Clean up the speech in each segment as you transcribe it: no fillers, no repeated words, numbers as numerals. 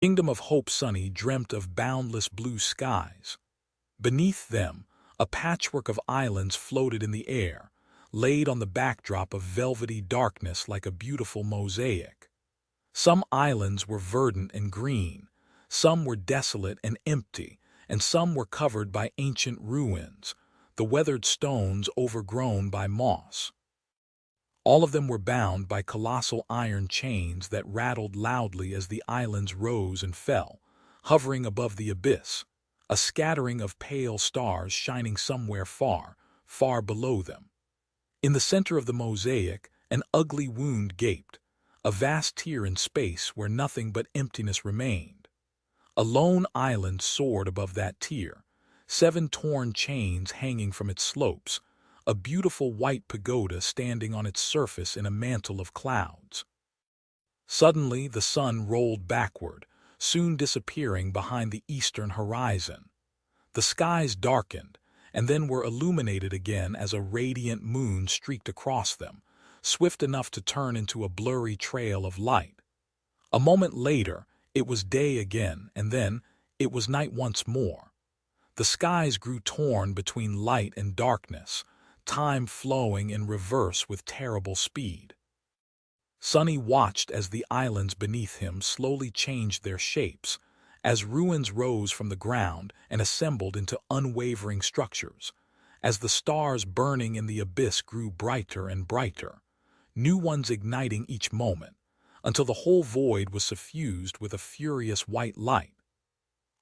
Kingdom of Hope Sunny dreamt of boundless blue skies. Beneath them, a patchwork of islands floated in the air, laid on the backdrop of velvety darkness like a beautiful mosaic. Some islands were verdant and green, some were desolate and empty, and some were covered by ancient ruins, the weathered stones overgrown by moss. All of them were bound by colossal iron chains that rattled loudly as the islands rose and fell, hovering above the abyss, a scattering of pale stars shining somewhere far, far below them. In the center of the mosaic, an ugly wound gaped, a vast tear in space where nothing but emptiness remained. A lone island soared above that tear, 7 torn chains hanging from its slopes, a beautiful white pagoda standing on its surface in a mantle of clouds. Suddenly the sun rolled backward, soon disappearing behind the eastern horizon. The skies darkened, and then were illuminated again as a radiant moon streaked across them, swift enough to turn into a blurry trail of light. A moment later, it was day again, and then it was night once more. The skies grew torn between light and darkness, time flowing in reverse with terrible speed. Sunny watched as the islands beneath him slowly changed their shapes, as ruins rose from the ground and assembled into unwavering structures, as the stars burning in the abyss grew brighter and brighter, new ones igniting each moment, until the whole void was suffused with a furious white light.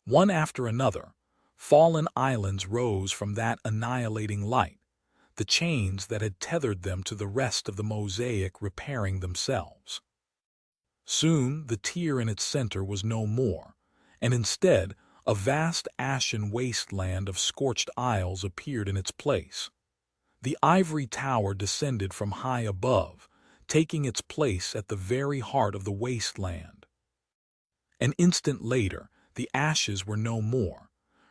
One after another, fallen islands rose from that annihilating light, the chains that had tethered them to the rest of the mosaic repairing themselves. Soon the tear in its center was no more, and instead a vast ashen wasteland of scorched isles appeared in its place. The ivory tower descended from high above, taking its place at the very heart of the wasteland. An instant later, the ashes were no more,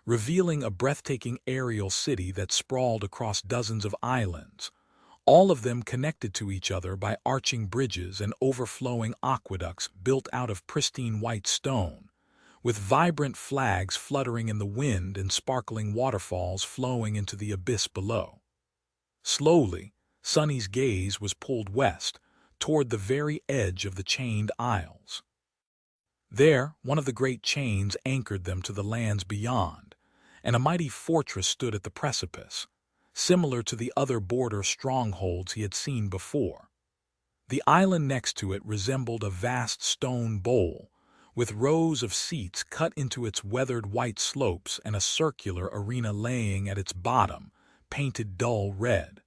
revealing a breathtaking aerial city that sprawled across dozens of islands, all of them connected to each other by arching bridges and overflowing aqueducts built out of pristine white stone, with vibrant flags fluttering in the wind and sparkling waterfalls flowing into the abyss below. Slowly, Sunny's gaze was pulled west, toward the very edge of the chained isles. There, one of the great chains anchored them to the lands beyond, and a mighty fortress stood at the precipice, similar to the other border strongholds he had seen before. The island next to it resembled a vast stone bowl, with rows of seats cut into its weathered white slopes and a circular arena laying at its bottom, painted dull red.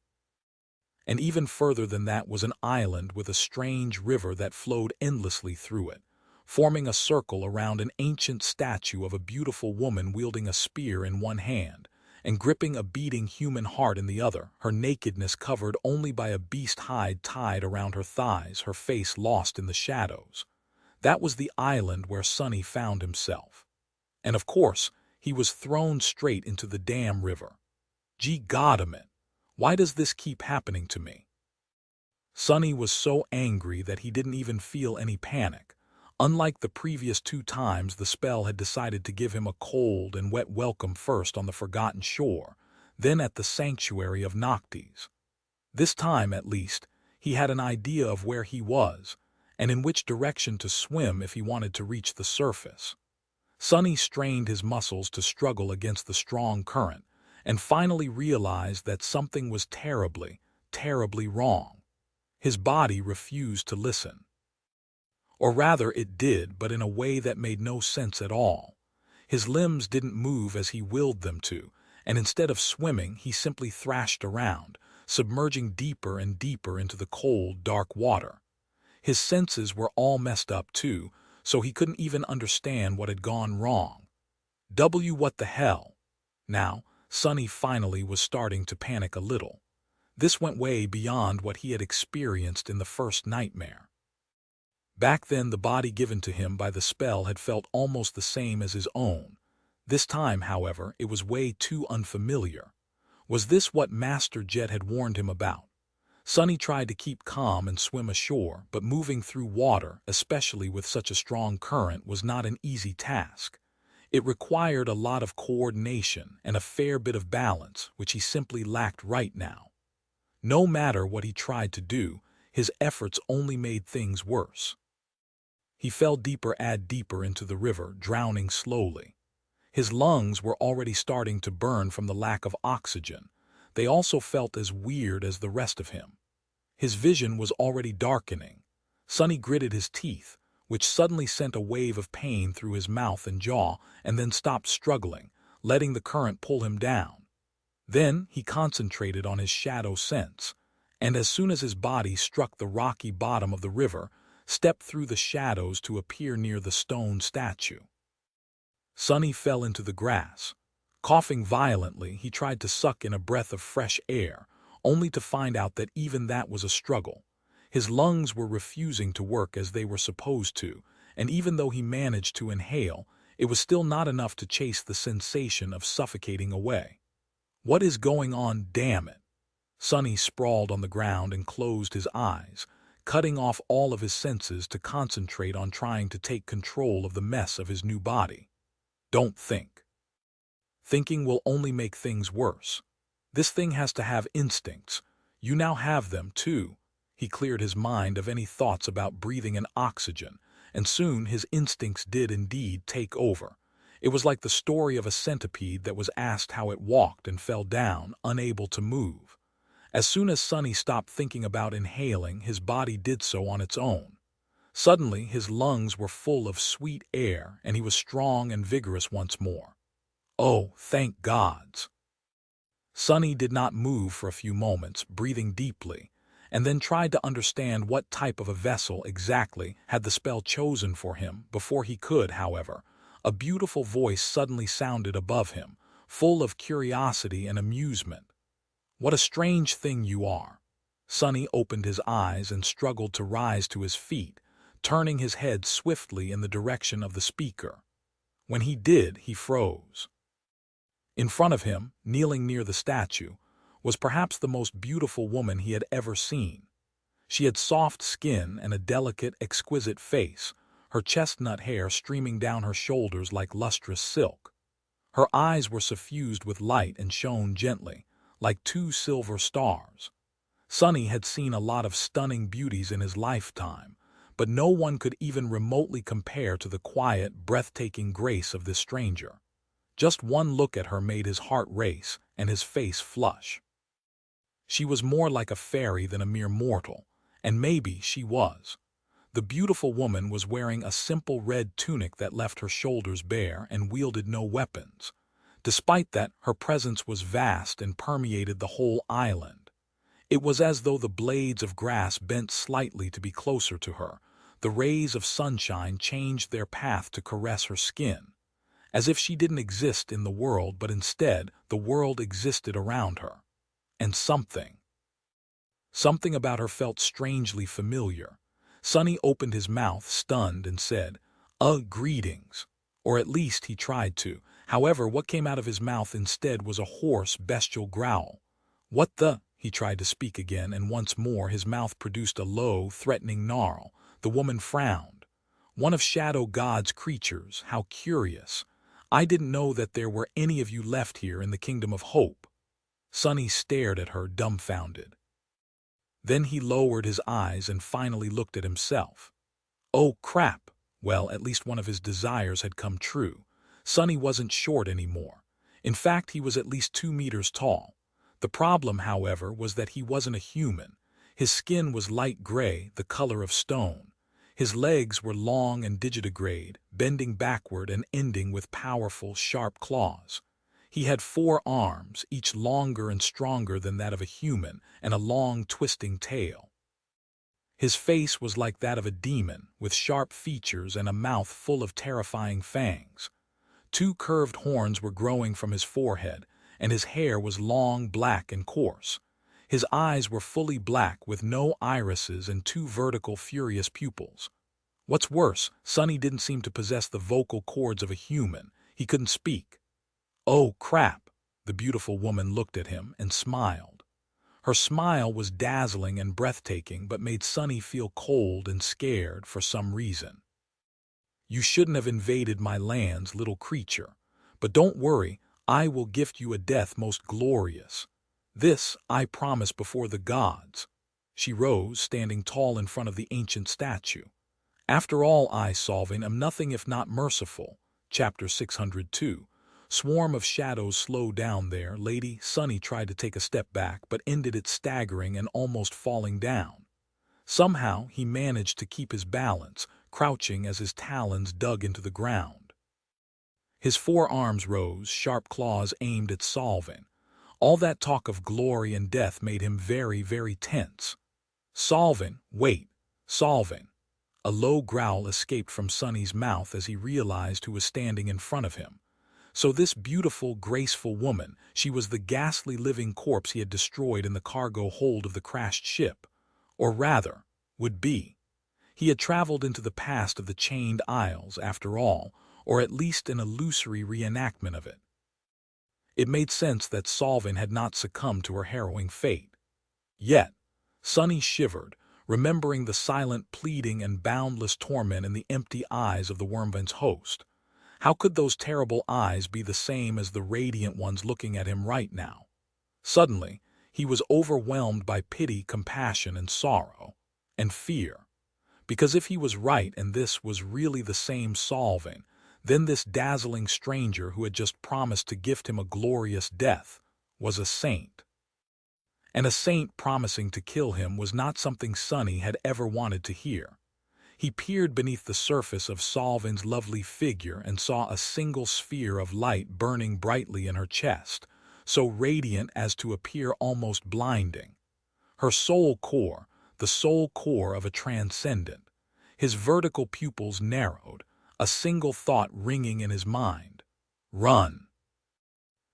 And even further than that was an island with a strange river that flowed endlessly through it, forming a circle around an ancient statue of a beautiful woman wielding a spear in one hand and gripping a beating human heart in the other, her nakedness covered only by a beast hide tied around her thighs, her face lost in the shadows. That was the island where Sunny found himself. And of course, he was thrown straight into the damn river. Gee goddamn it, why does this keep happening to me? Sunny was so angry that he didn't even feel any panic. Unlike the previous 2 times, the spell had decided to give him a cold and wet welcome first on the forgotten shore, then at the sanctuary of Noctis. This time, at least, he had an idea of where he was, and in which direction to swim if he wanted to reach the surface. Sunny strained his muscles to struggle against the strong current, and finally realized that something was terribly, terribly wrong. His body refused to listen. Or rather, it did, but in a way that made no sense at all. His limbs didn't move as he willed them to, and instead of swimming, he simply thrashed around, submerging deeper and deeper into the cold, dark water. His senses were all messed up too, so he couldn't even understand what had gone wrong. What the hell? Now, Sunny finally was starting to panic a little. This went way beyond what he had experienced in the first nightmare. Back then, the body given to him by the spell had felt almost the same as his own. This time, however, it was way too unfamiliar. Was this what Master Jet had warned him about? Sonny tried to keep calm and swim ashore, but moving through water, especially with such a strong current, was not an easy task. It required a lot of coordination and a fair bit of balance, which he simply lacked right now. No matter what he tried to do, his efforts only made things worse. He fell deeper into the river, drowning slowly. His lungs were already starting to burn from the lack of oxygen. They also felt as weird as the rest of him. His vision was already darkening. Sonny gritted his teeth, which suddenly sent a wave of pain through his mouth and jaw, and then stopped struggling, letting the current pull him down. Then he concentrated on his shadow sense, and as soon as his body struck the rocky bottom of the river, stepped through the shadows to appear near the stone statue. Sonny fell into the grass. Coughing violently, he tried to suck in a breath of fresh air, only to find out that even that was a struggle. His lungs were refusing to work as they were supposed to, and even though he managed to inhale, it was still not enough to chase the sensation of suffocating away. What is going on, damn it? Sonny sprawled on the ground and closed his eyes, cutting off all of his senses to concentrate on trying to take control of the mess of his new body. Don't think. Thinking will only make things worse. This thing has to have instincts. You now have them, too. He cleared his mind of any thoughts about breathing in oxygen, and soon his instincts did indeed take over. It was like the story of a centipede that was asked how it walked and fell down, unable to move. As soon as Sonny stopped thinking about inhaling, his body did so on its own. Suddenly, his lungs were full of sweet air, and he was strong and vigorous once more. Oh, thank gods! Sonny did not move for a few moments, breathing deeply, and then tried to understand what type of a vessel exactly had the spell chosen for him. Before he could, however, a beautiful voice suddenly sounded above him, full of curiosity and amusement. What a strange thing you are! Sonny opened his eyes and struggled to rise to his feet, turning his head swiftly in the direction of the speaker. When he did, he froze. In front of him, kneeling near the statue, was perhaps the most beautiful woman he had ever seen. She had soft skin and a delicate, exquisite face, her chestnut hair streaming down her shoulders like lustrous silk. Her eyes were suffused with light and shone gently, like two silver stars. Sonny had seen a lot of stunning beauties in his lifetime, but no one could even remotely compare to the quiet, breathtaking grace of this stranger. Just one look at her made his heart race and his face flush. She was more like a fairy than a mere mortal, and maybe she was. The beautiful woman was wearing a simple red tunic that left her shoulders bare and wielded no weapons. Despite that, her presence was vast and permeated the whole island. It was as though the blades of grass bent slightly to be closer to her. The rays of sunshine changed their path to caress her skin, as if she didn't exist in the world, but instead the world existed around her. And something about her felt strangely familiar. Sonny opened his mouth, stunned, and said, greetings. Or at least he tried to. However, what came out of his mouth instead was a hoarse, bestial growl. What the? He tried to speak again, and once more his mouth produced a low, threatening gnarl. The woman frowned. One of Shadow God's creatures, how curious. I didn't know that there were any of you left here in the Kingdom of Hope. Sonny stared at her, dumbfounded. Then he lowered his eyes and finally looked at himself. Oh, crap! Well, at least one of his desires had come true. Sonny wasn't short anymore. In fact, he was at least 2 meters tall. The problem, however, was that he wasn't a human. His skin was light gray, the color of stone. His legs were long and digitigrade, bending backward and ending with powerful, sharp claws. He had 4 arms, each longer and stronger than that of a human, and a long, twisting tail. His face was like that of a demon, with sharp features and a mouth full of terrifying fangs. 2 curved horns were growing from his forehead, and his hair was long, black, and coarse. His eyes were fully black with no irises and 2 vertical, furious pupils. What's worse, Sonny didn't seem to possess the vocal cords of a human. He couldn't speak. Oh, crap! The beautiful woman looked at him and smiled. Her smile was dazzling and breathtaking but made Sunny feel cold and scared for some reason. "You shouldn't have invaded my lands, little creature. But don't worry, I will gift you a death most glorious. This I promise before the gods." She rose, standing tall in front of the ancient statue. "After all, I, Solving, am nothing if not merciful." Chapter 602. Swarm of shadows slowed down there. Lady Sunny tried to take a step back, but ended it staggering and almost falling down. Somehow he managed to keep his balance, crouching as his talons dug into the ground. His forearms rose, sharp claws aimed at Solving. All that talk of glory and death made him very, very tense. "Solving, wait, Solving." A low growl escaped from Sunny's mouth as he realized who was standing in front of him. So this beautiful, graceful woman, she was the ghastly living corpse he had destroyed in the cargo hold of the crashed ship. Or rather, would be. He had traveled into the past of the Chained Isles, after all, or at least an illusory reenactment of it. It made sense that Solving had not succumbed to her harrowing fate. Yet, Sunny shivered, remembering the silent pleading and boundless torment in the empty eyes of the Wormvin's host. How could those terrible eyes be the same as the radiant ones looking at him right now? Suddenly, he was overwhelmed by pity, compassion, and sorrow, and fear. Because if he was right and this was really the same Solving, then this dazzling stranger who had just promised to gift him a glorious death was a saint. And a saint promising to kill him was not something Sunny had ever wanted to hear. He peered beneath the surface of Solving's lovely figure and saw a single sphere of light burning brightly in her chest, so radiant as to appear almost blinding. Her soul core, the soul core of a transcendent. His vertical pupils narrowed, a single thought ringing in his mind: run.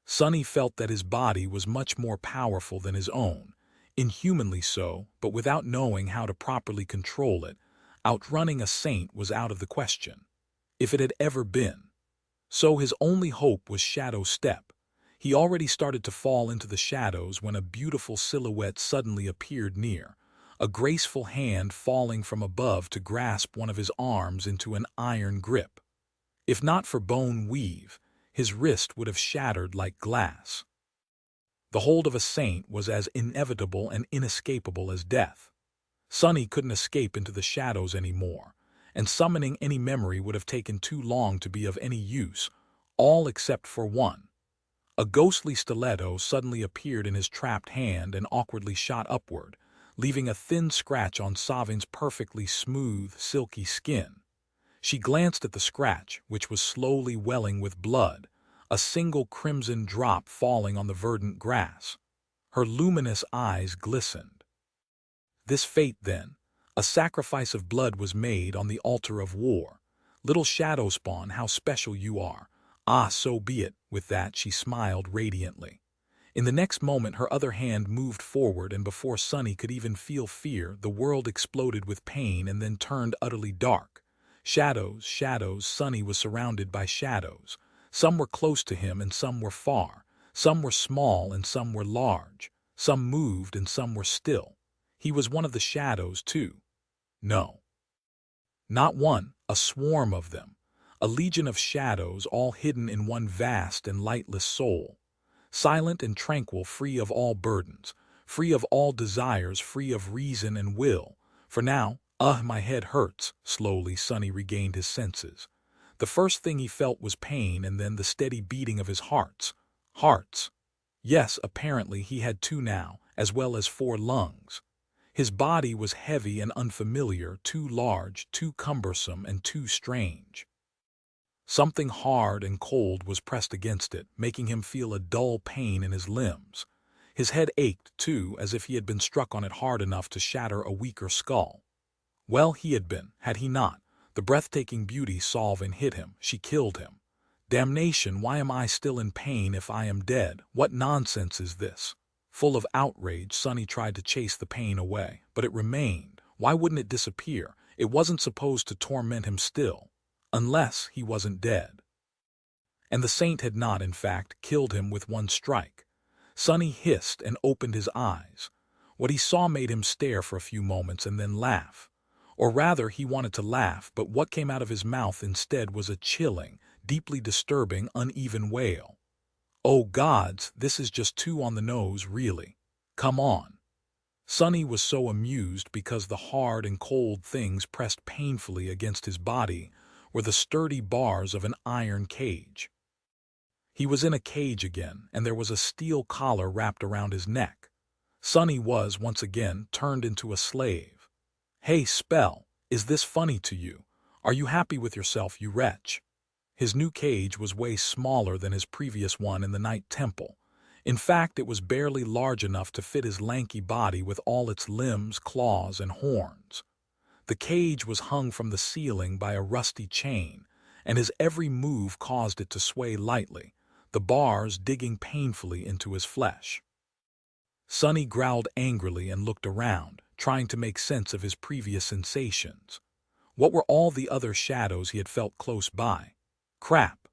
Sunny felt that his body was much more powerful than his own, inhumanly so, but without knowing how to properly control it, outrunning a saint was out of the question, if it had ever been. So his only hope was shadow step. He already started to fall into the shadows when a beautiful silhouette suddenly appeared near, a graceful hand falling from above to grasp one of his arms into an iron grip. If not for bone weave, his wrist would have shattered like glass. The hold of a saint was as inevitable and inescapable as death. Sunny couldn't escape into the shadows anymore, and summoning any memory would have taken too long to be of any use, all except for one. A ghostly stiletto suddenly appeared in his trapped hand and awkwardly shot upward, leaving a thin scratch on Solving's perfectly smooth, silky skin. She glanced at the scratch, which was slowly welling with blood, a single crimson drop falling on the verdant grass. Her luminous eyes glistened. This fate, then, a sacrifice of blood was made on the altar of war. Little shadow spawn, how special you are. Ah, so be it. With that, she smiled radiantly. In the next moment, her other hand moved forward, and before Sunny could even feel fear, the world exploded with pain and then turned utterly dark. Shadows, shadows. Sunny was surrounded by shadows. Some were close to him and some were far. Some were small and some were large. Some moved and some were still. He was one of the shadows, too. No. Not one, a swarm of them. A legion of shadows, all hidden in one vast and lightless soul. Silent and tranquil, free of all burdens, free of all desires, free of reason and will. For now, my head hurts. Slowly, Sunny regained his senses. The first thing he felt was pain, and then the steady beating of his hearts. Hearts. Yes, apparently he had two now, as well as 4 lungs. His body was heavy and unfamiliar, too large, too cumbersome, and too strange. Something hard and cold was pressed against it, making him feel a dull pain in his limbs. His head ached, too, as if he had been struck on it hard enough to shatter a weaker skull. Well, he had been, had he not? The breathtaking beauty Solving hit him. She killed him. Damnation, why am I still in pain if I am dead? What nonsense is this? Full of outrage, Sunny tried to chase the pain away, but it remained. Why wouldn't it disappear? It wasn't supposed to torment him still. Unless he wasn't dead. And the saint had not, in fact, killed him with one strike. Sunny hissed and opened his eyes. What he saw made him stare for a few moments and then laugh. Or rather, he wanted to laugh, but what came out of his mouth instead was a chilling, deeply disturbing, uneven wail. "Oh gods, this is just too on the nose, really. Come on." Sonny was so amused because the hard and cold things pressed painfully against his body were the sturdy bars of an iron cage. He was in a cage again, and there was a steel collar wrapped around his neck. Sonny was, once again, turned into a slave. "Hey, Spell, is this funny to you? Are you happy with yourself, you wretch?" His new cage was way smaller than his previous one in the Night Temple. In fact, it was barely large enough to fit his lanky body with all its limbs, claws, and horns. The cage was hung from the ceiling by a rusty chain, and his every move caused it to sway lightly, the bars digging painfully into his flesh. Sonny growled angrily and looked around, trying to make sense of his previous sensations. What were all the other shadows he had felt close by? Crap!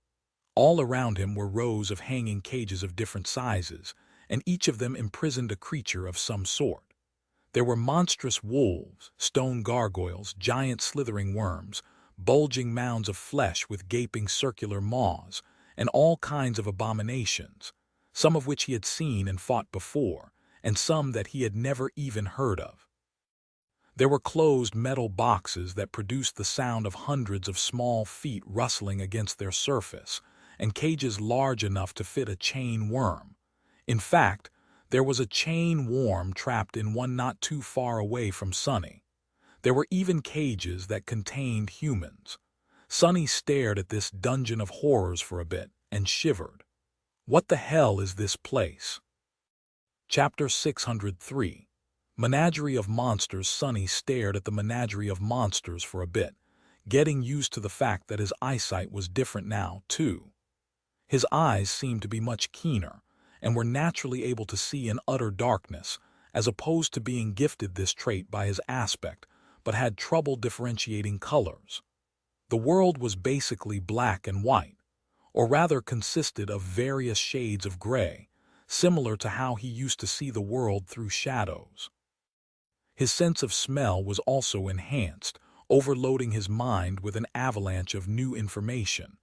All around him were rows of hanging cages of different sizes, and each of them imprisoned a creature of some sort. There were monstrous wolves, stone gargoyles, giant slithering worms, bulging mounds of flesh with gaping circular maws, and all kinds of abominations, some of which he had seen and fought before, and some that he had never even heard of. There were closed metal boxes that produced the sound of hundreds of small feet rustling against their surface, and cages large enough to fit a chain worm. In fact, there was a chain worm trapped in one not too far away from Sonny. There were even cages that contained humans. Sonny stared at this dungeon of horrors for a bit and shivered. What the hell is this place? Chapter 603. Menagerie of Monsters. Sonny stared at the Menagerie of Monsters for a bit, getting used to the fact that his eyesight was different now, too. His eyes seemed to be much keener, and were naturally able to see in utter darkness, as opposed to being gifted this trait by his aspect, but had trouble differentiating colors. The world was basically black and white, or rather consisted of various shades of gray, similar to how he used to see the world through shadows. His sense of smell was also enhanced, overloading his mind with an avalanche of new information.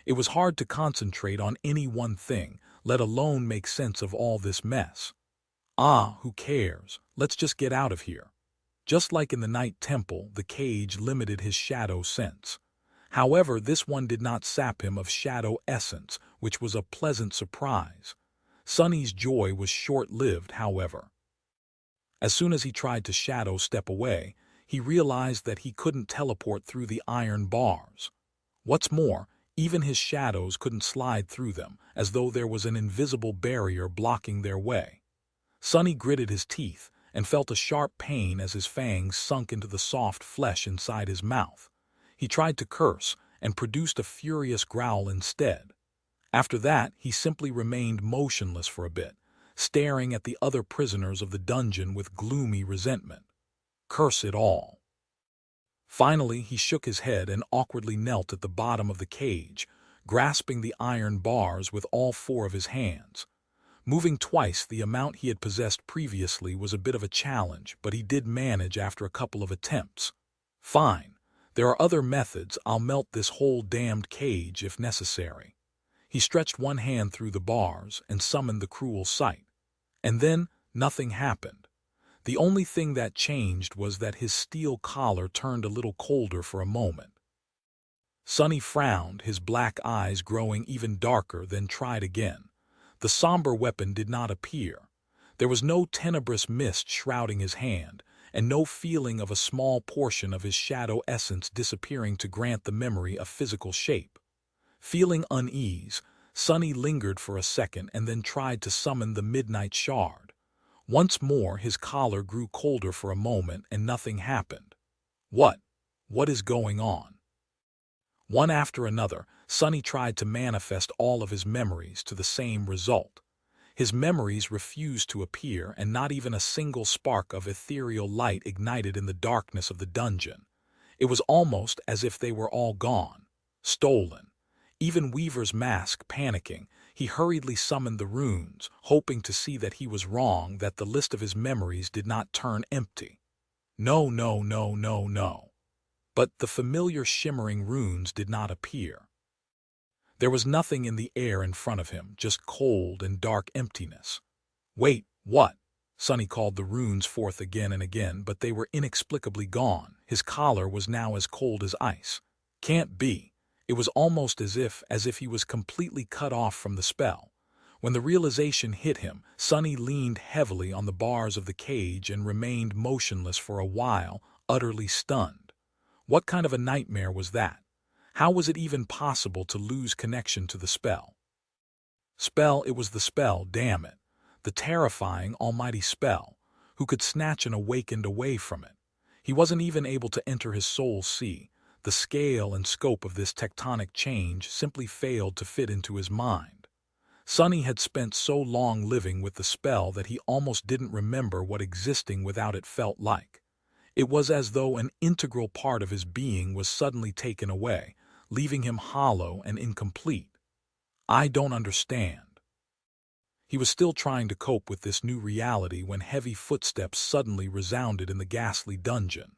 It was hard to concentrate on any one thing, let alone make sense of all this mess. Who cares? Let's just get out of here. Just like in the Night Temple, the cage limited his shadow sense. However, this one did not sap him of shadow essence, which was a pleasant surprise. Sonny's joy was short-lived, however. As soon as he tried to shadow step away, he realized that he couldn't teleport through the iron bars. What's more, even his shadows couldn't slide through them, as though there was an invisible barrier blocking their way. Sonny gritted his teeth and felt a sharp pain as his fangs sunk into the soft flesh inside his mouth. He tried to curse and produced a furious growl instead. After that, he simply remained motionless for a bit, staring at the other prisoners of the dungeon with gloomy resentment. Curse it all. Finally, he shook his head and awkwardly knelt at the bottom of the cage, grasping the iron bars with all four of his hands. Moving twice the amount he had possessed previously was a bit of a challenge, but he did manage after a couple of attempts. Fine. There are other methods. I'll melt this whole damned cage if necessary. He stretched one hand through the bars and summoned the cruel sight. And then nothing happened. The only thing that changed was that his steel collar turned a little colder for a moment. Sonny frowned, his black eyes growing even darker, then tried again. The somber weapon did not appear. There was no tenebrous mist shrouding his hand, and no feeling of a small portion of his shadow essence disappearing to grant the memory a physical shape. Feeling unease, Sonny lingered for a second and then tried to summon the midnight shard. Once more his collar grew colder for a moment and nothing happened. What is going on? One after another, Sonny tried to manifest all of his memories to the same result. His memories refused to appear, and not even a single spark of ethereal light ignited in the darkness of the dungeon. It was almost as if they were all gone, stolen. Even Weaver's mask, panicking, He hurriedly summoned the runes, hoping to see that he was wrong, that the list of his memories did not turn empty. No, no, no, no, no. But the familiar shimmering runes did not appear. There was nothing in the air in front of him, just cold and dark emptiness. Wait, what? Sonny called the runes forth again and again, but they were inexplicably gone. His collar was now as cold as ice. Can't be. It was almost as if he was completely cut off from the spell. When the realization hit him, Sonny leaned heavily on the bars of the cage and remained motionless for a while, utterly stunned. What kind of a nightmare was that? How was it even possible to lose connection to the spell? Spell, it was the spell, damn it. The terrifying, almighty spell. Who could snatch an awakened away from it? He wasn't even able to enter his soul's sea. The scale and scope of this tectonic change simply failed to fit into his mind. Sonny had spent so long living with the spell that he almost didn't remember what existing without it felt like. It was as though an integral part of his being was suddenly taken away, leaving him hollow and incomplete. I don't understand. He was still trying to cope with this new reality when heavy footsteps suddenly resounded in the ghastly dungeon.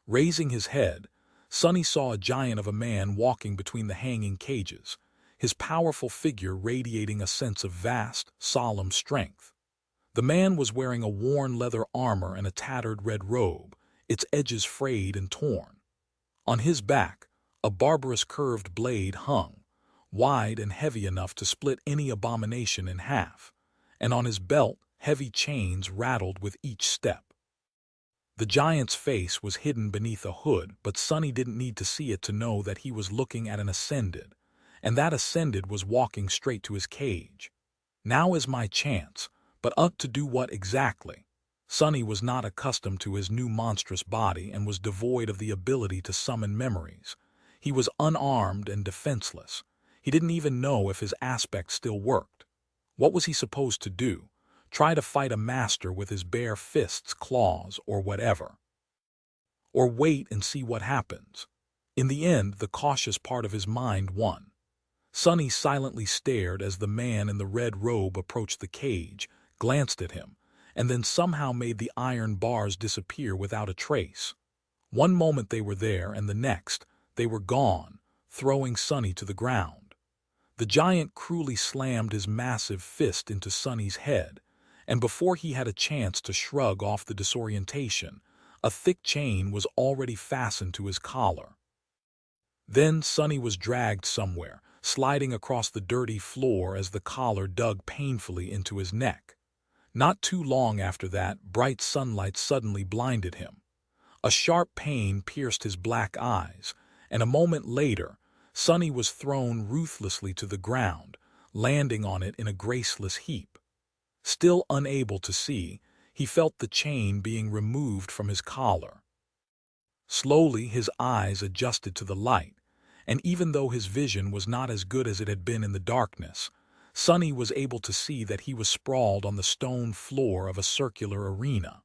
Raising his head, Sonny saw a giant of a man walking between the hanging cages, his powerful figure radiating a sense of vast, solemn strength. The man was wearing a worn leather armor and a tattered red robe, its edges frayed and torn. On his back, a barbarous curved blade hung, wide and heavy enough to split any abomination in half, and on his belt heavy chains rattled with each step. The giant's face was hidden beneath a hood, but Sonny didn't need to see it to know that he was looking at an Ascended, and that Ascended was walking straight to his cage. Now is my chance, but to do what exactly? Sonny was not accustomed to his new monstrous body and was devoid of the ability to summon memories. He was unarmed and defenseless. He didn't even know if his aspect still worked. What was he supposed to do? Try to fight a master with his bare fists, claws, or whatever? Or wait and see what happens? In the end, the cautious part of his mind won. Sonny silently stared as the man in the red robe approached the cage, glanced at him, and then somehow made the iron bars disappear without a trace. One moment they were there, and the next, they were gone, throwing Sonny to the ground. The giant cruelly slammed his massive fist into Sonny's head, and before he had a chance to shrug off the disorientation, a thick chain was already fastened to his collar. Then Sonny was dragged somewhere, sliding across the dirty floor as the collar dug painfully into his neck. Not too long after that, bright sunlight suddenly blinded him. A sharp pain pierced his black eyes, and a moment later, Sonny was thrown ruthlessly to the ground, landing on it in a graceless heap. Still unable to see, he felt the chain being removed from his collar. Slowly his eyes adjusted to the light, and even though his vision was not as good as it had been in the darkness, Sonny was able to see that he was sprawled on the stone floor of a circular arena.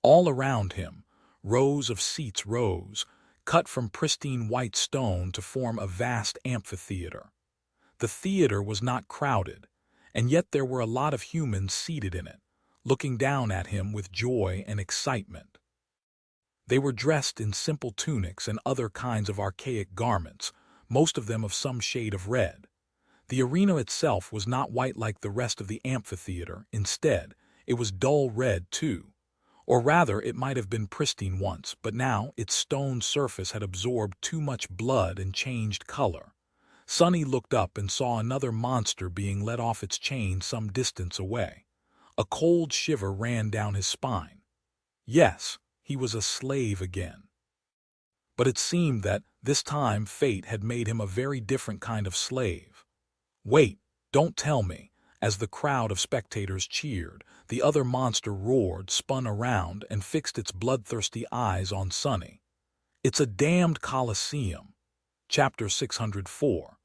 All around him, rows of seats rose, cut from pristine white stone to form a vast amphitheater. The theater was not crowded, and yet there were a lot of humans seated in it, looking down at him with joy and excitement. They were dressed in simple tunics and other kinds of archaic garments, most of them of some shade of red. The arena itself was not white like the rest of the amphitheater. Instead, it was dull red too. Or rather, it might have been pristine once, but now its stone surface had absorbed too much blood and changed color. Sonny looked up and saw another monster being let off its chain some distance away. A cold shiver ran down his spine. Yes, he was a slave again. But it seemed that, this time, fate had made him a very different kind of slave. Wait, don't tell me. As the crowd of spectators cheered, the other monster roared, spun around, and fixed its bloodthirsty eyes on Sonny. It's a damned Colosseum. Chapter 604.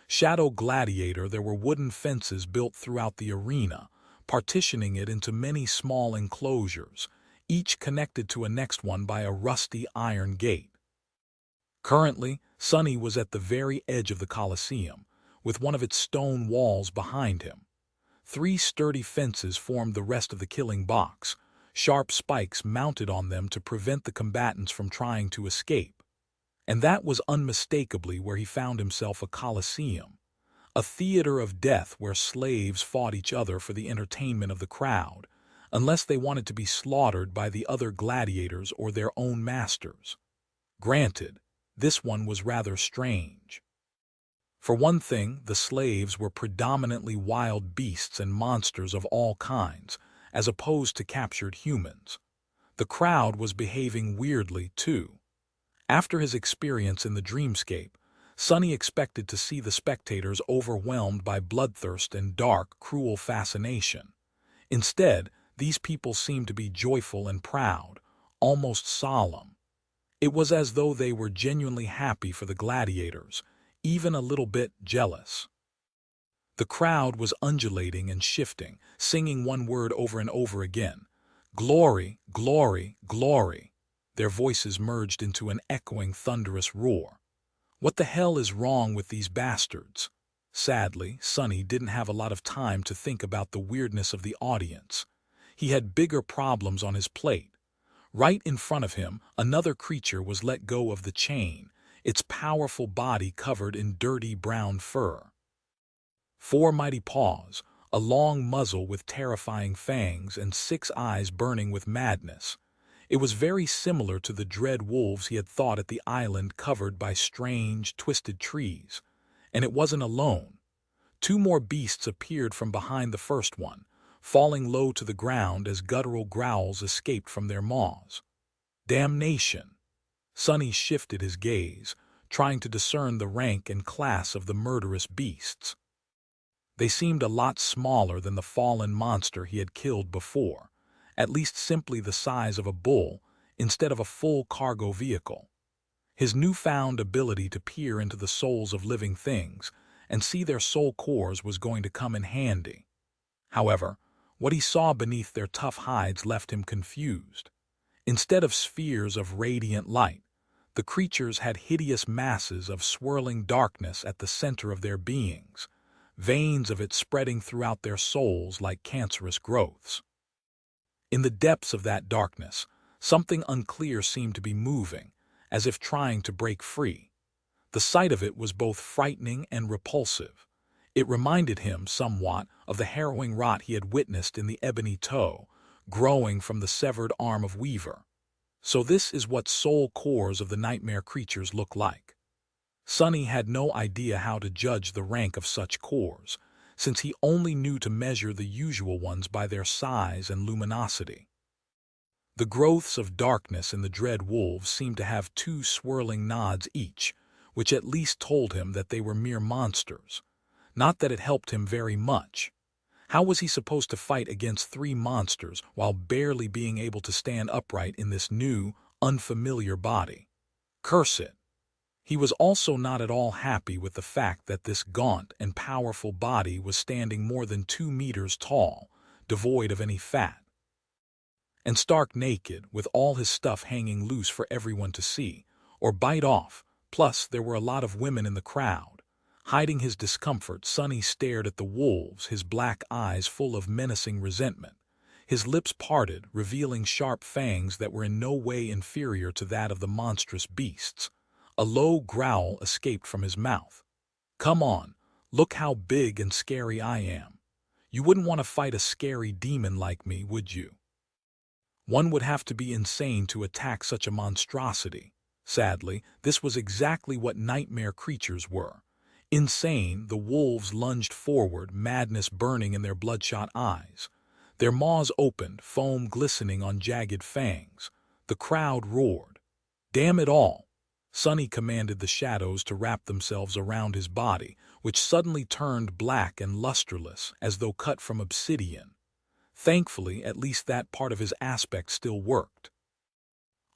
Shadow Gladiator. There were wooden fences built throughout the arena, partitioning it into many small enclosures, each connected to a next one by a rusty iron gate. Currently, Sonny was at the very edge of the Colosseum, with one of its stone walls behind him. 3 sturdy fences formed the rest of the killing box, sharp spikes mounted on them to prevent the combatants from trying to escape. And that was unmistakably where he found himself, a Colosseum, a theater of death where slaves fought each other for the entertainment of the crowd, unless they wanted to be slaughtered by the other gladiators or their own masters. Granted, this one was rather strange. For one thing, the slaves were predominantly wild beasts and monsters of all kinds, as opposed to captured humans. The crowd was behaving weirdly, too. After his experience in the dreamscape, Sonny expected to see the spectators overwhelmed by bloodthirst and dark, cruel fascination. Instead, these people seemed to be joyful and proud, almost solemn. It was as though they were genuinely happy for the gladiators, even a little bit jealous. The crowd was undulating and shifting, singing one word over and over again. Glory, glory, glory. Their voices merged into an echoing, thunderous roar. What the hell is wrong with these bastards? Sadly, Sonny didn't have a lot of time to think about the weirdness of the audience. He had bigger problems on his plate. Right in front of him, another creature was let go of the chain, its powerful body covered in dirty brown fur. 4 mighty paws, a long muzzle with terrifying fangs, and 6 eyes burning with madness. It was very similar to the dread wolves he had fought at the island covered by strange, twisted trees. And it wasn't alone. 2 more beasts appeared from behind the first one, falling low to the ground as guttural growls escaped from their maws. Damnation! Sonny shifted his gaze, trying to discern the rank and class of the murderous beasts. They seemed a lot smaller than the fallen monster he had killed before, at least simply the size of a bull instead of a full cargo vehicle. His newfound ability to peer into the souls of living things and see their soul cores was going to come in handy. However, what he saw beneath their tough hides left him confused. Instead of spheres of radiant light, the creatures had hideous masses of swirling darkness at the center of their beings, veins of it spreading throughout their souls like cancerous growths. In the depths of that darkness, something unclear seemed to be moving, as if trying to break free. The sight of it was both frightening and repulsive. It reminded him somewhat of the harrowing rot he had witnessed in the ebony toe, growing from the severed arm of Weaver. So this is what soul cores of the nightmare creatures look like. Sonny had no idea how to judge the rank of such cores, since he only knew to measure the usual ones by their size and luminosity. The growths of darkness in the dread wolves seemed to have 2 swirling nods each, which at least told him that they were mere monsters. Not that it helped him very much. How was he supposed to fight against 3 monsters while barely being able to stand upright in this new, unfamiliar body? Curse it! He was also not at all happy with the fact that this gaunt and powerful body was standing more than 2 meters tall, devoid of any fat, and stark naked, with all his stuff hanging loose for everyone to see, or bite off. Plus, there were a lot of women in the crowd. Hiding his discomfort, Sonny stared at the wolves, his black eyes full of menacing resentment. His lips parted, revealing sharp fangs that were in no way inferior to that of the monstrous beasts. A low growl escaped from his mouth. Come on, look how big and scary I am. You wouldn't want to fight a scary demon like me, would you? One would have to be insane to attack such a monstrosity. Sadly, this was exactly what nightmare creatures were. Insane, the wolves lunged forward, madness burning in their bloodshot eyes. Their maws opened, foam glistening on jagged fangs. The crowd roared. Damn it all! Sonny commanded the shadows to wrap themselves around his body, which suddenly turned black and lusterless, as though cut from obsidian. Thankfully, at least that part of his aspect still worked.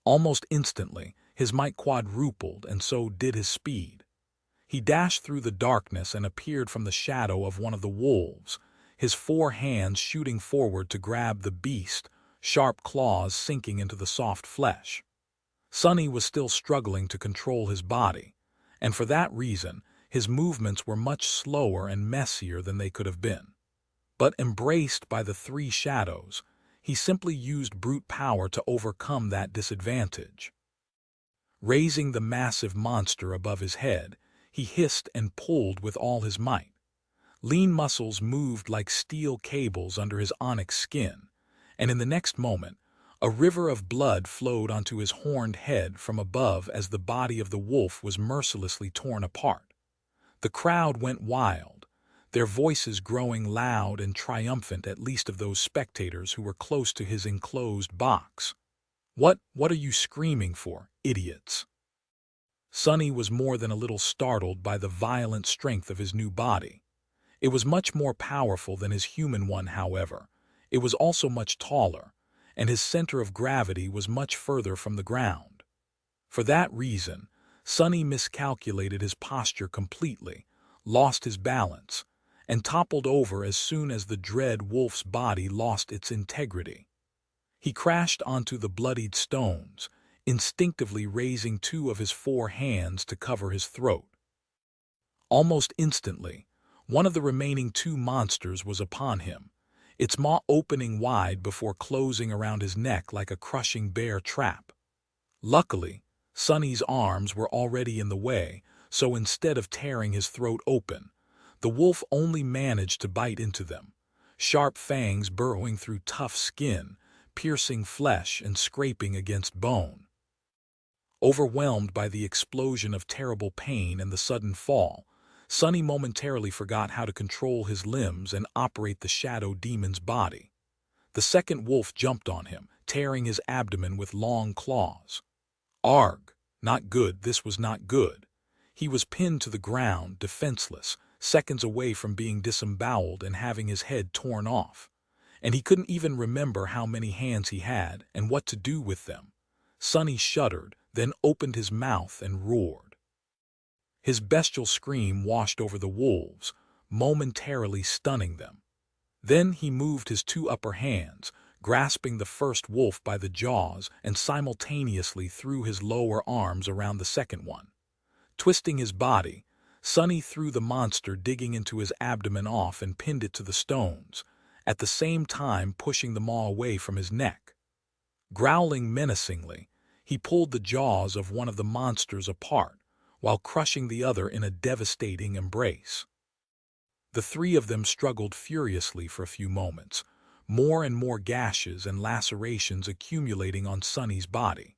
Almost instantly, his might quadrupled, and so did his speed. He dashed through the darkness and appeared from the shadow of one of the wolves, his 4 hands shooting forward to grab the beast, sharp claws sinking into the soft flesh. Sonny was still struggling to control his body, and for that reason, His movements were much slower and messier than they could have been. But embraced by the three shadows, he simply used brute power to overcome that disadvantage. Raising the massive monster above his head, he hissed and pulled with all his might. Lean muscles moved like steel cables under his onyx skin, and in the next moment, a river of blood flowed onto his horned head from above as the body of the wolf was mercilessly torn apart. The crowd went wild, their voices growing loud and triumphant, at least of those spectators who were close to his enclosed box. What are you screaming for, idiots?" Sonny was more than a little startled by the violent strength of his new body. It was much more powerful than his human one, however. It was also much taller, and his center of gravity was much further from the ground. For that reason, Sonny miscalculated his posture completely, lost his balance, and toppled over as soon as the dread wolf's body lost its integrity. He crashed onto the bloodied stones, instinctively raising two of his four hands to cover his throat. Almost instantly, one of the remaining two monsters was upon him, its maw opening wide before closing around his neck like a crushing bear trap. Luckily, Sonny's arms were already in the way, so instead of tearing his throat open, the wolf only managed to bite into them, sharp fangs burrowing through tough skin, piercing flesh and scraping against bone. Overwhelmed by the explosion of terrible pain and the sudden fall, Sonny momentarily forgot how to control his limbs and operate the shadow demon's body. The second wolf jumped on him, tearing his abdomen with long claws. Arg! Not good, this was not good. He was pinned to the ground, defenseless, seconds away from being disemboweled and having his head torn off. And he couldn't even remember how many hands he had and what to do with them. Sonny shuddered, then opened his mouth and roared. His bestial scream washed over the wolves, momentarily stunning them. Then he moved his two upper hands, grasping the first wolf by the jaws, and simultaneously threw his lower arms around the second one. Twisting his body, Sonny threw the monster digging into his abdomen off and pinned it to the stones, at the same time pushing the maw away from his neck. Growling menacingly, he pulled the jaws of one of the monsters apart, while crushing the other in a devastating embrace. The three of them struggled furiously for a few moments, more and more gashes and lacerations accumulating on Sonny's body.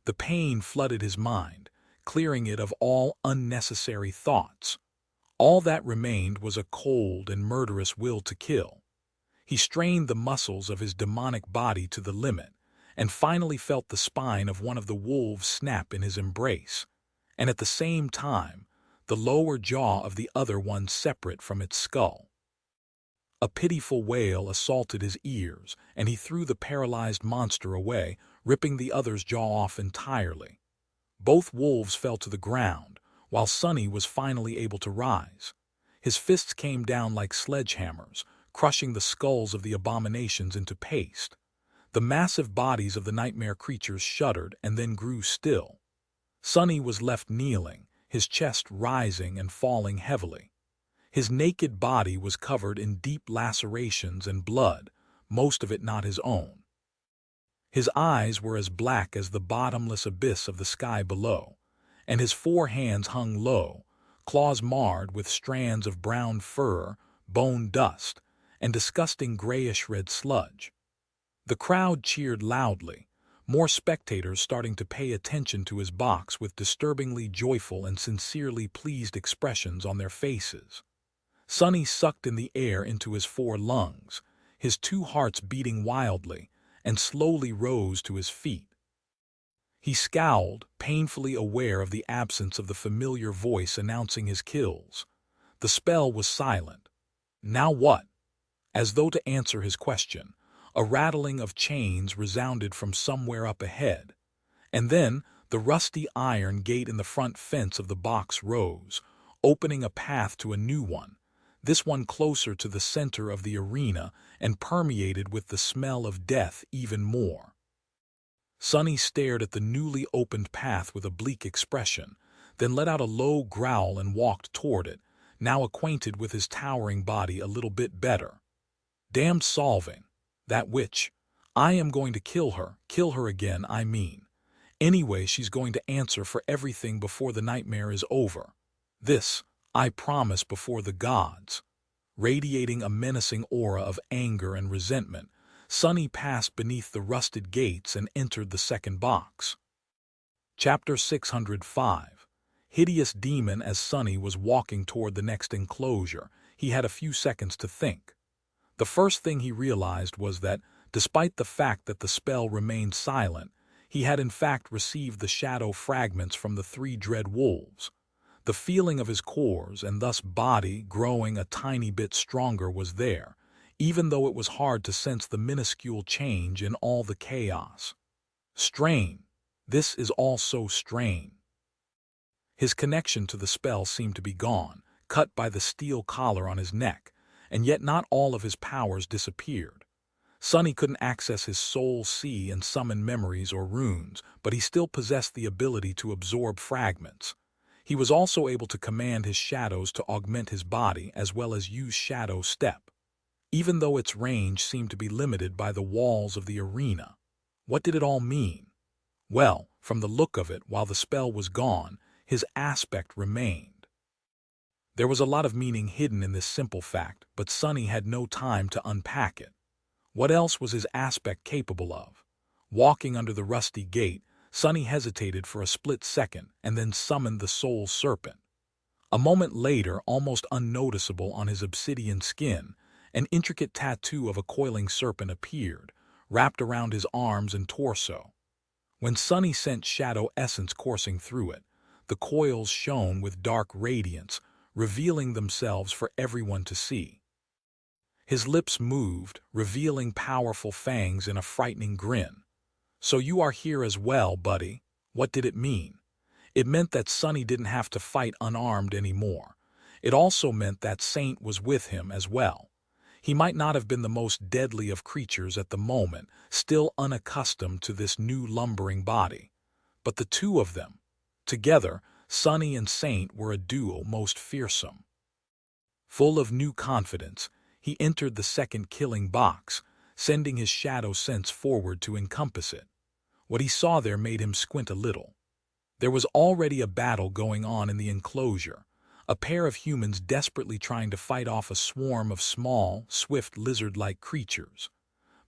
The pain flooded his mind, clearing it of all unnecessary thoughts. All that remained was a cold and murderous will to kill. He strained the muscles of his demonic body to the limit, and finally felt the spine of one of the wolves snap in his embrace, and at the same time, the lower jaw of the other one separate from its skull. A pitiful wail assaulted his ears, and he threw the paralyzed monster away, ripping the other's jaw off entirely. Both wolves fell to the ground, while Sonny was finally able to rise. His fists came down like sledgehammers, crushing the skulls of the abominations into paste. The massive bodies of the nightmare creatures shuddered and then grew still. Sonny was left kneeling, his chest rising and falling heavily. His naked body was covered in deep lacerations and blood, most of it not his own. His eyes were as black as the bottomless abyss of the sky below, and his four hands hung low, claws marred with strands of brown fur, bone dust, and disgusting grayish-red sludge. The crowd cheered loudly, more spectators starting to pay attention to his box with disturbingly joyful and sincerely pleased expressions on their faces. Sonny sucked in the air into his four lungs, his two hearts beating wildly, and slowly rose to his feet. He scowled, painfully aware of the absence of the familiar voice announcing his kills. The spell was silent. Now what? As though to answer his question, a rattling of chains resounded from somewhere up ahead, and then the rusty iron gate in the front fence of the box rose, opening a path to a new one, this one closer to the center of the arena and permeated with the smell of death even more. Sonny stared at the newly opened path with a bleak expression, then let out a low growl and walked toward it, now acquainted with his towering body a little bit better. Damned solving. That witch. I am going to kill her again, I mean. Anyway, she's going to answer for everything before the nightmare is over. This, I promise before the gods. Radiating a menacing aura of anger and resentment, Sonny passed beneath the rusted gates and entered the second box. Chapter 605. Hideous Demon. As Sonny was walking toward the next enclosure, he had a few seconds to think. The first thing he realized was that, despite the fact that the spell remained silent, he had in fact received the shadow fragments from the 3 dread wolves. The feeling of his cores and thus body growing a tiny bit stronger was there, even though it was hard to sense the minuscule change in all the chaos. Strain. This is all so strain. His connection to the spell seemed to be gone, cut by the steel collar on his neck, and yet not all of his powers disappeared. Sonny couldn't access his soul see and summon memories or runes, but he still possessed the ability to absorb fragments. He was also able to command his shadows to augment his body as well as use Shadow Step, even though its range seemed to be limited by the walls of the arena. What did it all mean? Well, from the look of it, while the spell was gone, his aspect remained. There was a lot of meaning hidden in this simple fact, but Sonny had no time to unpack it. What else was his aspect capable of? Walking under the rusty gate, Sonny hesitated for a split second and then summoned the Soul Serpent. A moment later, almost unnoticeable on his obsidian skin, an intricate tattoo of a coiling serpent appeared, wrapped around his arms and torso. When Sonny sent shadow essence coursing through it, the coils shone with dark radiance, revealing themselves for everyone to see. His lips moved, revealing powerful fangs in a frightening grin. So you are here as well, buddy. What did it mean? It meant that Sonny didn't have to fight unarmed anymore. It also meant that Saint was with him as well. He might not have been the most deadly of creatures at the moment, still unaccustomed to this new lumbering body. But the two of them, together, Sonny and Saint, were a duo most fearsome. Full of new confidence, he entered the second killing box, sending his shadow sense forward to encompass it. What he saw there made him squint a little. There was already a battle going on in the enclosure, a pair of humans desperately trying to fight off a swarm of small, swift lizard-like creatures.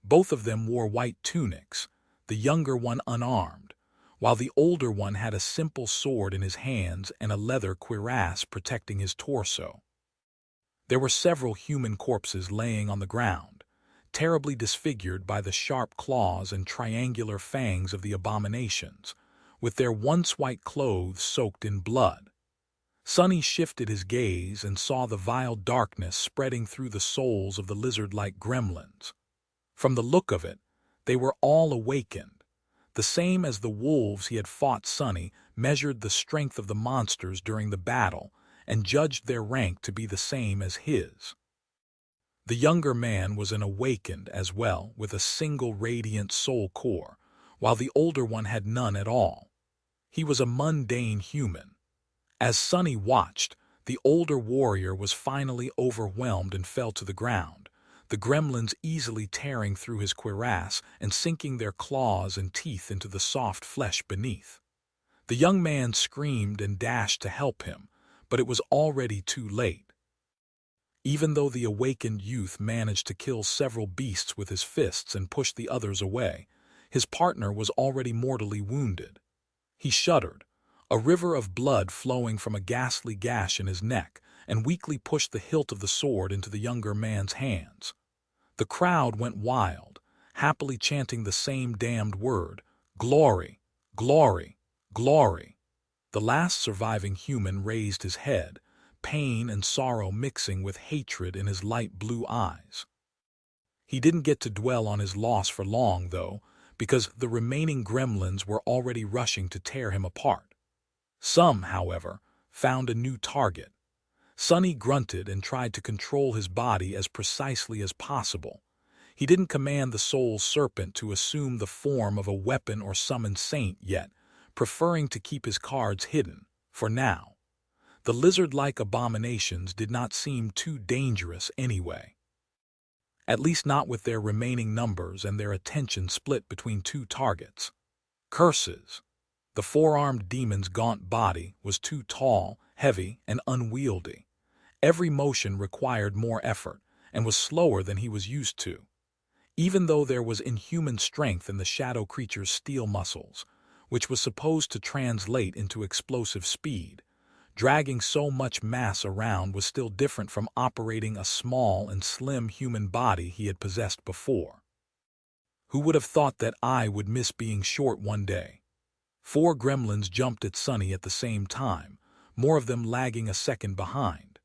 Both of them wore white tunics, the younger one unarmed, while the older one had a simple sword in his hands and a leather cuirass protecting his torso. There were several human corpses laying on the ground, terribly disfigured by the sharp claws and triangular fangs of the abominations, with their once white clothes soaked in blood. Sonny shifted his gaze and saw the vile darkness spreading through the souls of the lizard-like gremlins. From the look of it, they were all awakened. The same as the wolves he had fought, Sonny measured the strength of the monsters during the battle and judged their rank to be the same as his. The younger man was an awakened as well, with a single radiant soul core, while the older one had none at all. He was a mundane human. As Sonny watched, the older warrior was finally overwhelmed and fell to the ground, the gremlins easily tearing through his cuirass and sinking their claws and teeth into the soft flesh beneath. The young man screamed and dashed to help him, but it was already too late. Even though the awakened youth managed to kill several beasts with his fists and push the others away, his partner was already mortally wounded. He shuddered, a river of blood flowing from a ghastly gash in his neck, and weakly pushed the hilt of the sword into the younger man's hands. The crowd went wild, happily chanting the same damned word, "Glory, glory, glory." The last surviving human raised his head, pain and sorrow mixing with hatred in his light blue eyes. He didn't get to dwell on his loss for long, though, because the remaining gremlins were already rushing to tear him apart. Some, however, found a new target. Sonny grunted and tried to control his body as precisely as possible. He didn't command the soul serpent to assume the form of a weapon or summon saint yet, preferring to keep his cards hidden, For now, the lizard-like abominations did not seem too dangerous anyway. At least not with their remaining numbers and their attention split between two targets. Curses! The four-armed demon's gaunt body was too tall, heavy, and unwieldy. Every motion required more effort and was slower than he was used to. Even though there was inhuman strength in the shadow creature's steel muscles, which was supposed to translate into explosive speed, dragging so much mass around was still different from operating a small and slim human body he had possessed before. Who would have thought that I would miss being short one day? 4 gremlins jumped at Sonny at the same time, more of them lagging a second behind.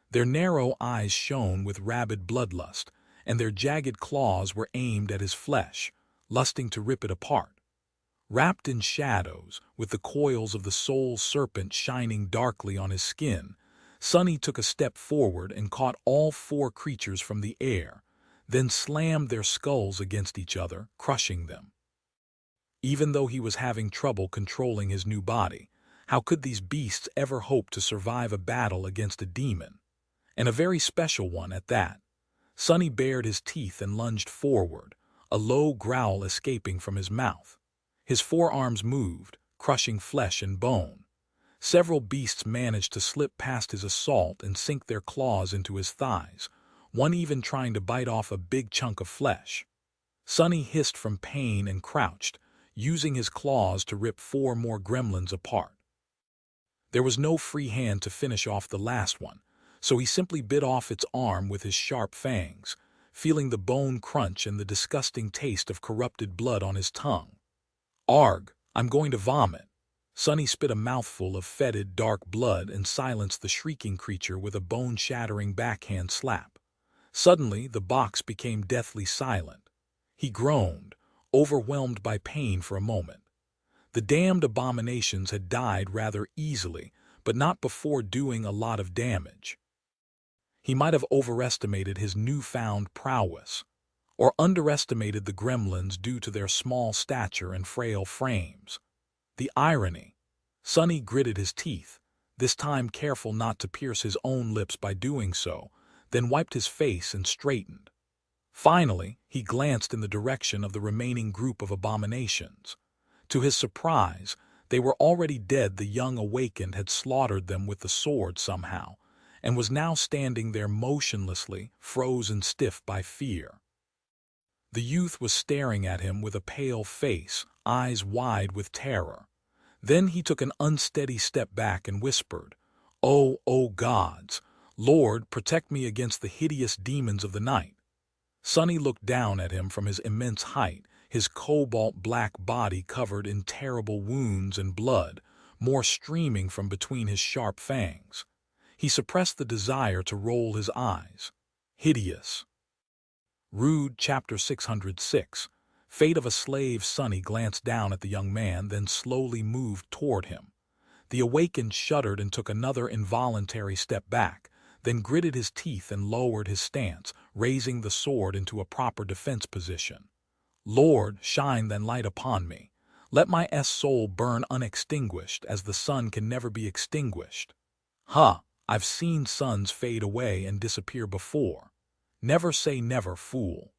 Their narrow eyes shone with rabid bloodlust, and their jagged claws were aimed at his flesh, lusting to rip it apart. Wrapped in shadows, with the coils of the soul serpent shining darkly on his skin, Sonny took a step forward and caught all 4 creatures from the air, then slammed their skulls against each other, crushing them. Even though he was having trouble controlling his new body, how could these beasts ever hope to survive a battle against a demon? And a very special one at that. Sonny bared his teeth and lunged forward, a low growl escaping from his mouth. His forearms moved, crushing flesh and bone. Several beasts managed to slip past his assault and sink their claws into his thighs, one even trying to bite off a big chunk of flesh. Sonny hissed from pain and crouched, using his claws to rip 4 more gremlins apart. There was no free hand to finish off the last one, so he simply bit off its arm with his sharp fangs, feeling the bone crunch and the disgusting taste of corrupted blood on his tongue. Arg, I'm going to vomit. Sonny spit a mouthful of fetid, dark blood and silenced the shrieking creature with a bone-shattering backhand slap. Suddenly, the box became deathly silent. He groaned, overwhelmed by pain for a moment. The damned abominations had died rather easily, but not before doing a lot of damage. He might have overestimated his newfound prowess, or underestimated the gremlins due to their small stature and frail frames. The irony! Sonny gritted his teeth, this time careful not to pierce his own lips by doing so, then wiped his face and straightened. Finally, he glanced in the direction of the remaining group of abominations. To his surprise, they were already dead. The young awakened had slaughtered them with the sword somehow, and was now standing there motionlessly, frozen stiff by fear. The youth was staring at him with a pale face, eyes wide with terror. Then he took an unsteady step back and whispered, "Oh gods! Lord, protect me against the hideous demons of the night." Sonny looked down at him from his immense height, his cobalt-black body covered in terrible wounds and blood, more streaming from between his sharp fangs. He suppressed the desire to roll his eyes. Hideous. Rude, Chapter 606. Fate of a Slave. Sonny glanced down at the young man, then slowly moved toward him. The awakened shuddered and took another involuntary step back, then gritted his teeth and lowered his stance, raising the sword into a proper defense position. "Lord, shine then light upon me. Let my soul burn unextinguished, as the sun can never be extinguished. I've seen suns fade away and disappear before. Never say never, fool."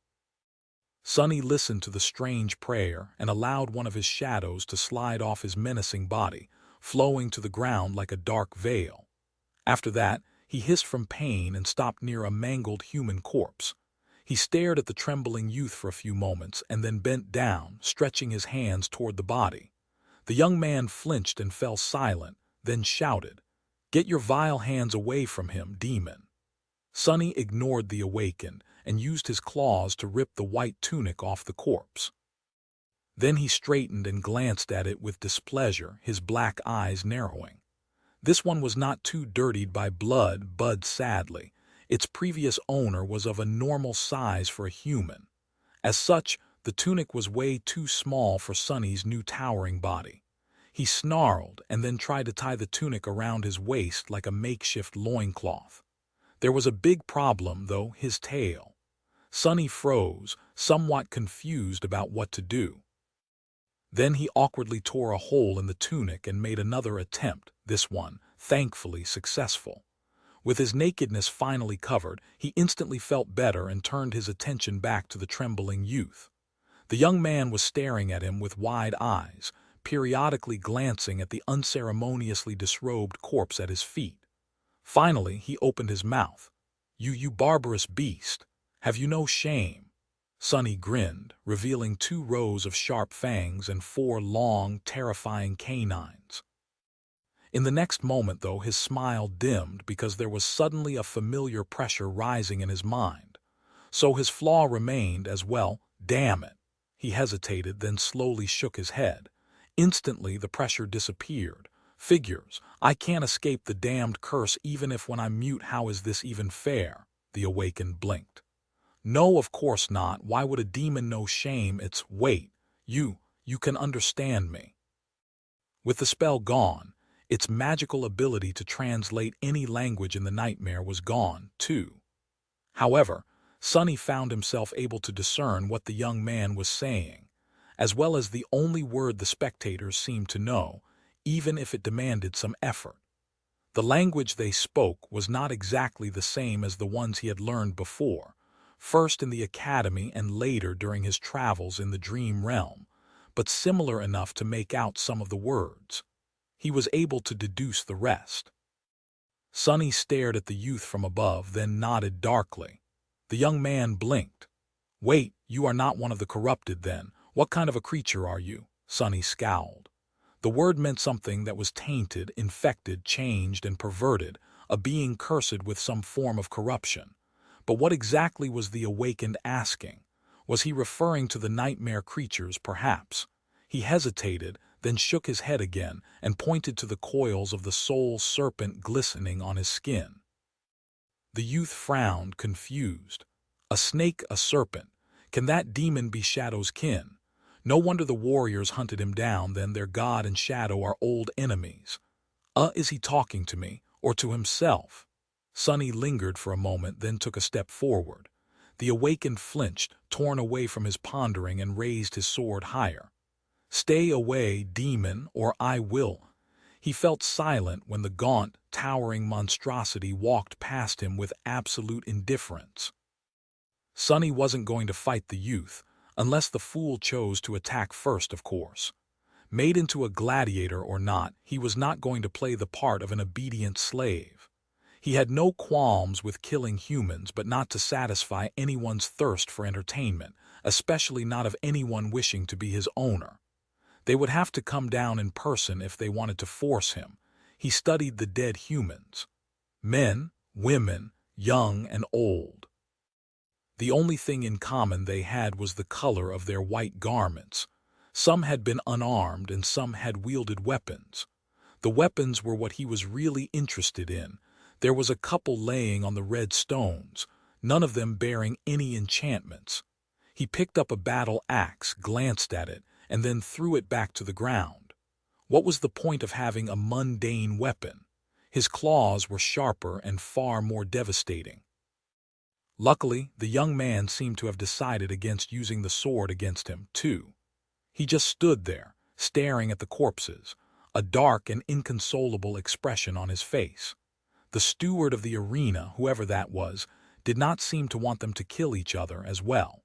Sonny listened to the strange prayer and allowed one of his shadows to slide off his menacing body, flowing to the ground like a dark veil. After that, he hissed from pain and stopped near a mangled human corpse. He stared at the trembling youth for a few moments and then bent down, stretching his hands toward the body. The young man flinched and fell silent, then shouted, "Get your vile hands away from him, demon." Sonny ignored the awakened and used his claws to rip the white tunic off the corpse. Then he straightened and glanced at it with displeasure, his black eyes narrowing. This one was not too dirtied by blood, but sadly, its previous owner was of a normal size for a human. As such, the tunic was way too small for Sonny's new towering body. He snarled and then tried to tie the tunic around his waist like a makeshift loincloth. There was a big problem, though: his tail. Sonny froze, somewhat confused about what to do. Then he awkwardly tore a hole in the tunic and made another attempt, this one, thankfully, successful. With his nakedness finally covered, he instantly felt better and turned his attention back to the trembling youth. The young man was staring at him with wide eyes, periodically glancing at the unceremoniously disrobed corpse at his feet. Finally, he opened his mouth. You barbarous beast! Have you no shame?" Sonny grinned, revealing 2 rows of sharp fangs and 4 long, terrifying canines. In the next moment, though, his smile dimmed because there was suddenly a familiar pressure rising in his mind. So his flaw remained as well. Damn it! He hesitated, then slowly shook his head. Instantly, the pressure disappeared. Figures, I can't escape the damned curse even if when I'm mute. How is this even fair? The awakened blinked. No, of course not. Why would a demon know shame? Wait, you can understand me. With the spell gone, its magical ability to translate any language in the nightmare was gone, too. However, Sonny found himself able to discern what the young man was saying, as well as the only word the spectators seemed to know, even if it demanded some effort. The language they spoke was not exactly the same as the ones he had learned before, first in the academy and later during his travels in the dream realm, but similar enough to make out some of the words. He was able to deduce the rest. Sonny stared at the youth from above, then nodded darkly. The young man blinked. "Wait, you are not one of the corrupted, then? What kind of a creature are you?" Sonny scowled. The word meant something that was tainted, infected, changed, and perverted, a being cursed with some form of corruption. But what exactly was the awakened asking? Was he referring to the nightmare creatures, perhaps? He hesitated, then shook his head again and pointed to the coils of the soul serpent glistening on his skin. The youth frowned, confused. A snake, a serpent. Can that demon be Shadow's kin? No wonder the warriors hunted him down, then their god and Shadow are old enemies. Is he talking to me, or to himself? Sonny lingered for a moment, then took a step forward. The awakened flinched, torn away from his pondering, and raised his sword higher. "Stay away, demon, or I will." He felt silent when the gaunt, towering monstrosity walked past him with absolute indifference. Sonny wasn't going to fight the youth, unless the fool chose to attack first, of course. Made into a gladiator or not, he was not going to play the part of an obedient slave. He had no qualms with killing humans, but not to satisfy anyone's thirst for entertainment, especially not of anyone wishing to be his owner. They would have to come down in person if they wanted to force him. He studied the dead humans. Men, women, young and old. The only thing in common they had was the color of their white garments. Some had been unarmed and some had wielded weapons. The weapons were what he was really interested in. There was a couple laying on the red stones, none of them bearing any enchantments. He picked up a battle axe, glanced at it, and then threw it back to the ground. What was the point of having a mundane weapon? His claws were sharper and far more devastating. Luckily, the young man seemed to have decided against using the sword against him, too. He just stood there, staring at the corpses, a dark and inconsolable expression on his face. The steward of the arena, whoever that was, did not seem to want them to kill each other as well.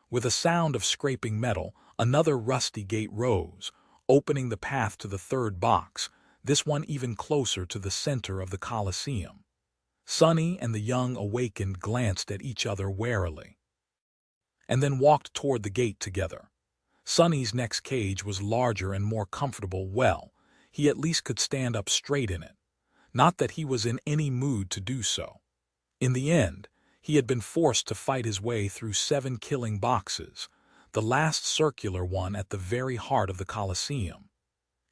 With a sound of scraping metal, another rusty gate rose, opening the path to the third box, this one even closer to the center of the Colosseum. Sonny and the young awakened glanced at each other warily, and then walked toward the gate together. Sonny's next cage was larger and more comfortable. Well, he at least could stand up straight in it. Not that he was in any mood to do so. In the end, he had been forced to fight his way through 7 killing boxes, the last circular one at the very heart of the Colosseum.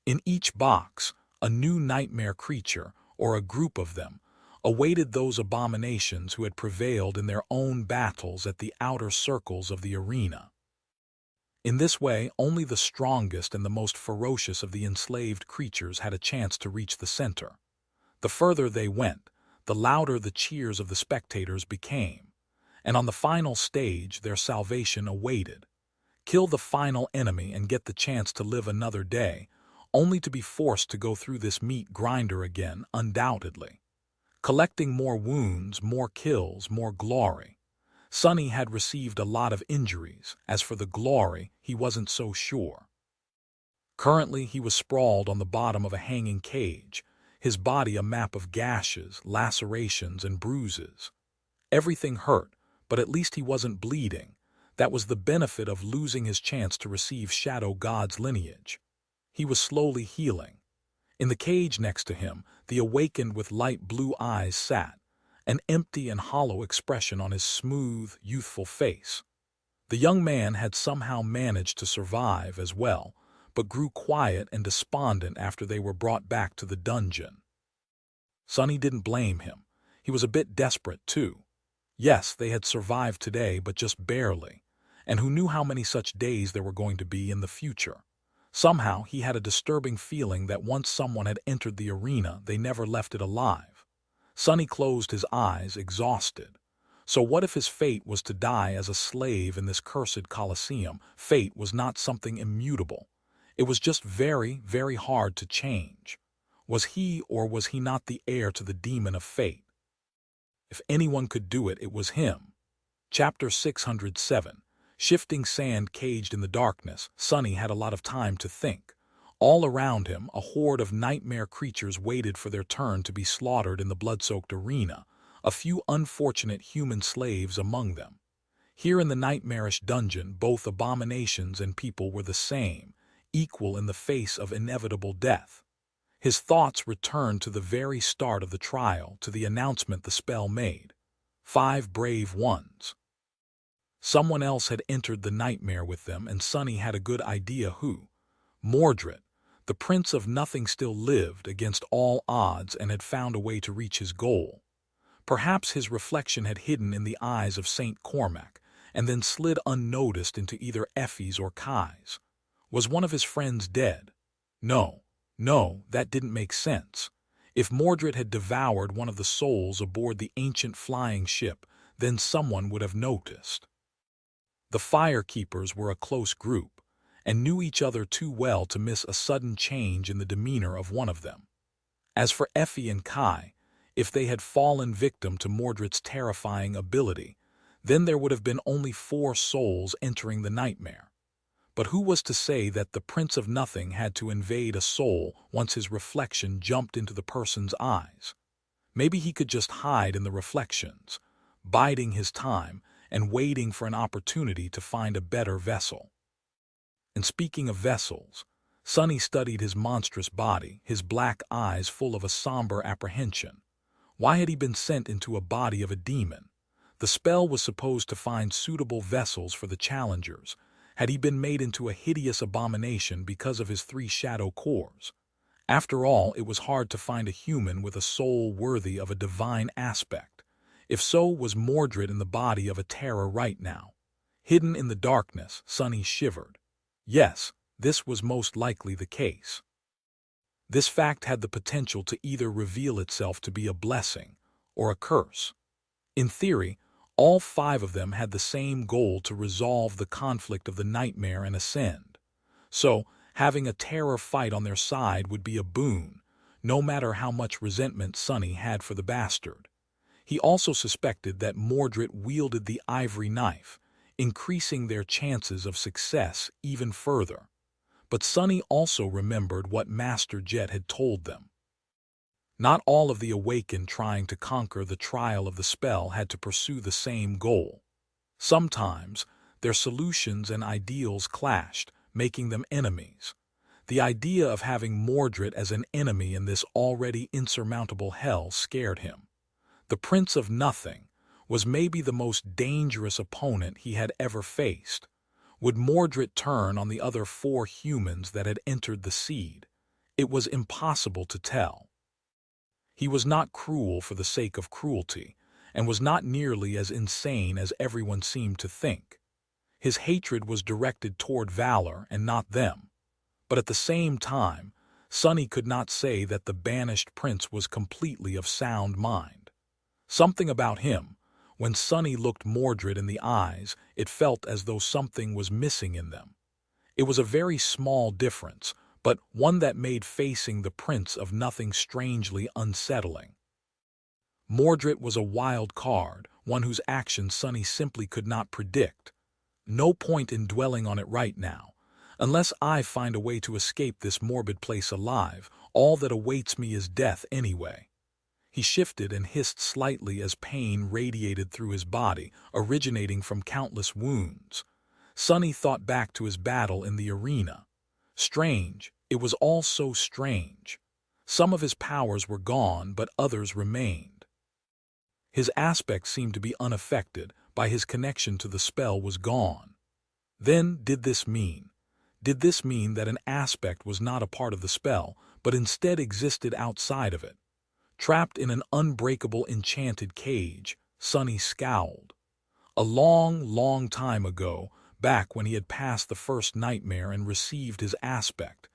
In each box, a new nightmare creature, or a group of them, awaited those abominations who had prevailed in their own battles at the outer circles of the arena. In this way, only the strongest and the most ferocious of the enslaved creatures had a chance to reach the center. The further they went, the louder the cheers of the spectators became, and on the final stage their salvation awaited. kill the final enemy and get the chance to live another day, only to be forced to go through this meat grinder again, undoubtedly. Collecting more wounds, more kills, more glory. Sonny had received a lot of injuries. As for the glory, he wasn't so sure. Currently, he was sprawled on the bottom of a hanging cage, his body a map of gashes, lacerations, and bruises. Everything hurt, but at least he wasn't bleeding. That was the benefit of losing his chance to receive Shadow God's lineage. He was slowly healing. In the cage next to him, the awakened with light blue eyes sat, an empty and hollow expression on his smooth, youthful face. The young man had somehow managed to survive as well, but grew quiet and despondent after they were brought back to the dungeon. Sonny didn't blame him. He was a bit desperate, too. Yes, they had survived today, but just barely, and who knew how many such days there were going to be in the future. Somehow, he had a disturbing feeling that once someone had entered the arena, they never left it alive. Sonny closed his eyes, exhausted. So what if his fate was to die as a slave in this cursed Colosseum? Fate was not something immutable. It was just very, very hard to change. Was he or was he not the heir to the demon of fate? If anyone could do it, it was him. Chapter 607. Shifting sand caged in the darkness, Sonny had a lot of time to think. All around him, a horde of nightmare creatures waited for their turn to be slaughtered in the blood-soaked arena, a few unfortunate human slaves among them. Here in the nightmarish dungeon, both abominations and people were the same, equal in the face of inevitable death. His thoughts returned to the very start of the trial, to the announcement the spell made. 5 brave ones. Someone else had entered the nightmare with them, and Sonny had a good idea who. Mordred, the Prince of Nothing, still lived against all odds and had found a way to reach his goal. Perhaps his reflection had hidden in the eyes of Saint Cormac, and then slid unnoticed into either Effie's or Kai's. Was one of his friends dead? No, that didn't make sense. If Mordred had devoured one of the souls aboard the ancient flying ship, then someone would have noticed. The Firekeepers were a close group, and knew each other too well to miss a sudden change in the demeanor of one of them. As for Effie and Kai, if they had fallen victim to Mordred's terrifying ability, then there would have been only 4 souls entering the nightmare. But who was to say that the Prince of Nothing had to invade a soul once his reflection jumped into the person's eyes? Maybe he could just hide in the reflections, biding his time and waiting for an opportunity to find a better vessel. And speaking of vessels, Sonny studied his monstrous body, his black eyes full of a somber apprehension. Why had he been sent into a body of a demon? The spell was supposed to find suitable vessels for the challengers. Had he been made into a hideous abomination because of his 3 shadow cores? After all, it was hard to find a human with a soul worthy of a divine aspect. If so, was Mordred in the body of a terror right now? Hidden in the darkness, Sonny shivered. Yes, this was most likely the case. This fact had the potential to either reveal itself to be a blessing or a curse. In theory, all 5 of them had the same goal: to resolve the conflict of the nightmare and ascend. So, having a terror fight on their side would be a boon, no matter how much resentment Sonny had for the bastard. He also suspected that Mordred wielded the ivory knife, increasing their chances of success even further. But Sonny also remembered what Master Jet had told them. Not all of the awakened trying to conquer the trial of the spell had to pursue the same goal. Sometimes, their solutions and ideals clashed, making them enemies. The idea of having Mordred as an enemy in this already insurmountable hell scared him. The Prince of Nothing was maybe the most dangerous opponent he had ever faced. Would Mordred turn on the other 4 humans that had entered the seed? It was impossible to tell. He was not cruel for the sake of cruelty, and was not nearly as insane as everyone seemed to think. His hatred was directed toward Valor and not them. But at the same time, Sonny could not say that the banished prince was completely of sound mind. Something about him, When Sonny looked Mordred in the eyes, it felt as though something was missing in them. It was a very small difference, but one that made facing the Prince of Nothing strangely unsettling. Mordred was a wild card, one whose actions Sonny simply could not predict. No point in dwelling on it right now. Unless I find a way to escape this morbid place alive, all that awaits me is death anyway. He shifted and hissed slightly as pain radiated through his body, originating from countless wounds. Sonny thought back to his battle in the arena. Strange, it was all so strange. Some of his powers were gone, but others remained. His aspect seemed to be unaffected, by his connection to the spell was gone. Then, did this mean that an aspect was not a part of the spell, but instead existed outside of it? Trapped in an unbreakable enchanted cage, Sonny scowled. A long, long time ago, back when he had passed the first nightmare and received his aspect,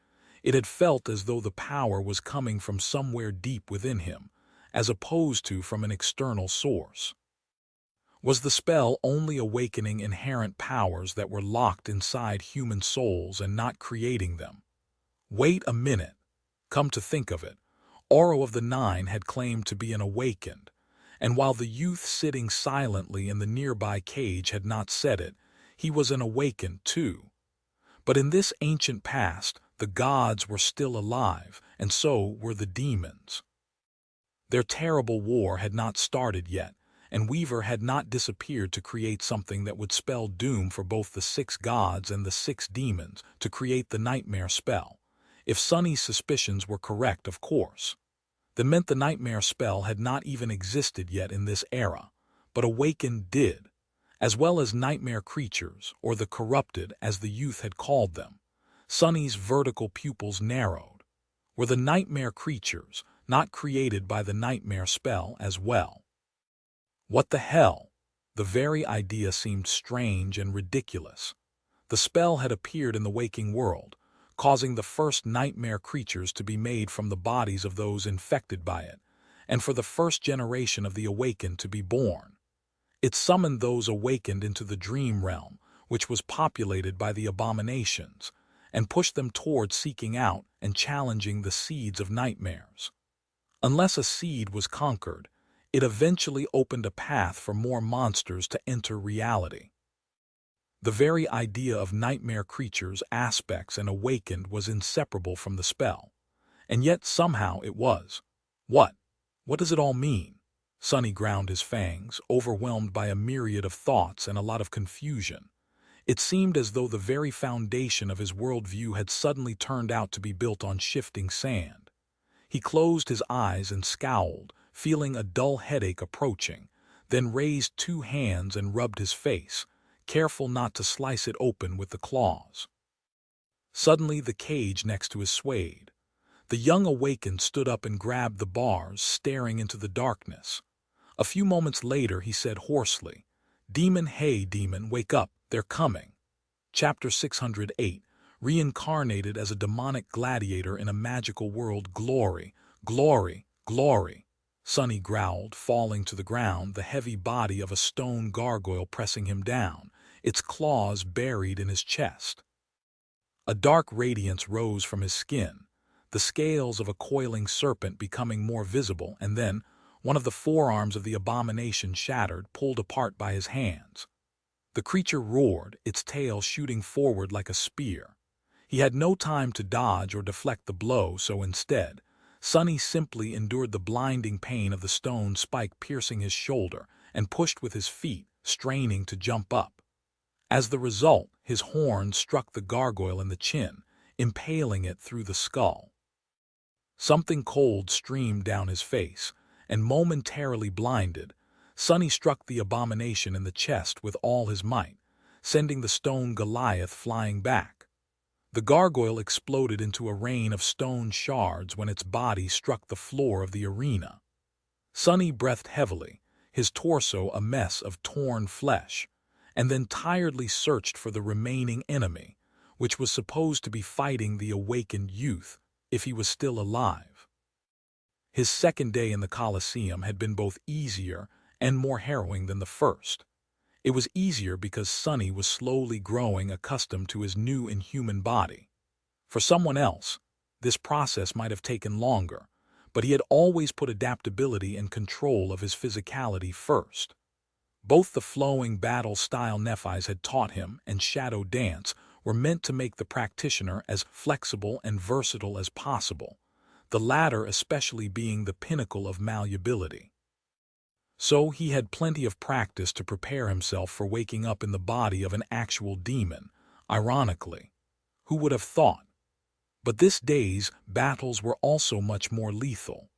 it had felt as though the power was coming from somewhere deep within him, as opposed to from an external source. Was the spell only awakening inherent powers that were locked inside human souls and not creating them? Wait a minute. Come to think of it, Oro of the Nine had claimed to be an awakened, and while the youth sitting silently in the nearby cage had not said it, he was an awakened too. But in this ancient past, the gods were still alive, and so were the demons. Their terrible war had not started yet, and Weaver had not disappeared to create something that would spell doom for both the 6 gods and the 6 demons, to create the nightmare spell. If Sonny's suspicions were correct, of course. That meant the nightmare spell had not even existed yet in this era, but awakened did, as well as nightmare creatures, or the corrupted as the youth had called them. Sonny's vertical pupils narrowed. Were the nightmare creatures not created by the nightmare spell as well? What the hell? The very idea seemed strange and ridiculous. The spell had appeared in the waking world, causing the first nightmare creatures to be made from the bodies of those infected by it, and for the first generation of the awakened to be born. It summoned those awakened into the dream realm, which was populated by the abominations, and pushed them toward seeking out and challenging the seeds of nightmares. Unless a seed was conquered, it eventually opened a path for more monsters to enter reality. The very idea of nightmare creatures, aspects, and awakened was inseparable from the spell. And yet somehow it was. What? What does it all mean? Sonny ground his fangs, overwhelmed by a myriad of thoughts and a lot of confusion. It seemed as though the very foundation of his worldview had suddenly turned out to be built on shifting sand. He closed his eyes and scowled, feeling a dull headache approaching, then raised 2 hands and rubbed his face, careful not to slice it open with the claws. Suddenly the cage next to his swayed. The young awakened stood up and grabbed the bars, staring into the darkness. A few moments later he said hoarsely, "Demon, hey demon, wake up, they're coming." Chapter 608, Reincarnated as a demonic gladiator in a magical world. Glory, glory, glory. Sonny growled, falling to the ground, the heavy body of a stone gargoyle pressing him down, its claws buried in his chest. A dark radiance rose from his skin, the scales of a coiling serpent becoming more visible, and then one of the forearms of the abomination shattered, pulled apart by his hands. The creature roared, its tail shooting forward like a spear. He had no time to dodge or deflect the blow, so instead, Sonny simply endured the blinding pain of the stone spike piercing his shoulder and pushed with his feet, straining to jump up. As the result, his horn struck the gargoyle in the chin, impaling it through the skull. Something cold streamed down his face, and momentarily blinded, Sonny struck the abomination in the chest with all his might, sending the stone Goliath flying back. The gargoyle exploded into a rain of stone shards when its body struck the floor of the arena. Sonny breathed heavily, his torso a mess of torn flesh, and then tiredly searched for the remaining enemy, which was supposed to be fighting the awakened youth, if he was still alive. His second day in the Colosseum had been both easier and more harrowing than the first. It was easier because Sonny was slowly growing accustomed to his new inhuman body. For someone else, this process might have taken longer, but he had always put adaptability and control of his physicality first. Both the flowing battle-style Nephis had taught him and Shadow Dance were meant to make the practitioner as flexible and versatile as possible, the latter especially being the pinnacle of malleability. So he had plenty of practice to prepare himself for waking up in the body of an actual demon, ironically. Who would have thought? But this day's battles were also much more lethal.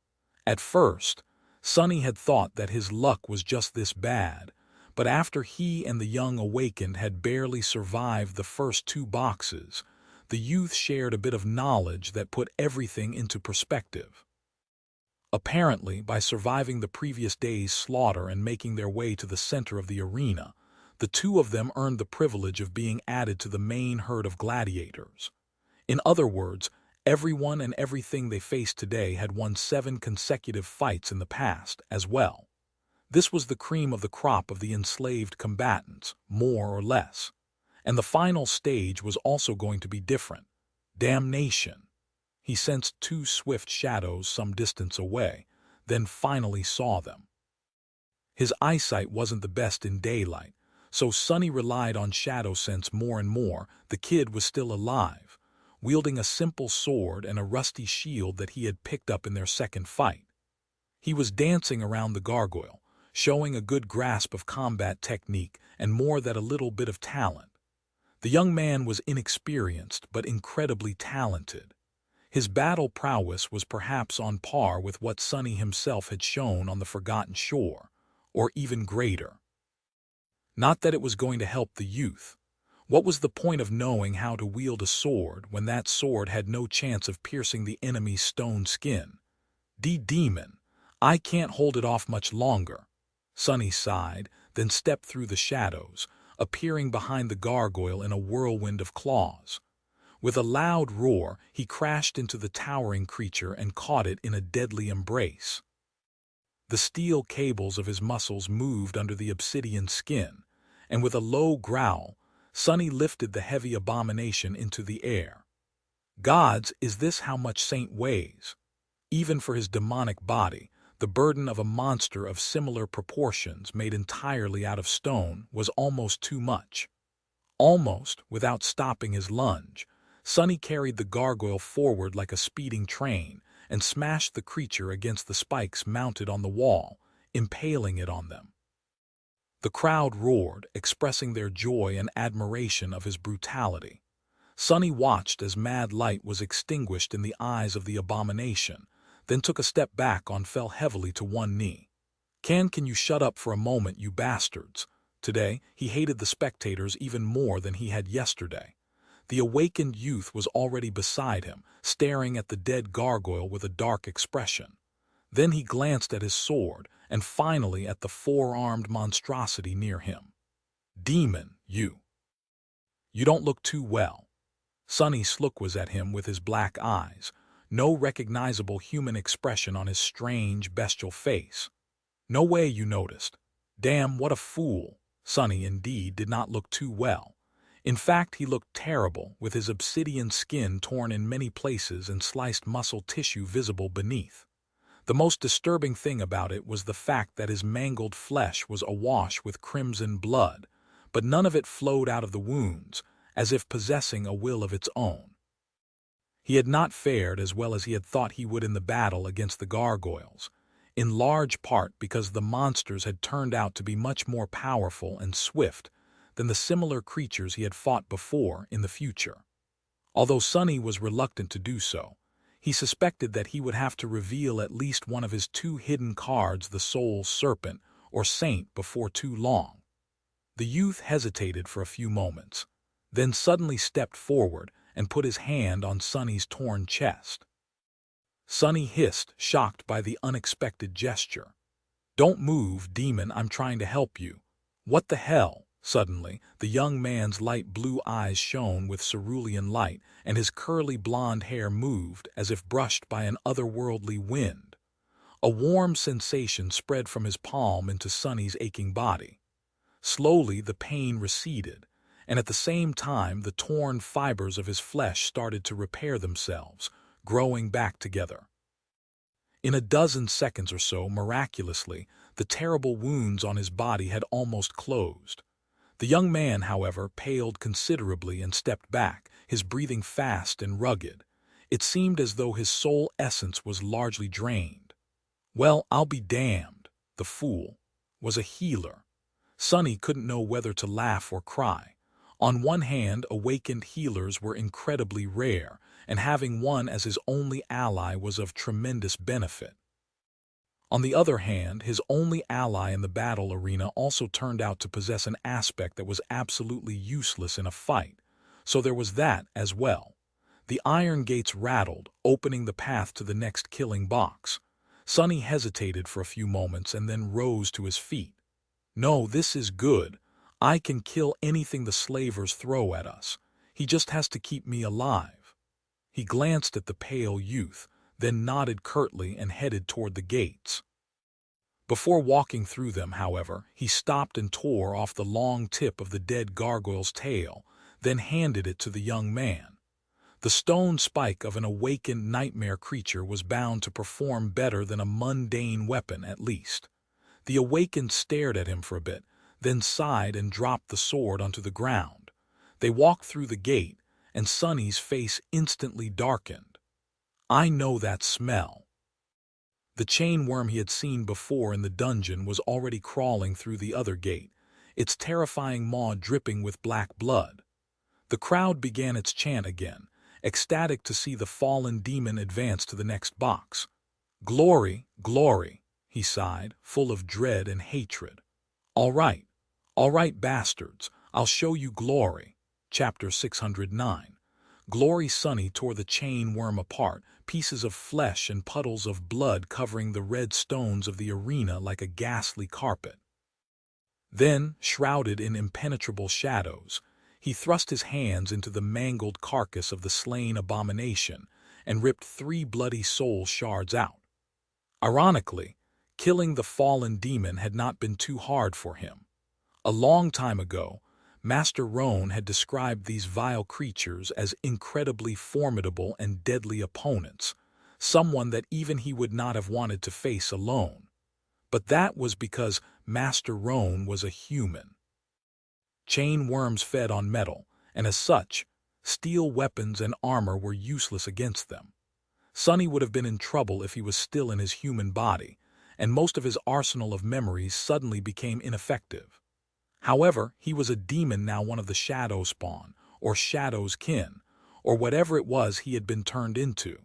At first, Sonny had thought that his luck was just this bad, but after he and the young awakened had barely survived the first 2 boxes, the youth shared a bit of knowledge that put everything into perspective. Apparently, by surviving the previous day's slaughter and making their way to the center of the arena, the 2 of them earned the privilege of being added to the main herd of gladiators. In other words, everyone and everything they faced today had won 7 consecutive fights in the past as well. This was the cream of the crop of the enslaved combatants, more or less. And the final stage was also going to be different. Damnation. He sensed 2 swift shadows some distance away, then finally saw them. His eyesight wasn't the best in daylight, so Sonny relied on shadow sense more and more. The kid was still alive, wielding a simple sword and a rusty shield that he had picked up in their second fight. He was dancing around the gargoyle, showing a good grasp of combat technique and more than a little bit of talent. The young man was inexperienced but incredibly talented. His battle prowess was perhaps on par with what Sonny himself had shown on the Forgotten Shore, or even greater. Not that it was going to help the youth. What was the point of knowing how to wield a sword when that sword had no chance of piercing the enemy's stone skin? Demon, I can't hold it off much longer. Sonny sighed, then stepped through the shadows, appearing behind the gargoyle in a whirlwind of claws. With a loud roar, he crashed into the towering creature and caught it in a deadly embrace. The steel cables of his muscles moved under the obsidian skin, and with a low growl, Sonny lifted the heavy abomination into the air. Gods, is this how much Saint weighs? Even for his demonic body, the burden of a monster of similar proportions made entirely out of stone was almost too much. Almost, without stopping his lunge, Sonny carried the gargoyle forward like a speeding train and smashed the creature against the spikes mounted on the wall, impaling it on them. The crowd roared, expressing their joy and admiration of his brutality. Sonny watched as mad light was extinguished in the eyes of the abomination, then took a step back and fell heavily to one knee. Can you shut up for a moment, you bastards? Today, he hated the spectators even more than he had yesterday. The awakened youth was already beside him, staring at the dead gargoyle with a dark expression. Then he glanced at his sword, and finally at the 4-armed monstrosity near him. Demon, you don't look too well. Sonny's look was at him with his black eyes, no recognizable human expression on his strange, bestial face. No way you noticed. Damn, what a fool. Sonny indeed did not look too well. In fact, he looked terrible, with his obsidian skin torn in many places and sliced muscle tissue visible beneath. The most disturbing thing about it was the fact that his mangled flesh was awash with crimson blood, but none of it flowed out of the wounds, as if possessing a will of its own. He had not fared as well as he had thought he would in the battle against the gargoyles, in large part because the monsters had turned out to be much more powerful and swift than the similar creatures he had fought before in the future. Although Sonny was reluctant to do so, he suspected that he would have to reveal at least one of his 2 hidden cards, the Soul Serpent or Saint, before too long. The youth hesitated for a few moments, then suddenly stepped forward and put his hand on Sonny's torn chest. Sonny hissed, shocked by the unexpected gesture. Don't move, demon, I'm trying to help you. What the hell? Suddenly, the young man's light blue eyes shone with cerulean light, and his curly blonde hair moved as if brushed by an otherworldly wind. A warm sensation spread from his palm into Sonny's aching body. Slowly, the pain receded, and at the same time, the torn fibers of his flesh started to repair themselves, growing back together. In a dozen seconds or so, miraculously, the terrible wounds on his body had almost closed. The young man, however, paled considerably and stepped back, his breathing fast and rugged. It seemed as though his soul essence was largely drained. Well, I'll be damned, the fool. Was a healer. Sonny couldn't know whether to laugh or cry. On one hand, awakened healers were incredibly rare, and having one as his only ally was of tremendous benefit. On the other hand, his only ally in the battle arena also turned out to possess an aspect that was absolutely useless in a fight, so there was that as well. The iron gates rattled, opening the path to the next killing box. Sonny hesitated for a few moments and then rose to his feet. No, this is good. I can kill anything the slavers throw at us. He just has to keep me alive. He glanced at the pale youth, then nodded curtly and headed toward the gates. Before walking through them, however, he stopped and tore off the long tip of the dead gargoyle's tail, then handed it to the young man. The stone spike of an awakened nightmare creature was bound to perform better than a mundane weapon at least. The awakened stared at him for a bit, then sighed and dropped the sword onto the ground. They walked through the gate, and Sonny's face instantly darkened. I know that smell. The chain worm he had seen before in the dungeon was already crawling through the other gate, its terrifying maw dripping with black blood. The crowd began its chant again, ecstatic to see the fallen demon advance to the next box. Glory, glory, he sighed, full of dread and hatred. All right, bastards, I'll show you glory. Chapter 609. Glory. Sonny tore the chain worm apart, pieces of flesh and puddles of blood covering the red stones of the arena like a ghastly carpet. Then, shrouded in impenetrable shadows, he thrust his hands into the mangled carcass of the slain abomination and ripped 3 bloody soul shards out. Ironically, killing the fallen demon had not been too hard for him. A long time ago, Master Roan had described these vile creatures as incredibly formidable and deadly opponents, someone that even he would not have wanted to face alone. But that was because Master Roan was a human. Chain worms fed on metal, and as such, steel weapons and armor were useless against them. Sonny would have been in trouble if he was still in his human body, and most of his arsenal of memories suddenly became ineffective. However, he was a demon now, one of the shadow spawn, or shadow's kin, or whatever it was he had been turned into.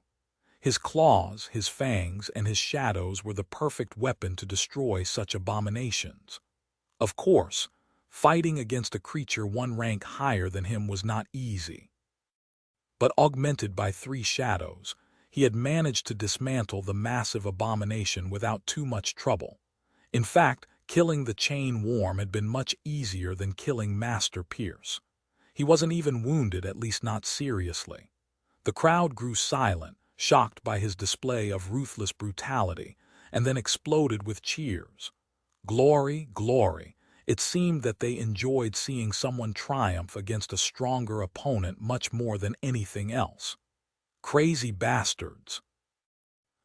His claws, his fangs, and his shadows were the perfect weapon to destroy such abominations. Of course, fighting against a creature 1 rank higher than him was not easy. But augmented by 3 shadows, he had managed to dismantle the massive abomination without too much trouble. In fact, killing the chain worm had been much easier than killing Master Pierce. He wasn't even wounded, at least not seriously. The crowd grew silent, shocked by his display of ruthless brutality, and then exploded with cheers. Glory, glory. It seemed that they enjoyed seeing someone triumph against a stronger opponent much more than anything else. Crazy bastards.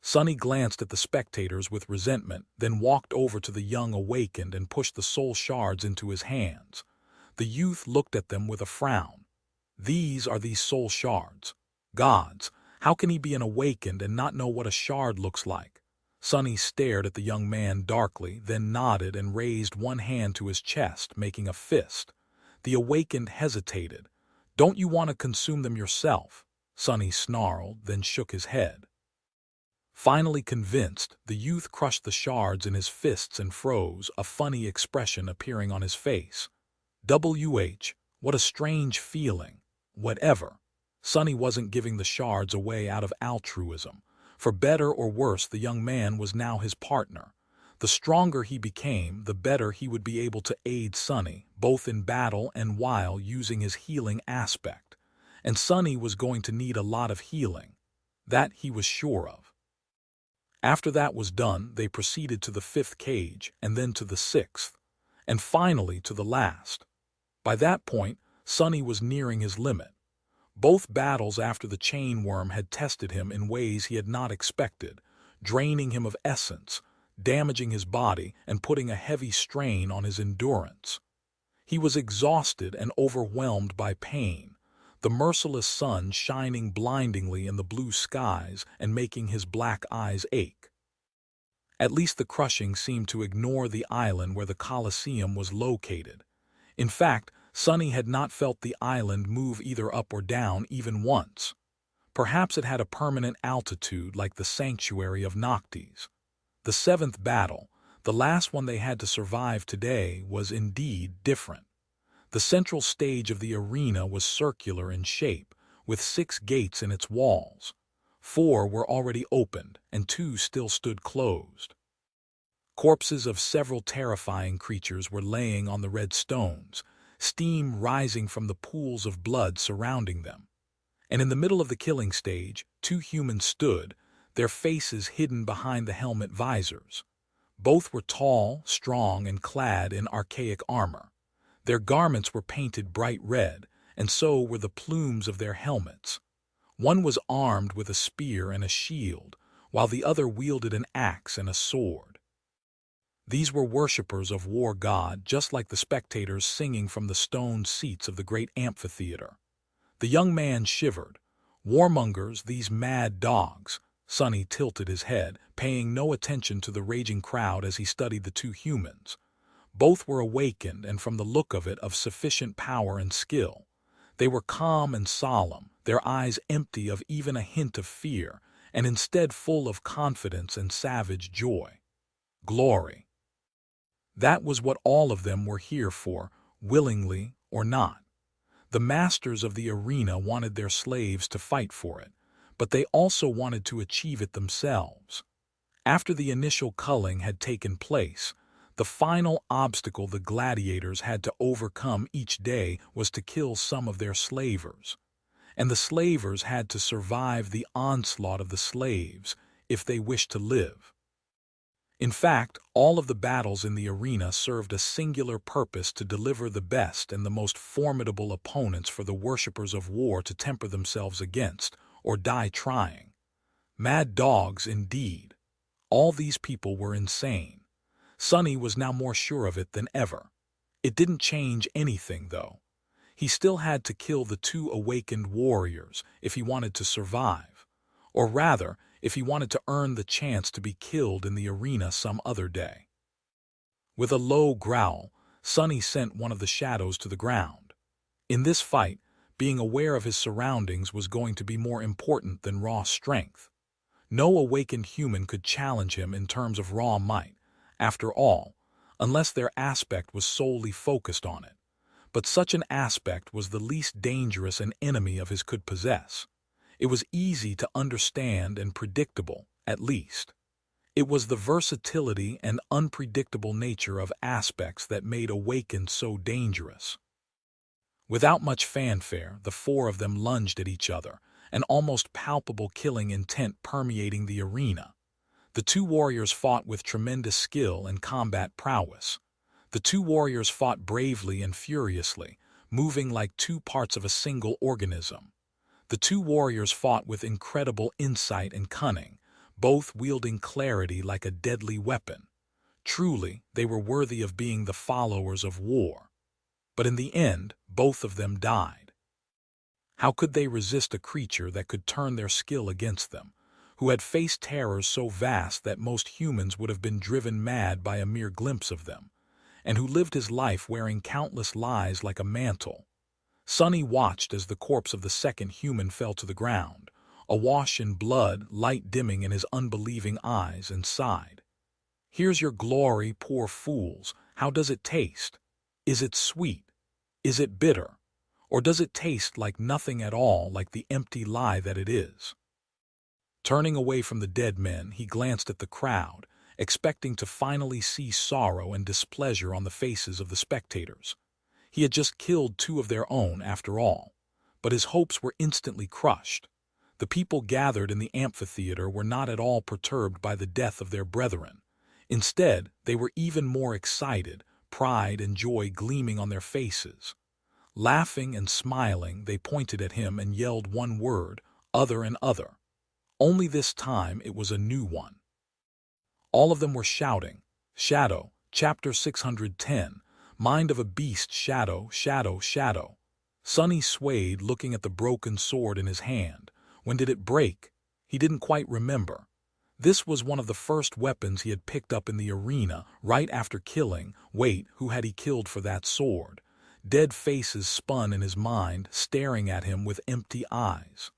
Sonny glanced at the spectators with resentment, then walked over to the young awakened and pushed the soul shards into his hands. The youth looked at them with a frown. These are these soul shards. Gods, how can he be an awakened and not know what a shard looks like? Sonny stared at the young man darkly, then nodded and raised one hand to his chest, making a fist. The awakened hesitated. Don't you want to consume them yourself? Sonny snarled, then shook his head. Finally convinced, the youth crushed the shards in his fists and froze, a funny expression appearing on his face. What a strange feeling. Whatever. Sonny wasn't giving the shards away out of altruism. For better or worse, the young man was now his partner. The stronger he became, the better he would be able to aid Sonny, both in battle and while using his healing aspect. And Sonny was going to need a lot of healing. That he was sure of. After that was done, they proceeded to the fifth cage, and then to the sixth, and finally to the last. By that point, Sonny was nearing his limit. Both battles after the chain worm had tested him in ways he had not expected, draining him of essence, damaging his body, and putting a heavy strain on his endurance. He was exhausted and overwhelmed by pain, the merciless sun shining blindingly in the blue skies and making his black eyes ache. At least the crushing seemed to ignore the island where the Colosseum was located. In fact, Sonny had not felt the island move either up or down even once. Perhaps it had a permanent altitude like the sanctuary of Noctis. The seventh battle, the last one they had to survive today, was indeed different. The central stage of the arena was circular in shape, with 6 gates in its walls. 4 were already opened, and 2 still stood closed. Corpses of several terrifying creatures were laying on the red stones, steam rising from the pools of blood surrounding them. And in the middle of the killing stage, 2 humans stood, their faces hidden behind the helmet visors. Both were tall, strong, and clad in archaic armor. Their garments were painted bright red, and so were the plumes of their helmets. One was armed with a spear and a shield, while the other wielded an axe and a sword. These were worshippers of war god, just like the spectators singing from the stone seats of the great amphitheater. The young man shivered. Warmongers, these mad dogs. Sonny tilted his head, paying no attention to the raging crowd as he studied the 2 humans. Both were awakened and, from the look of it, of sufficient power and skill. They were calm and solemn, their eyes empty of even a hint of fear, and instead full of confidence and savage joy. Glory. That was what all of them were here for, willingly or not. The masters of the arena wanted their slaves to fight for it, but they also wanted to achieve it themselves. After the initial culling had taken place, the final obstacle the gladiators had to overcome each day was to kill some of their slavers. And the slavers had to survive the onslaught of the slaves if they wished to live. In fact, all of the battles in the arena served a singular purpose: to deliver the best and the most formidable opponents for the worshippers of war to temper themselves against, or die trying. Mad dogs, indeed. All these people were insane. Sonny was now more sure of it than ever. It didn't change anything, though. He still had to kill the 2 awakened warriors if he wanted to survive. Or rather, if he wanted to earn the chance to be killed in the arena some other day. With a low growl, Sonny sent one of the shadows to the ground. In this fight, being aware of his surroundings was going to be more important than raw strength. No awakened human could challenge him in terms of raw might, after all, unless their aspect was solely focused on it. But such an aspect was the least dangerous an enemy of his could possess. It was easy to understand and predictable, at least. It was the versatility and unpredictable nature of aspects that made Awakened so dangerous. Without much fanfare, the 4 of them lunged at each other, an almost palpable killing intent permeating the arena. The 2 warriors fought with tremendous skill and combat prowess. The 2 warriors fought bravely and furiously, moving like 2 parts of a single organism. The 2 warriors fought with incredible insight and cunning, both wielding clarity like a deadly weapon. Truly, they were worthy of being the followers of war. But in the end, both of them died. How could they resist a creature that could turn their skill against them, who had faced terrors so vast that most humans would have been driven mad by a mere glimpse of them, and who lived his life wearing countless lies like a mantle? Sonny watched as the corpse of the second human fell to the ground, awash in blood, light dimming in his unbelieving eyes, and sighed. "Here's your glory, poor fools. How does it taste? Is it sweet? Is it bitter? Or does it taste like nothing at all, like the empty lie that it is?" Turning away from the dead men, he glanced at the crowd, expecting to finally see sorrow and displeasure on the faces of the spectators. He had just killed 2 of their own, after all, but his hopes were instantly crushed. The people gathered in the amphitheater were not at all perturbed by the death of their brethren. Instead, they were even more excited, pride and joy gleaming on their faces. Laughing and smiling, they pointed at him and yelled one word, "Other and other." Only this time it was a new one. All of them were shouting, "Shadow, chapter 610, mind of a beast, shadow, shadow, shadow." Sonny swayed, looking at the broken sword in his hand. When did it break? He didn't quite remember. This was one of the first weapons he had picked up in the arena, right after killing. Wait, who had he killed for that sword? Dead faces spun in his mind, staring at him with empty eyes.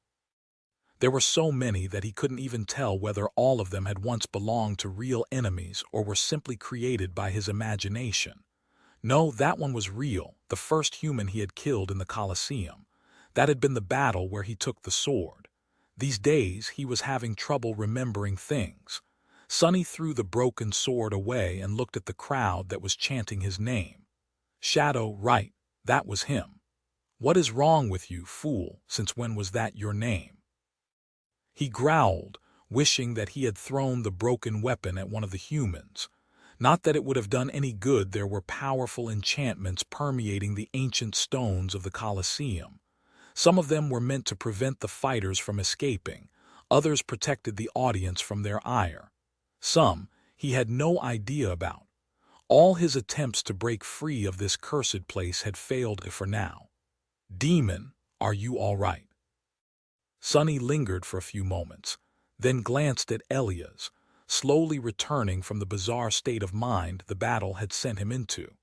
There were so many that he couldn't even tell whether all of them had once belonged to real enemies or were simply created by his imagination. No, that one was real, the first human he had killed in the Colosseum. That had been the battle where he took the sword. These days, he was having trouble remembering things. Sonny threw the broken sword away and looked at the crowd that was chanting his name. Shadow, right, that was him. What is wrong with you, fool, since when was that your name? He growled, wishing that he had thrown the broken weapon at one of the humans. Not that it would have done any good. There were powerful enchantments permeating the ancient stones of the Colosseum. Some of them were meant to prevent the fighters from escaping, others protected the audience from their ire. Some he had no idea about. All his attempts to break free of this cursed place had failed for now. Demon, are you all right? Sonny lingered for a few moments, then glanced at Elias, slowly returning from the bizarre state of mind the battle had sent him into.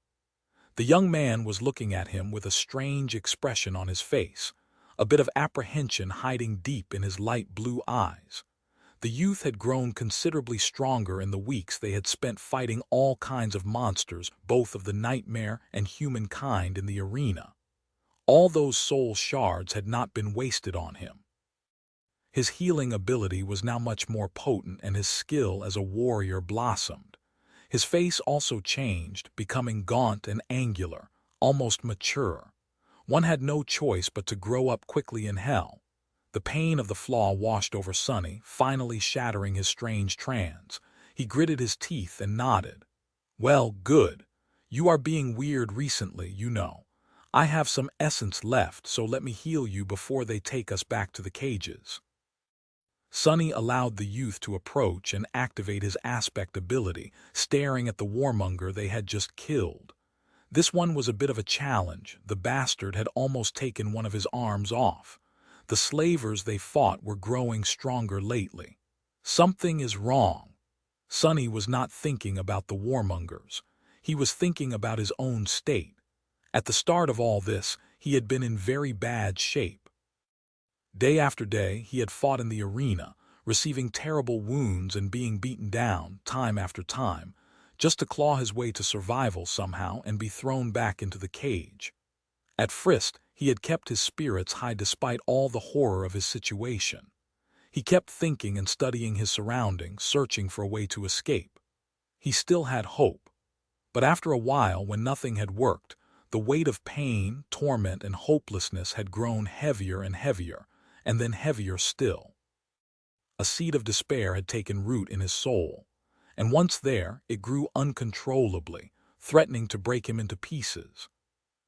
The young man was looking at him with a strange expression on his face, a bit of apprehension hiding deep in his light blue eyes. The youth had grown considerably stronger in the weeks they had spent fighting all kinds of monsters, both of the nightmare and humankind in the arena. All those soul shards had not been wasted on him. His healing ability was now much more potent and his skill as a warrior blossomed. His face also changed, becoming gaunt and angular, almost mature. One had no choice but to grow up quickly in hell. The pain of the flaw washed over Sonny, finally shattering his strange trance. He gritted his teeth and nodded. Well, good. You are being weird recently, you know. I have some essence left, so let me heal you before they take us back to the cages. Sonny allowed the youth to approach and activate his aspect ability, staring at the warmonger they had just killed. This one was a bit of a challenge. The bastard had almost taken one of his arms off. The slavers they fought were growing stronger lately. Something is wrong. Sonny was not thinking about the warmongers. He was thinking about his own state. At the start of all this, he had been in very bad shape. Day after day, he had fought in the arena, receiving terrible wounds and being beaten down, time after time, just to claw his way to survival somehow and be thrown back into the cage. At first, he had kept his spirits high despite all the horror of his situation. He kept thinking and studying his surroundings, searching for a way to escape. He still had hope. But after a while, when nothing had worked, the weight of pain, torment, and hopelessness had grown heavier and heavier, and then heavier still. A seed of despair had taken root in his soul, and once there, it grew uncontrollably, threatening to break him into pieces.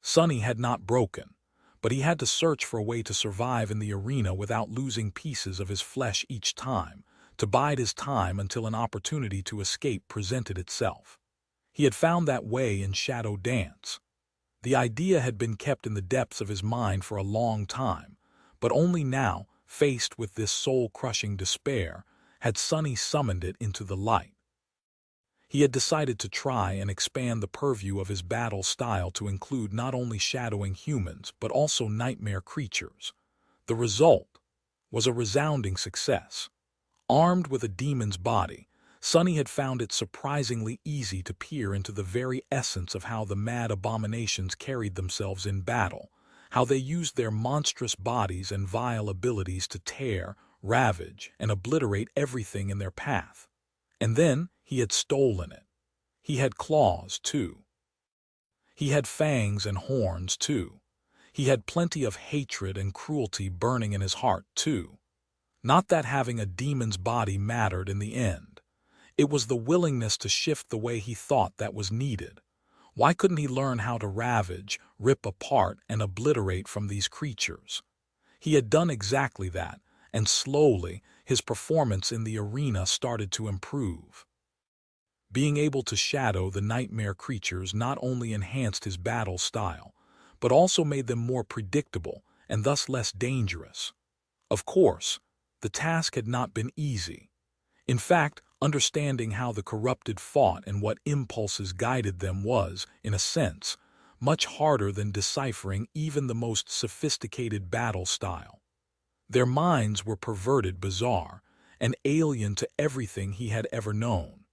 Sonny had not broken, but he had to search for a way to survive in the arena without losing pieces of his flesh each time, to bide his time until an opportunity to escape presented itself. He had found that way in Shadow Dance. The idea had been kept in the depths of his mind for a long time, but only now, faced with this soul-crushing despair, had Sonny summoned it into the light. He had decided to try and expand the purview of his battle style to include not only shadowing humans, but also nightmare creatures. The result was a resounding success. Armed with a demon's body, Sonny had found it surprisingly easy to peer into the very essence of how the mad abominations carried themselves in battle, how they used their monstrous bodies and vile abilities to tear, ravage, and obliterate everything in their path. And then he had stolen it. He had claws, too. He had fangs and horns, too. He had plenty of hatred and cruelty burning in his heart, too. Not that having a demon's body mattered in the end. It was the willingness to shift the way he thought that was needed. Why couldn't he learn how to ravage, rip apart, and obliterate from these creatures? He had done exactly that, and slowly, his performance in the arena started to improve. Being able to shadow the nightmare creatures not only enhanced his battle style, but also made them more predictable and thus less dangerous. Of course, the task had not been easy. In fact, understanding how the corrupted fought and what impulses guided them was, in a sense, much harder than deciphering even the most sophisticated battle style. Their minds were perverted, bizarre, and alien to everything he had ever known.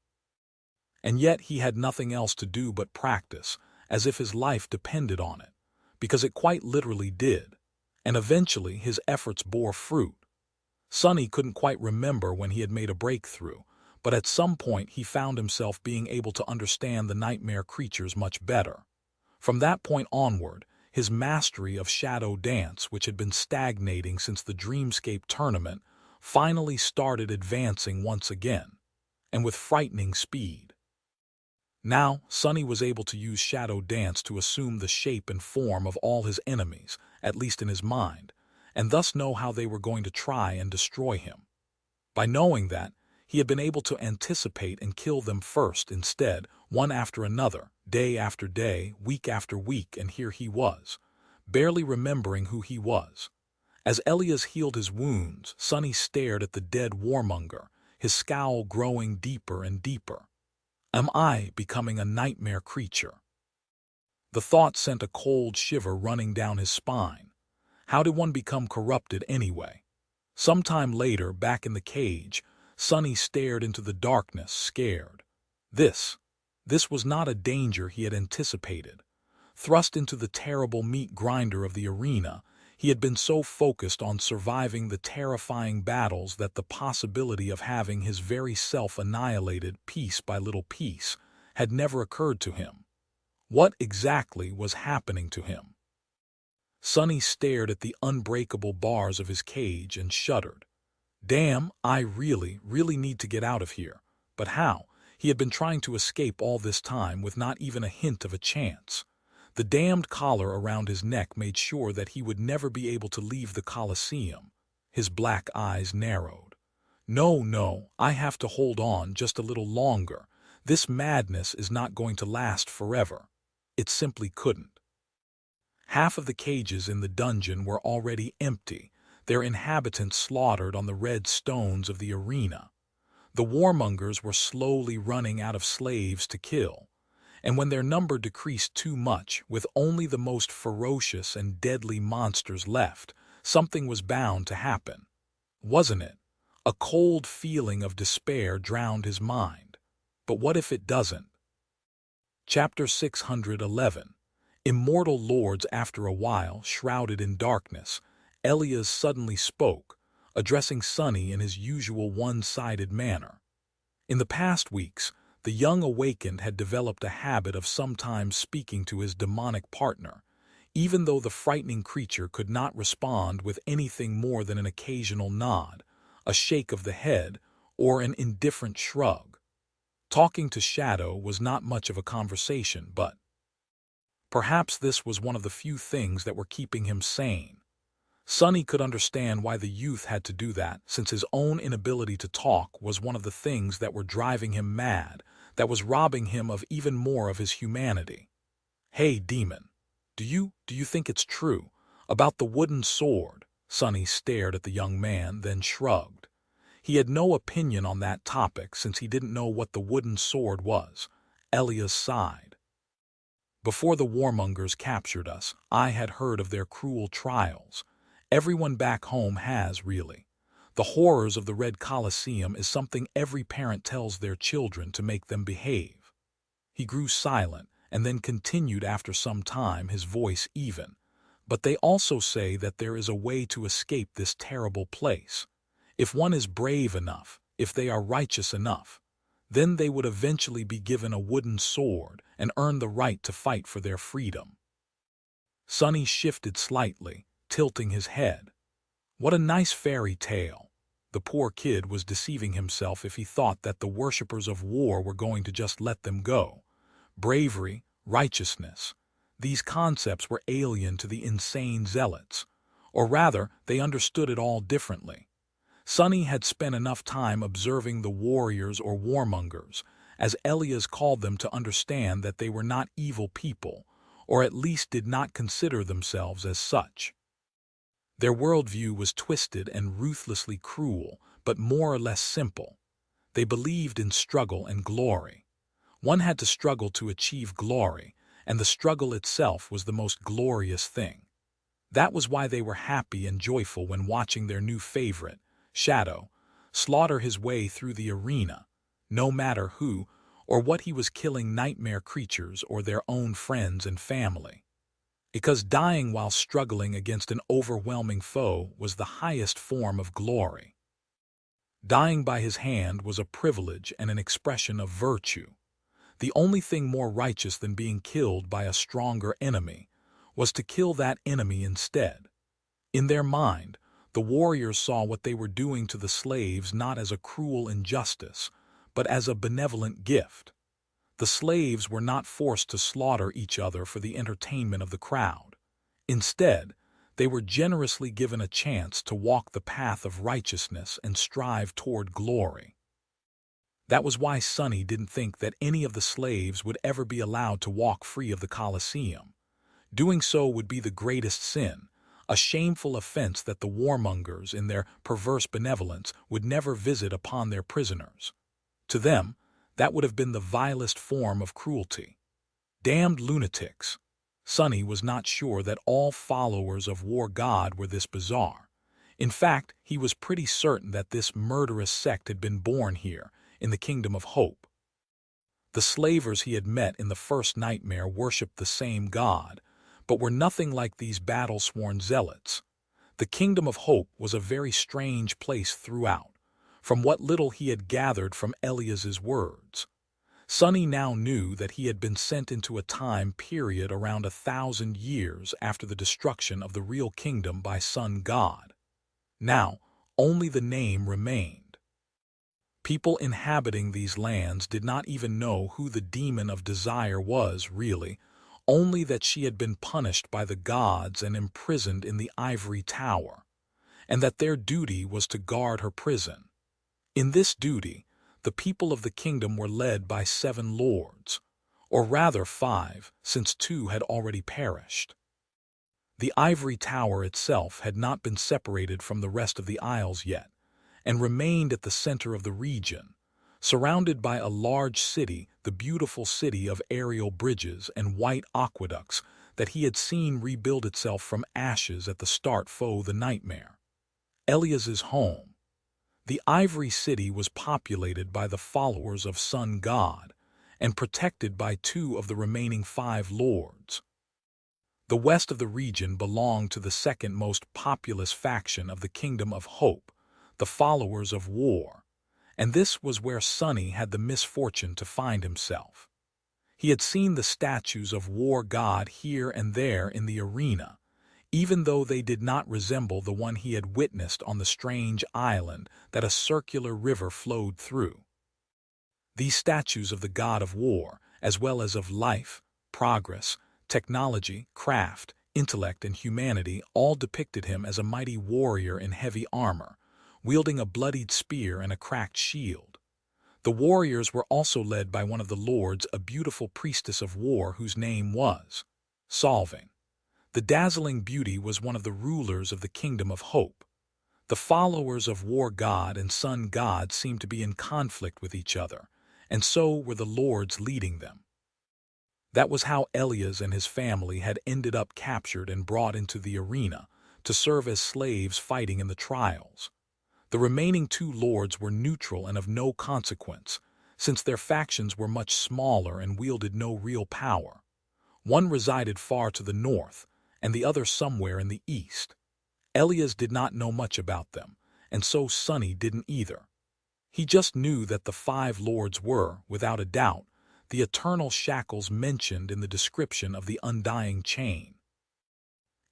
And yet he had nothing else to do but practice, as if his life depended on it, because it quite literally did, and eventually his efforts bore fruit. Sonny couldn't quite remember when he had made a breakthrough, but at some point he found himself being able to understand the nightmare creatures much better. From that point onward, his mastery of shadow dance, which had been stagnating since the Dreamscape tournament, finally started advancing once again, and with frightening speed. Now, Sonny was able to use shadow dance to assume the shape and form of all his enemies, at least in his mind, and thus know how they were going to try and destroy him. By knowing that, he had been able to anticipate and kill them first instead, one after another, day after day, week after week, and here he was, barely remembering who he was. As Elias healed his wounds, Sonny stared at the dead warmonger, his scowl growing deeper and deeper. Am I becoming a nightmare creature? The thought sent a cold shiver running down his spine. How did one become corrupted anyway? Sometime later, back in the cage, Sonny stared into the darkness, scared. This was not a danger he had anticipated. Thrust into the terrible meat grinder of the arena, he had been so focused on surviving the terrifying battles that the possibility of having his very self annihilated piece by little piece had never occurred to him. What exactly was happening to him? Sonny stared at the unbreakable bars of his cage and shuddered. Damn, I really need to get out of here. But how? He had been trying to escape all this time with not even a hint of a chance. The damned collar around his neck made sure that he would never be able to leave the Colosseum. His black eyes narrowed. No, I have to hold on just a little longer. This madness is not going to last forever. It simply couldn't. Half of the cages in the dungeon were already empty, their inhabitants slaughtered on the red stones of the arena. The warmongers were slowly running out of slaves to kill, and when their number decreased too much, with only the most ferocious and deadly monsters left, something was bound to happen. Wasn't it? A cold feeling of despair drowned his mind. But what if it doesn't? Chapter 611. Immortal lords. After a while, shrouded in darkness, Elias suddenly spoke, addressing Sonny in his usual one-sided manner. In the past weeks, the young awakened had developed a habit of sometimes speaking to his demonic partner, even though the frightening creature could not respond with anything more than an occasional nod, a shake of the head, or an indifferent shrug. Talking to Shadow was not much of a conversation, but perhaps this was one of the few things that were keeping him sane. Sonny could understand why the youth had to do that, since his own inability to talk was one of the things that were driving him mad, that was robbing him of even more of his humanity. Hey, demon, do you think it's true about the wooden sword? Sonny stared at the young man, then shrugged. He had no opinion on that topic since he didn't know what the wooden sword was. Elias sighed. Before the warmongers captured us, I had heard of their cruel trials. Everyone back home has, really. The horrors of the Red Colosseum is something every parent tells their children to make them behave. He grew silent and then continued after some time, his voice even. But they also say that there is a way to escape this terrible place. If one is brave enough, if they are righteous enough, then they would eventually be given a wooden sword and earn the right to fight for their freedom. Sonny shifted slightly, tilting his head. What a nice fairy tale. The poor kid was deceiving himself if he thought that the worshippers of war were going to just let them go. Bravery, righteousness, these concepts were alien to the insane zealots. Or rather, they understood it all differently. Sonny had spent enough time observing the warriors or warmongers, as Elias called them, to understand that they were not evil people, or at least did not consider themselves as such. Their worldview was twisted and ruthlessly cruel, but more or less simple. They believed in struggle and glory. One had to struggle to achieve glory, and the struggle itself was the most glorious thing. That was why they were happy and joyful when watching their new favorite, Shadow, slaughter his way through the arena, no matter who or what he was killing, nightmare creatures or their own friends and family. Because dying while struggling against an overwhelming foe was the highest form of glory. Dying by his hand was a privilege and an expression of virtue. The only thing more righteous than being killed by a stronger enemy was to kill that enemy instead. In their mind, the warriors saw what they were doing to the slaves not as a cruel injustice, but as a benevolent gift. The slaves were not forced to slaughter each other for the entertainment of the crowd. Instead, they were generously given a chance to walk the path of righteousness and strive toward glory. That was why Sonny didn't think that any of the slaves would ever be allowed to walk free of the Colosseum. Doing so would be the greatest sin, a shameful offense that the warmongers, in their perverse benevolence, would never visit upon their prisoners. To them, that would have been the vilest form of cruelty. Damned lunatics! Sonny was not sure that all followers of War God were this bizarre. In fact, he was pretty certain that this murderous sect had been born here, in the Kingdom of Hope. The slavers he had met in the first nightmare worshipped the same God, but were nothing like these battle-sworn zealots. The Kingdom of Hope was a very strange place throughout, from what little he had gathered from Elias's words. Sonny now knew that he had been sent into a time period around 1,000 years after the destruction of the real kingdom by Sun God. Now, only the name remained. People inhabiting these lands did not even know who the demon of desire was, really, only that she had been punished by the gods and imprisoned in the ivory tower, and that their duty was to guard her prison. In this duty, the people of the kingdom were led by 7 lords, or rather 5, since 2 had already perished. The ivory tower itself had not been separated from the rest of the isles yet, and remained at the center of the region, surrounded by a large city, the beautiful city of aerial bridges and white aqueducts that he had seen rebuild itself from ashes at the start of the nightmare. Elias's home. The Ivory City was populated by the followers of Sun God and protected by 2 of the remaining 5 lords. The west of the region belonged to the second most populous faction of the Kingdom of Hope, the followers of War, and this was where Sonny had the misfortune to find himself. He had seen the statues of War God here and there in the arena, even though they did not resemble the one he had witnessed on the strange island that a circular river flowed through. These statues of the god of war, as well as of life, progress, technology, craft, intellect, and humanity, all depicted him as a mighty warrior in heavy armor, wielding a bloodied spear and a cracked shield. The warriors were also led by one of the lords, a beautiful priestess of war whose name was Solving. The dazzling beauty was one of the rulers of the Kingdom of Hope. The followers of War God and Sun God seemed to be in conflict with each other, and so were the lords leading them. That was how Elias and his family had ended up captured and brought into the arena to serve as slaves fighting in the trials. The remaining 2 lords were neutral and of no consequence, since their factions were much smaller and wielded no real power. One resided far to the north, and the other somewhere in the east. Elias did not know much about them, and so Sonny didn't either. He just knew that the 5 lords were, without a doubt, the eternal shackles mentioned in the description of the undying chain.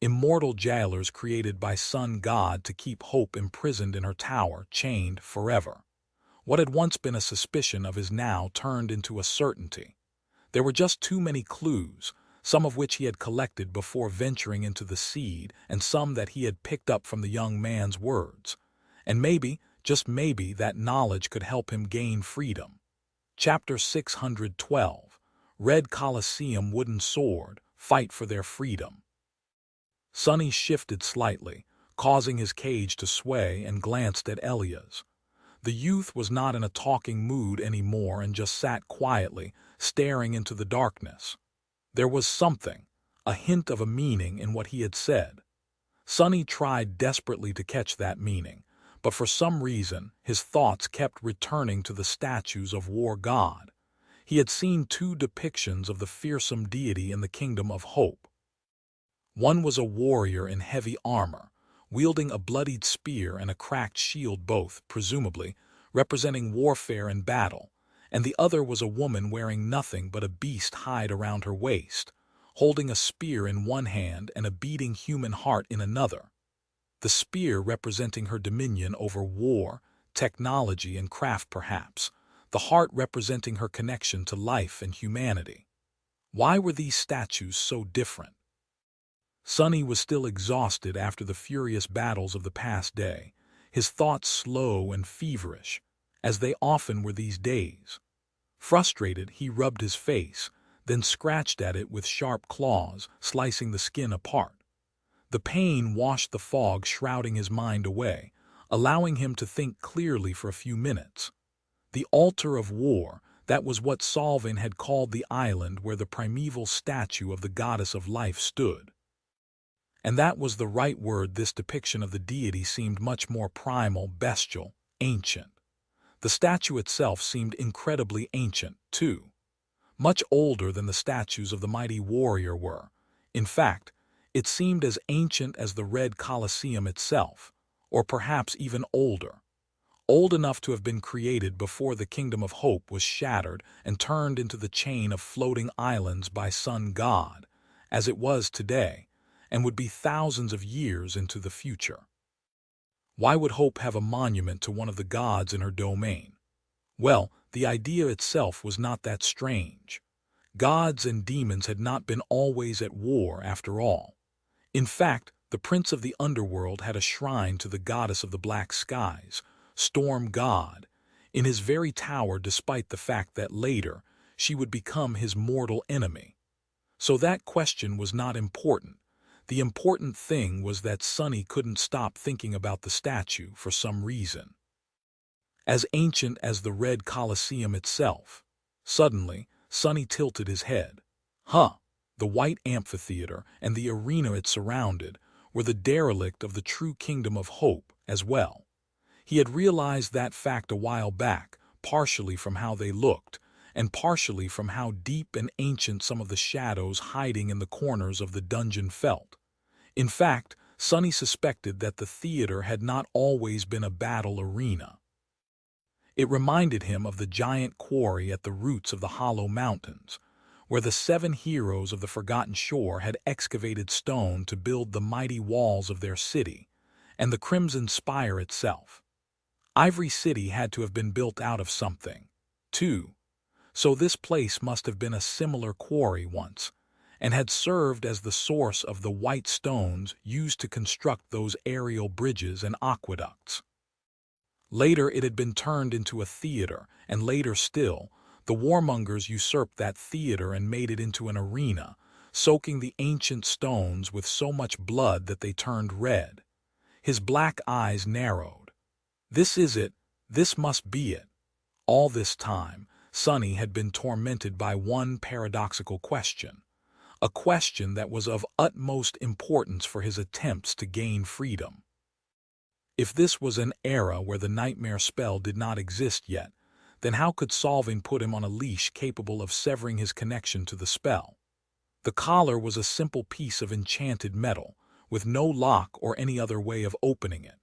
immortal jailers created by Sun God to keep Hope imprisoned in her tower, chained forever. What had once been a suspicion of his now turned into a certainty. There were just too many clues, some of which he had collected before venturing into the seed, and some that he had picked up from the young man's words. And maybe, just maybe, that knowledge could help him gain freedom. Chapter 612. Red Colosseum Wooden Sword, Fight for Their Freedom. Sonny shifted slightly, causing his cage to sway, and glanced at Elias. The youth was not in a talking mood anymore and just sat quietly, staring into the darkness. There was something, a hint of a meaning in what he had said. Sonny tried desperately to catch that meaning, but for some reason his thoughts kept returning to the statues of War God. He had seen two depictions of the fearsome deity in the Kingdom of Hope. One was a warrior in heavy armor, wielding a bloodied spear and a cracked shield, both, presumably, representing warfare and battle, and the other was a woman wearing nothing but a beast hide around her waist, holding a spear in one hand and a beating human heart in another. The spear representing her dominion over war, technology, and craft perhaps, the heart representing her connection to life and humanity. Why were these statues so different? Sonny was still exhausted after the furious battles of the past day, his thoughts slow and feverish, as they often were these days. Frustrated, he rubbed his face, then scratched at it with sharp claws, slicing the skin apart. The pain washed the fog shrouding his mind away, allowing him to think clearly for a few minutes. The altar of war, that was what Solvin had called the island where the primeval statue of the goddess of life stood. And that was the right word. This depiction of the deity seemed much more primal, bestial, ancient. The statue itself seemed incredibly ancient, too. Much older than the statues of the mighty warrior were. In fact, it seemed as ancient as the Red Colosseum itself, or perhaps even older. Old enough to have been created before the Kingdom of Hope was shattered and turned into the chain of floating islands by Sun God, as it was today, and would be thousands of years into the future. Why would Hope have a monument to one of the gods in her domain? Well, the idea itself was not that strange. Gods and demons had not been always at war after all. In fact, the prince of the underworld had a shrine to the goddess of the black skies, Storm God, in his very tower, despite the fact that later she would become his mortal enemy. So that question was not important. The important thing was that Sonny couldn't stop thinking about the statue for some reason. As ancient as the Red Colosseum itself. Suddenly, Sonny tilted his head. The white amphitheater and the arena it surrounded were the derelict of the true Kingdom of Hope as well. He had realized that fact a while back, partially from how they looked, and partially from how deep and ancient some of the shadows hiding in the corners of the dungeon felt. In fact, Sonny suspected that the theater had not always been a battle arena. It reminded him of the giant quarry at the roots of the Hollow Mountains, where the 7 heroes of the Forgotten Shore had excavated stone to build the mighty walls of their city, and the Crimson Spire itself. Ivory City had to have been built out of something, too. So this place must have been a similar quarry once, and had served as the source of the white stones used to construct those aerial bridges and aqueducts. Later it had been turned into a theater, and later still, the warmongers usurped that theater and made it into an arena, soaking the ancient stones with so much blood that they turned red. His black eyes narrowed. This is it, this must be it. All this time, Sonny had been tormented by one paradoxical question. A question that was of utmost importance for his attempts to gain freedom. If this was an era where the nightmare spell did not exist yet, then how could Solving put him on a leash capable of severing his connection to the spell? The collar was a simple piece of enchanted metal, with no lock or any other way of opening it.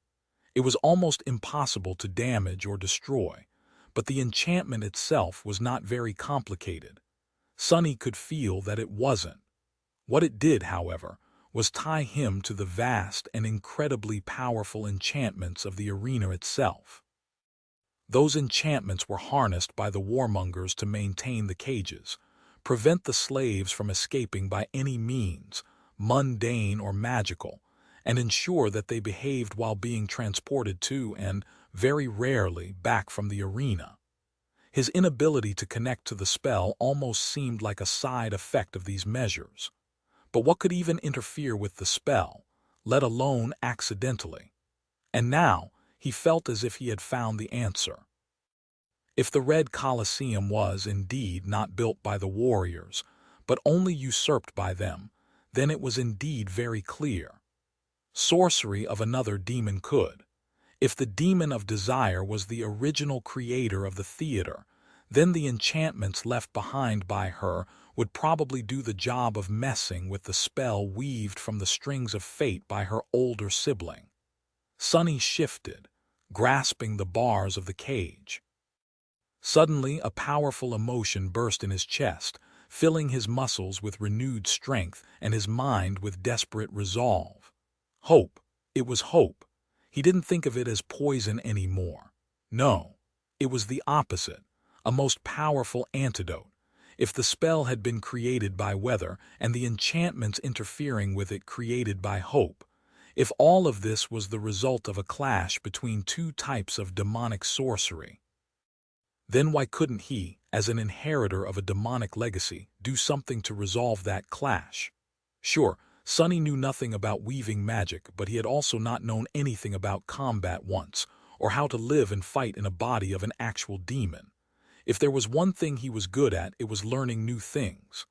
It was almost impossible to damage or destroy, but the enchantment itself was not very complicated. Sonny could feel that it wasn't. What it did, however, was tie him to the vast and incredibly powerful enchantments of the arena itself. Those enchantments were harnessed by the warmongers to maintain the cages, prevent the slaves from escaping by any means, mundane or magical, and ensure that they behaved while being transported to and, very rarely, back from the arena. His inability to connect to the spell almost seemed like a side effect of these measures. But what could even interfere with the spell, let alone accidentally? And now he felt as if he had found the answer. If the Red Colosseum was, indeed, not built by the warriors, but only usurped by them, then it was indeed very clear. Sorcery of another demon could. If the demon of desire was the original creator of the theater, then the enchantments left behind by her would probably do the job of messing with the spell weaved from the strings of fate by her older sibling. Sunny shifted, grasping the bars of the cage. Suddenly, a powerful emotion burst in his chest, filling his muscles with renewed strength and his mind with desperate resolve. Hope. It was hope. He didn't think of it as poison anymore. No, it was the opposite, a most powerful antidote. If the spell had been created by weather and the enchantments interfering with it created by hope, if all of this was the result of a clash between two types of demonic sorcery, then why couldn't he, as an inheritor of a demonic legacy, do something to resolve that clash? Sure, Sunny knew nothing about weaving magic, but he had also not known anything about combat once, or how to live and fight in a body of an actual demon. If there was one thing he was good at, it was learning new things.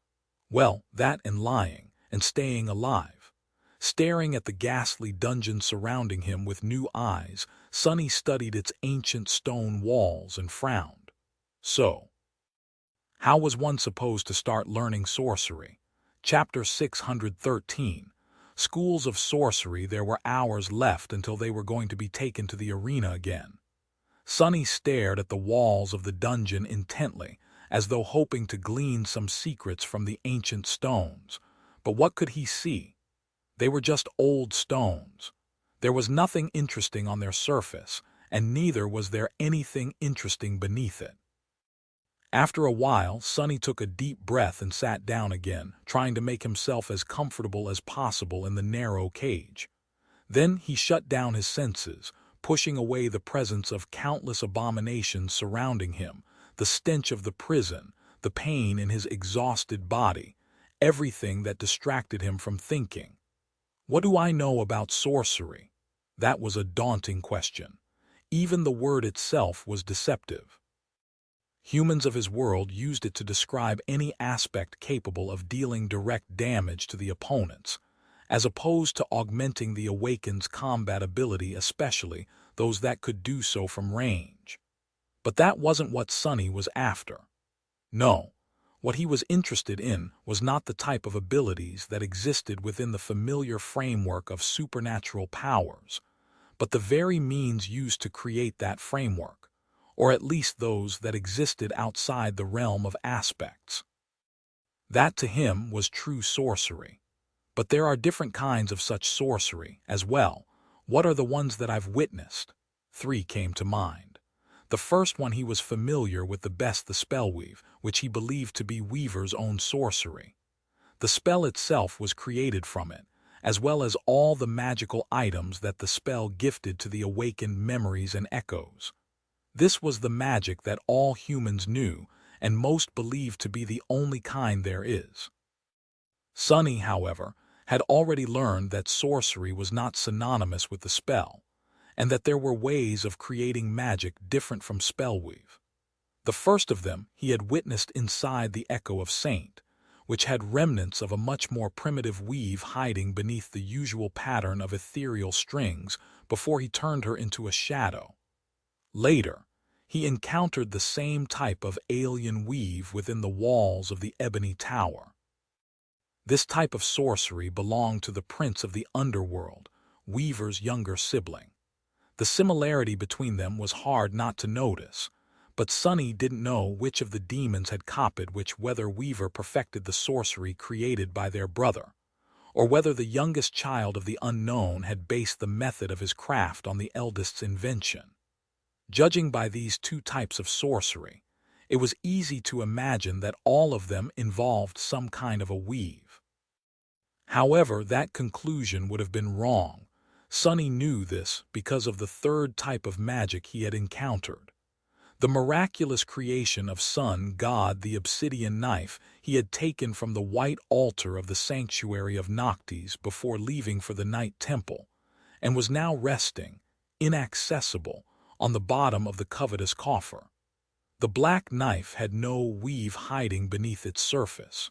Well, that and lying, and staying alive. Staring at the ghastly dungeon surrounding him with new eyes, Sunny studied its ancient stone walls and frowned. So, how was one supposed to start learning sorcery? Chapter 613. Schools of Sorcery. There were hours left until they were going to be taken to the arena again. Sunny stared at the walls of the dungeon intently, as though hoping to glean some secrets from the ancient stones. But what could he see? They were just old stones. There was nothing interesting on their surface, and neither was there anything interesting beneath it. After a while, Sunny took a deep breath and sat down again, trying to make himself as comfortable as possible in the narrow cage. Then he shut down his senses, pushing away the presence of countless abominations surrounding him, the stench of the prison, the pain in his exhausted body, everything that distracted him from thinking. What do I know about sorcery? That was a daunting question. Even the word itself was deceptive. Humans of his world used it to describe any aspect capable of dealing direct damage to the opponents, as opposed to augmenting the Awakened's combat ability, especially those that could do so from range. But that wasn't what Sunny was after. No, what he was interested in was not the type of abilities that existed within the familiar framework of supernatural powers, but the very means used to create that framework, or at least those that existed outside the realm of aspects. That to him was true sorcery. But there are different kinds of such sorcery as well. What are the ones that I've witnessed? 3 came to mind. The first one, he was familiar with the best, the spellweave, which he believed to be Weaver's own sorcery. The spell itself was created from it, as well as all the magical items that the spell gifted to the awakened memories and echoes. This was the magic that all humans knew, and most believed to be the only kind there is. Sunny, however, had already learned that sorcery was not synonymous with the spell, and that there were ways of creating magic different from spellweave. The first of them he had witnessed inside the Echo of Saint, which had remnants of a much more primitive weave hiding beneath the usual pattern of ethereal strings before he turned her into a shadow. Later, he encountered the same type of alien weave within the walls of the Ebony Tower. This type of sorcery belonged to the Prince of the Underworld, Weaver's younger sibling. The similarity between them was hard not to notice, but Sunny didn't know which of the demons had copied which, whether Weaver perfected the sorcery created by their brother, or whether the youngest child of the unknown had based the method of his craft on the eldest's invention. Judging by these two types of sorcery, it was easy to imagine that all of them involved some kind of a weave. However, that conclusion would have been wrong. Sonny knew this because of the third type of magic he had encountered. The miraculous creation of Sun God, the obsidian knife he had taken from the white altar of the sanctuary of Noctis before leaving for the night temple, and was now resting, inaccessible, on the bottom of the covetous coffer. The black knife had no weave hiding beneath its surface.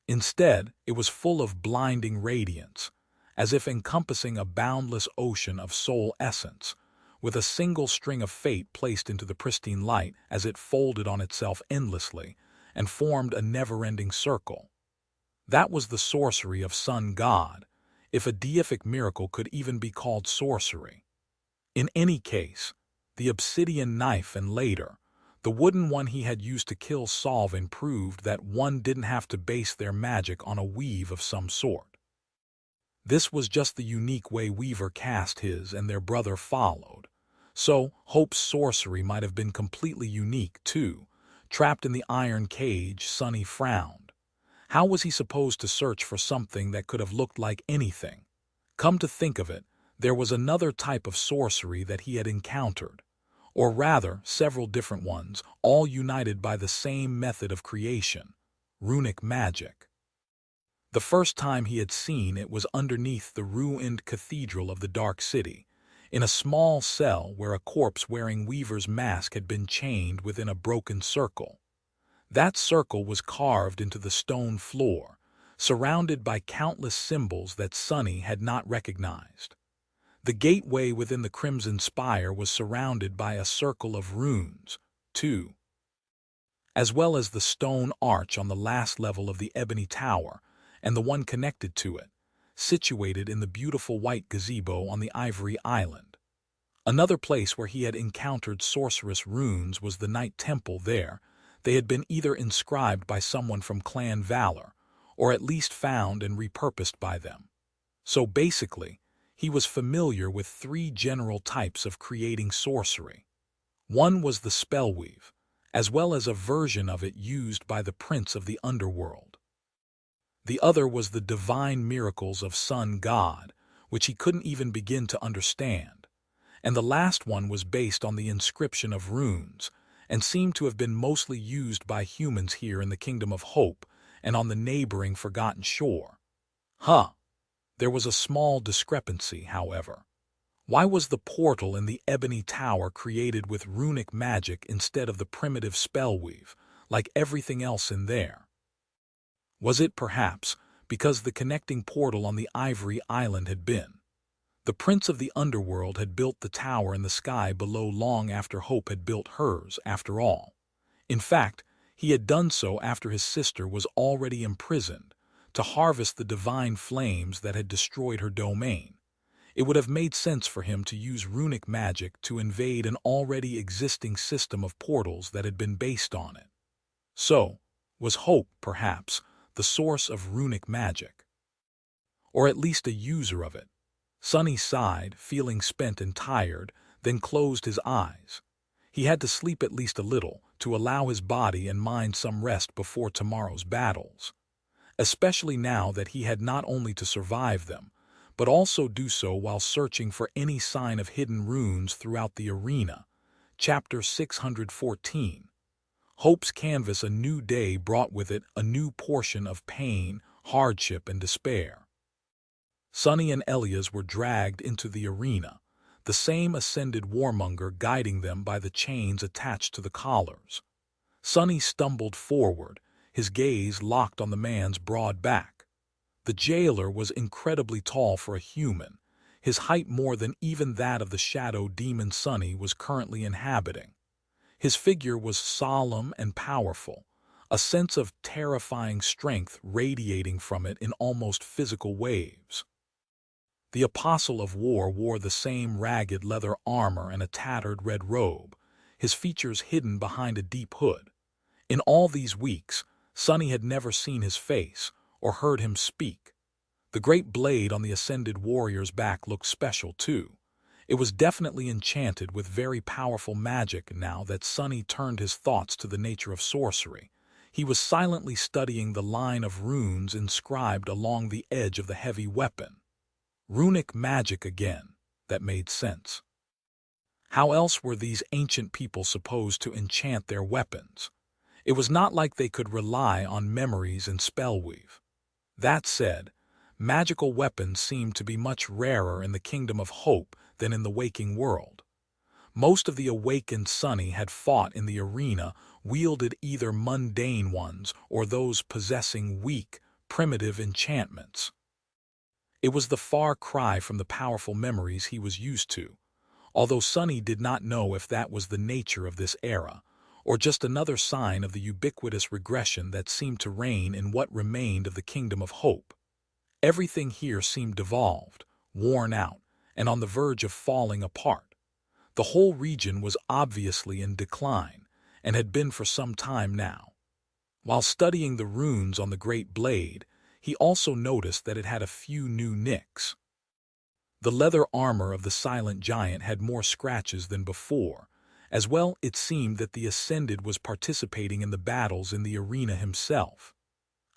Instead, it was full of blinding radiance, as if encompassing a boundless ocean of soul essence, with a single string of fate placed into the pristine light as it folded on itself endlessly and formed a never-ending circle. That was the sorcery of Sun God, if a deific miracle could even be called sorcery. In any case, the obsidian knife and later, the wooden one he had used to kill Solvin proved that one didn't have to base their magic on a weave of some sort. This was just the unique way Weaver cast his and their brother followed. So, Hope's sorcery might have been completely unique, too. Trapped in the iron cage, Sonny frowned. How was he supposed to search for something that could have looked like anything? Come to think of it, there was another type of sorcery that he had encountered. Or rather, several different ones, all united by the same method of creation, runic magic. The first time he had seen it was underneath the ruined cathedral of the Dark City, in a small cell where a corpse wearing Weaver's mask had been chained within a broken circle. That circle was carved into the stone floor, surrounded by countless symbols that Sonny had not recognized. The gateway within the Crimson Spire was surrounded by a circle of runes, too, as well as the stone arch on the last level of the Ebony Tower and the one connected to it, situated in the beautiful white gazebo on the Ivory Island. Another place where he had encountered sorceress runes was the Night Temple there. They had been either inscribed by someone from Clan Valor, or at least found and repurposed by them. So basically, he was familiar with three general types of creating sorcery. One was the spellweave, as well as a version of it used by the Prince of the Underworld. The other was the divine miracles of Sun God, which he couldn't even begin to understand. And the last one was based on the inscription of runes, and seemed to have been mostly used by humans here in the Kingdom of Hope and on the neighboring Forgotten Shore. There was a small discrepancy, however. Why was the portal in the Ebony Tower created with runic magic instead of the primitive spellweave, like everything else in there? Was it, perhaps, because the connecting portal on the Ivory Island had been? The Prince of the Underworld had built the tower in the sky below long after Hope had built hers, after all. In fact, he had done so after his sister was already imprisoned, to harvest the divine flames that had destroyed her domain. It would have made sense for him to use runic magic to invade an already existing system of portals that had been based on it. So, was Hope, perhaps, the source of runic magic? Or at least a user of it? Sonny sighed, feeling spent and tired, then closed his eyes. He had to sleep at least a little, to allow his body and mind some rest before tomorrow's battles. Especially now that he had not only to survive them, but also do so while searching for any sign of hidden runes throughout the arena. Chapter 614. Hope's canvas. A new day brought with it a new portion of pain, hardship, and despair. Sonny and Elias were dragged into the arena, the same ascended warmonger guiding them by the chains attached to the collars. Sonny stumbled forward, his gaze locked on the man's broad back. The jailer was incredibly tall for a human, his height more than even that of the shadow demon Sonny was currently inhabiting. His figure was solemn and powerful, a sense of terrifying strength radiating from it in almost physical waves. The Apostle of War wore the same ragged leather armor and a tattered red robe, his features hidden behind a deep hood. In all these weeks, Sonny had never seen his face or heard him speak. The great blade on the ascended warrior's back looked special, too. It was definitely enchanted with very powerful magic. Now that Sonny turned his thoughts to the nature of sorcery, he was silently studying the line of runes inscribed along the edge of the heavy weapon. Runic magic again. That made sense. How else were these ancient people supposed to enchant their weapons? It was not like they could rely on memories and spellweave. That said, magical weapons seemed to be much rarer in the Kingdom of Hope than in the waking world. Most of the awakened Sonny had fought in the arena wielded either mundane ones or those possessing weak, primitive enchantments. It was the far cry from the powerful memories he was used to, although Sonny did not know if that was the nature of this era, or just another sign of the ubiquitous regression that seemed to reign in what remained of the Kingdom of Hope. Everything here seemed devolved, worn out, and on the verge of falling apart. The whole region was obviously in decline, and had been for some time now. While studying the runes on the great blade, he also noticed that it had a few new nicks. The leather armor of the silent giant had more scratches than before. As well, it seemed that the Ascended was participating in the battles in the arena himself.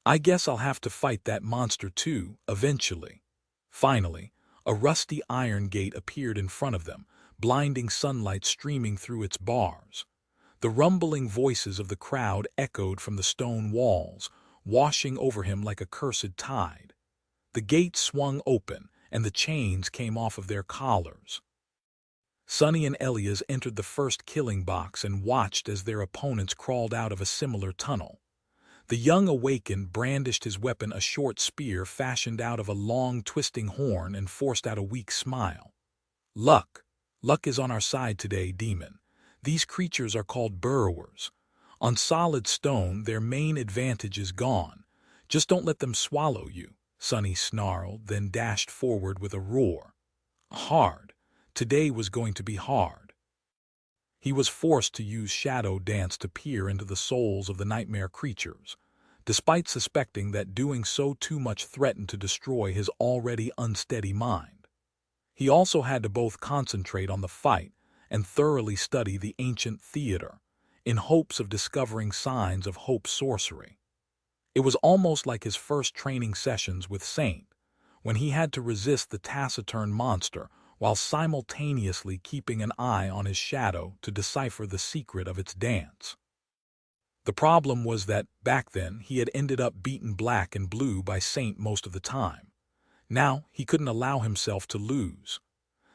I guess I'll have to fight that monster too, eventually. Finally, a rusty iron gate appeared in front of them, blinding sunlight streaming through its bars. The rumbling voices of the crowd echoed from the stone walls, washing over him like a cursed tide. The gate swung open, and the chains came off of their collars. Sonny and Elias entered the first killing box and watched as their opponents crawled out of a similar tunnel. The young awakened brandished his weapon, a short spear fashioned out of a long twisting horn, and forced out a weak smile. Luck. Luck is on our side today, demon. These creatures are called burrowers. On solid stone, their main advantage is gone. Just don't let them swallow you, Sonny snarled, then dashed forward with a roar. Hard. Today was going to be hard. He was forced to use shadow dance to peer into the souls of the nightmare creatures, despite suspecting that doing so too much threatened to destroy his already unsteady mind. He also had to both concentrate on the fight and thoroughly study the ancient theater, in hopes of discovering signs of Hope's sorcery. It was almost like his first training sessions with Saint, when he had to resist the taciturn monster while simultaneously keeping an eye on his shadow to decipher the secret of its dance. The problem was that, back then, he had ended up beaten black and blue by Saint most of the time. Now, he couldn't allow himself to lose.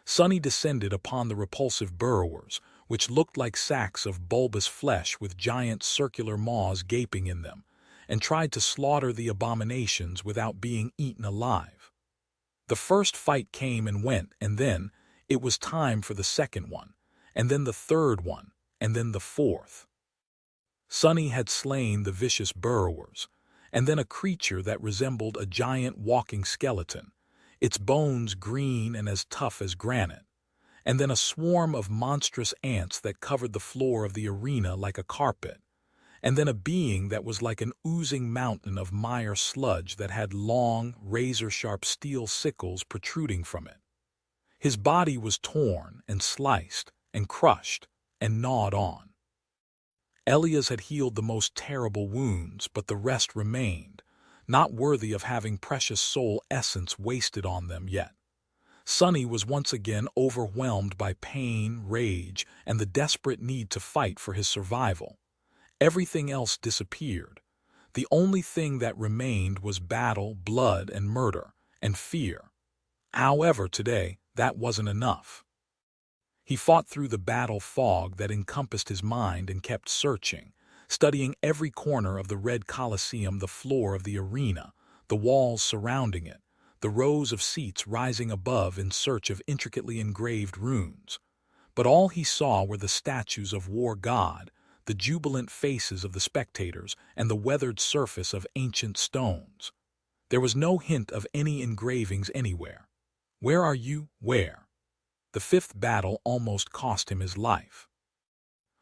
Sonny descended upon the repulsive burrowers, which looked like sacks of bulbous flesh with giant circular maws gaping in them, and tried to slaughter the abominations without being eaten alive. The first fight came and went, and then it was time for the second one, and then the third one, and then the fourth. Sonny had slain the vicious burrowers, and then a creature that resembled a giant walking skeleton, its bones green and as tough as granite, and then a swarm of monstrous ants that covered the floor of the arena like a carpet, and then a being that was like an oozing mountain of mire sludge that had long, razor-sharp steel sickles protruding from it. His body was torn and sliced and crushed and gnawed on. Elias had healed the most terrible wounds, but the rest remained, not worthy of having precious soul essence wasted on them yet. Sonny was once again overwhelmed by pain, rage, and the desperate need to fight for his survival. Everything else disappeared. The only thing that remained was battle, blood, and murder, and fear. However, today, that wasn't enough. He fought through the battle fog that encompassed his mind and kept searching, studying every corner of the red Colosseum, the floor of the arena, the walls surrounding it, the rows of seats rising above in search of intricately engraved runes. But all he saw were the statues of War God, the jubilant faces of the spectators, and the weathered surface of ancient stones. There was no hint of any engravings anywhere. Where are you? Where? The fifth battle almost cost him his life.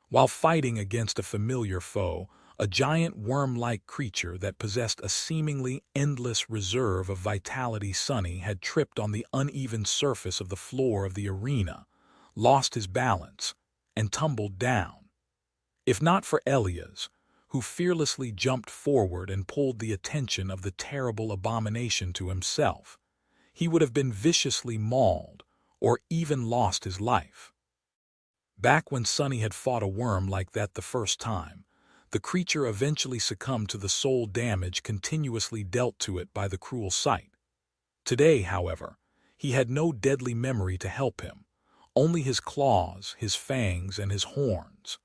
While fighting against a familiar foe, a giant worm-like creature that possessed a seemingly endless reserve of vitality. Sonny had tripped on the uneven surface of the floor of the arena, lost his balance, and tumbled down. If not for Elias, who fearlessly jumped forward and pulled the attention of the terrible abomination to himself, he would have been viciously mauled or even lost his life. Back when Sonny had fought a worm like that the first time, the creature eventually succumbed to the soul damage continuously dealt to it by the cruel sight. Today, however, he had no deadly memory to help him, only his claws, his fangs, and his horns.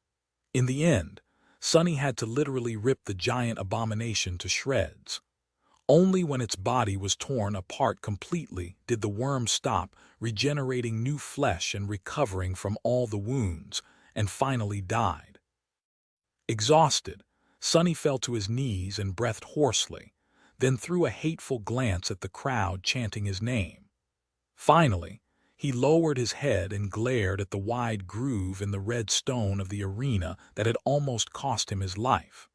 In the end, Sonny had to literally rip the giant abomination to shreds. Only when its body was torn apart completely did the worm stop regenerating new flesh and recovering from all the wounds, and finally died. Exhausted, Sonny fell to his knees and breathed hoarsely, then threw a hateful glance at the crowd chanting his name. Finally, he lowered his head and glared at the wide groove in the red stone of the arena that had almost cost him his life.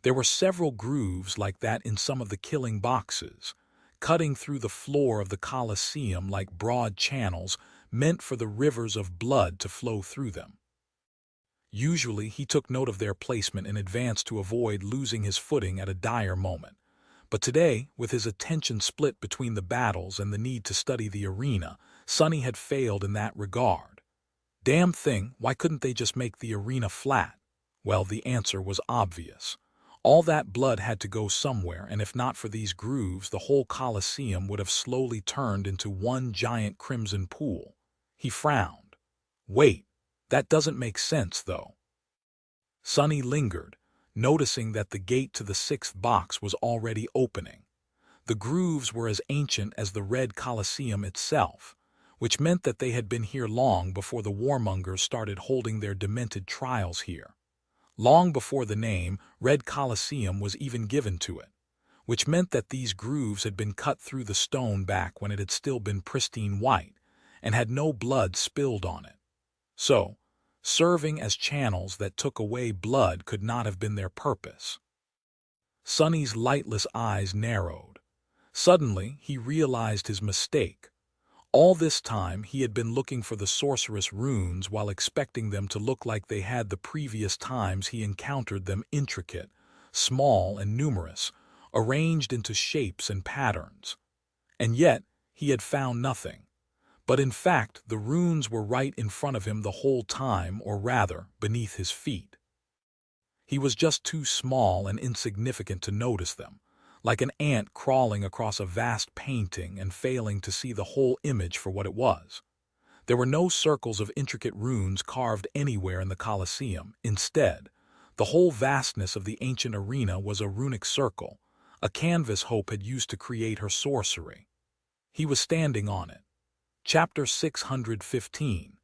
There were several grooves like that in some of the killing boxes, cutting through the floor of the Colosseum like broad channels meant for the rivers of blood to flow through them. Usually, he took note of their placement in advance to avoid losing his footing at a dire moment. But today, with his attention split between the battles and the need to study the arena, Sonny had failed in that regard. Damn thing, why couldn't they just make the arena flat? Well, the answer was obvious. All that blood had to go somewhere, and if not for these grooves, the whole Colosseum would have slowly turned into one giant crimson pool. He frowned. Wait, that doesn't make sense, though. Sonny lingered, noticing that the gate to the sixth box was already opening. The grooves were as ancient as the Red Colosseum itself, which meant that they had been here long before the warmongers started holding their demented trials here. Long before the name Red Colosseum was even given to it, which meant that these grooves had been cut through the stone back when it had still been pristine white and had no blood spilled on it. So, serving as channels that took away blood could not have been their purpose. Sonny's lightless eyes narrowed. Suddenly, he realized his mistake. All this time, he had been looking for the sorceress runes while expecting them to look like they had the previous times he encountered them: intricate, small, and numerous, arranged into shapes and patterns. And yet, he had found nothing. But in fact, the runes were right in front of him the whole time, or rather, beneath his feet. He was just too small and insignificant to notice them, like an ant crawling across a vast painting and failing to see the whole image for what it was. There were no circles of intricate runes carved anywhere in the Colosseum. Instead, the whole vastness of the ancient arena was a runic circle, a canvas Hope had used to create her sorcery. He was standing on it. Chapter 615.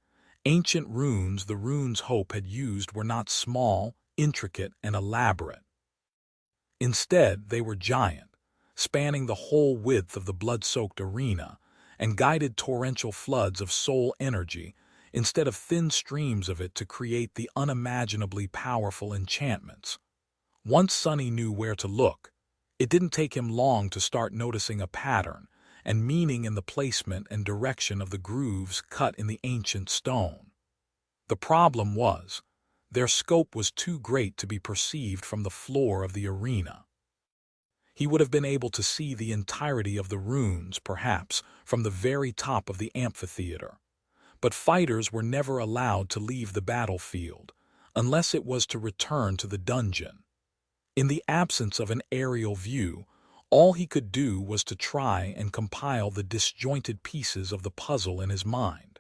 Ancient runes. The runes Hope had used were not small, intricate, and elaborate. Instead, they were giant, spanning the whole width of the blood-soaked arena, and guided torrential floods of soul energy instead of thin streams of it to create the unimaginably powerful enchantments. Once Sonny knew where to look, it didn't take him long to start noticing a pattern and meaning in the placement and direction of the grooves cut in the ancient stone. The problem was, their scope was too great to be perceived from the floor of the arena. He would have been able to see the entirety of the runes, perhaps, from the very top of the amphitheater. But fighters were never allowed to leave the battlefield, unless it was to return to the dungeon. In the absence of an aerial view, all he could do was to try and compile the disjointed pieces of the puzzle in his mind.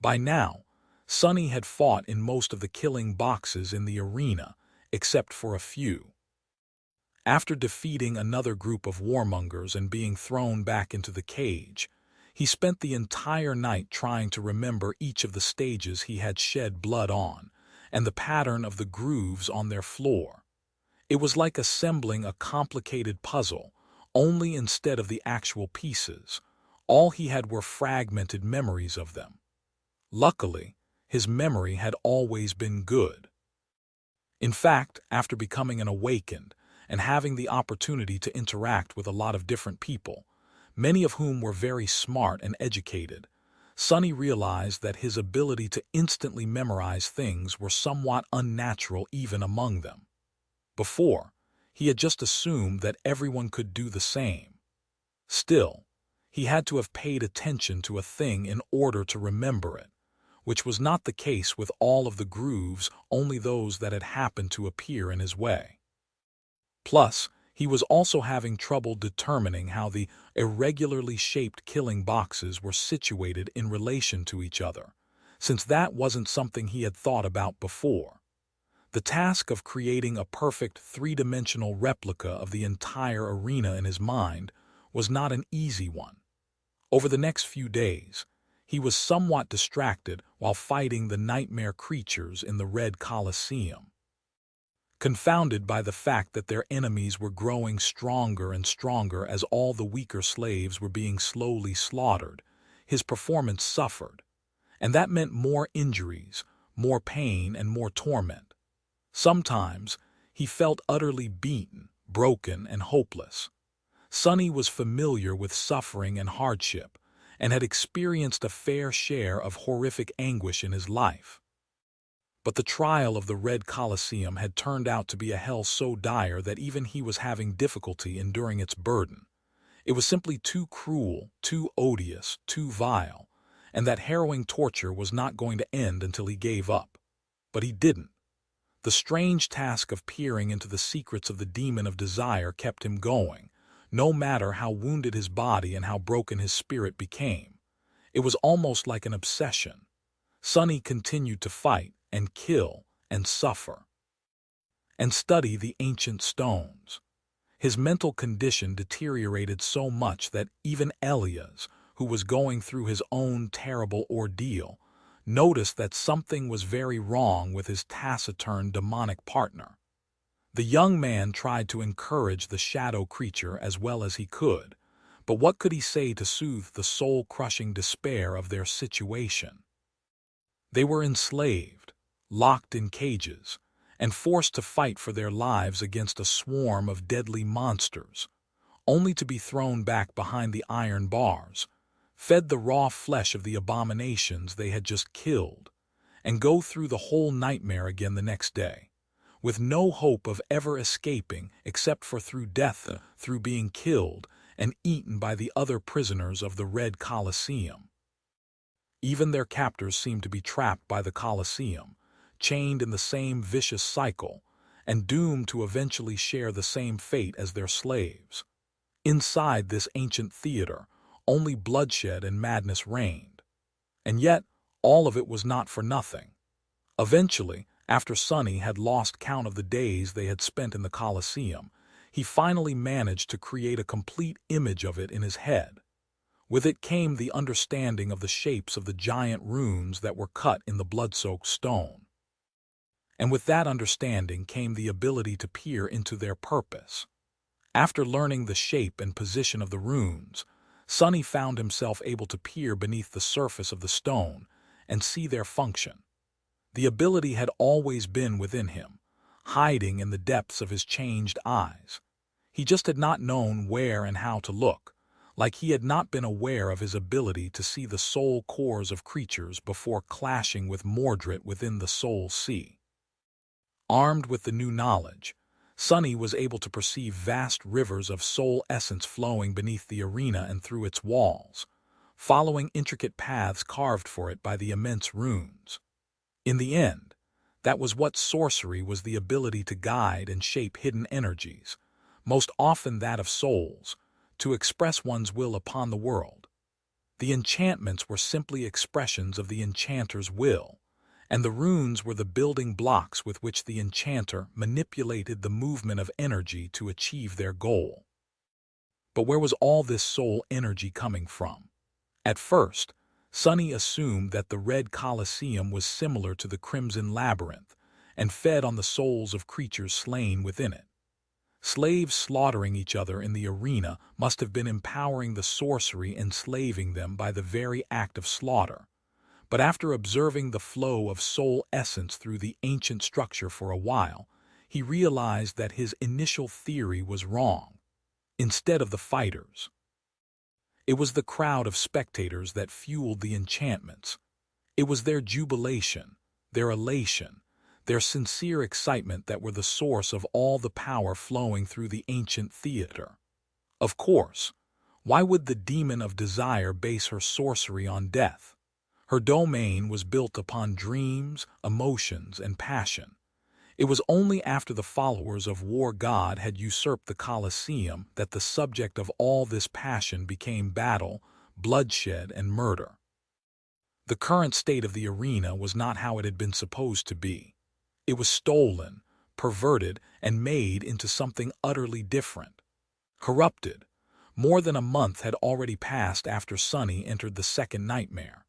By now, Sonny had fought in most of the killing boxes in the arena, except for a few. After defeating another group of warmongers and being thrown back into the cage, he spent the entire night trying to remember each of the stages he had shed blood on, and the pattern of the grooves on their floor. It was like assembling a complicated puzzle, only instead of the actual pieces, all he had were fragmented memories of them. Luckily, his memory had always been good. In fact, after becoming an awakened and having the opportunity to interact with a lot of different people, many of whom were very smart and educated, Sonny realized that his ability to instantly memorize things were somewhat unnatural even among them. Before, he had just assumed that everyone could do the same. Still, he had to have paid attention to a thing in order to remember it, which was not the case with all of the grooves, only those that had happened to appear in his way. Plus, he was also having trouble determining how the irregularly shaped killing boxes were situated in relation to each other, since that wasn't something he had thought about before. The task of creating a perfect three-dimensional replica of the entire arena in his mind was not an easy one. Over the next few days, he was somewhat distracted while fighting the nightmare creatures in the Red Colosseum. Confounded by the fact that their enemies were growing stronger and stronger as all the weaker slaves were being slowly slaughtered, his performance suffered, and that meant more injuries, more pain, and more torment. Sometimes, he felt utterly beaten, broken, and hopeless. Sonny was familiar with suffering and hardship, and had experienced a fair share of horrific anguish in his life. But the trial of the Red Colosseum had turned out to be a hell so dire that even he was having difficulty enduring its burden. It was simply too cruel, too odious, too vile, and that harrowing torture was not going to end until he gave up. But he didn't. The strange task of peering into the secrets of the demon of desire kept him going, no matter how wounded his body and how broken his spirit became. It was almost like an obsession. Sonny continued to fight and kill and suffer and study the ancient stones. His mental condition deteriorated so much that even Elias, who was going through his own terrible ordeal, noticed that something was very wrong with his taciturn demonic partner. The young man tried to encourage the shadow creature as well as he could, but what could he say to soothe the soul-crushing despair of their situation? They were enslaved, locked in cages, and forced to fight for their lives against a swarm of deadly monsters, only to be thrown back behind the iron bars, fed the raw flesh of the abominations they had just killed, and go through the whole nightmare again the next day, with no hope of ever escaping except for through death, through being killed and eaten by the other prisoners of the Red Colosseum. Even their captors seemed to be trapped by the Colosseum, chained in the same vicious cycle, and doomed to eventually share the same fate as their slaves. Inside this ancient theater, only bloodshed and madness reigned. And yet, all of it was not for nothing. Eventually, after Sonny had lost count of the days they had spent in the Colosseum, he finally managed to create a complete image of it in his head. With it came the understanding of the shapes of the giant runes that were cut in the blood-soaked stone. And with that understanding came the ability to peer into their purpose. After learning the shape and position of the runes, Sonny found himself able to peer beneath the surface of the stone and see their function. The ability had always been within him, hiding in the depths of his changed eyes. He just had not known where and how to look, like he had not been aware of his ability to see the soul cores of creatures before clashing with Mordred within the soul sea. Armed with the new knowledge, Sonny was able to perceive vast rivers of soul essence flowing beneath the arena and through its walls, following intricate paths carved for it by the immense runes. In the end, that was what sorcery was, the ability to guide and shape hidden energies, most often that of souls, to express one's will upon the world. The enchantments were simply expressions of the enchanter's will, and the runes were the building blocks with which the enchanter manipulated the movement of energy to achieve their goal. But where was all this soul energy coming from? At first, Sonny assumed that the Red Colosseum was similar to the Crimson Labyrinth and fed on the souls of creatures slain within it. Slaves slaughtering each other in the arena must have been empowering the sorcery, enslaving them by the very act of slaughter. But after observing the flow of soul essence through the ancient structure for a while, he realized that his initial theory was wrong. Instead of the fighters, it was the crowd of spectators that fueled the enchantments. It was their jubilation, their elation, their sincere excitement that were the source of all the power flowing through the ancient theater. Of course, why would the demon of desire base her sorcery on death? Her domain was built upon dreams, emotions, and passion. It was only after the followers of War God had usurped the Colosseum that the subject of all this passion became battle, bloodshed, and murder. The current state of the arena was not how it had been supposed to be. It was stolen, perverted, and made into something utterly different. Corrupted. More than a month had already passed after Sunny entered the second nightmare.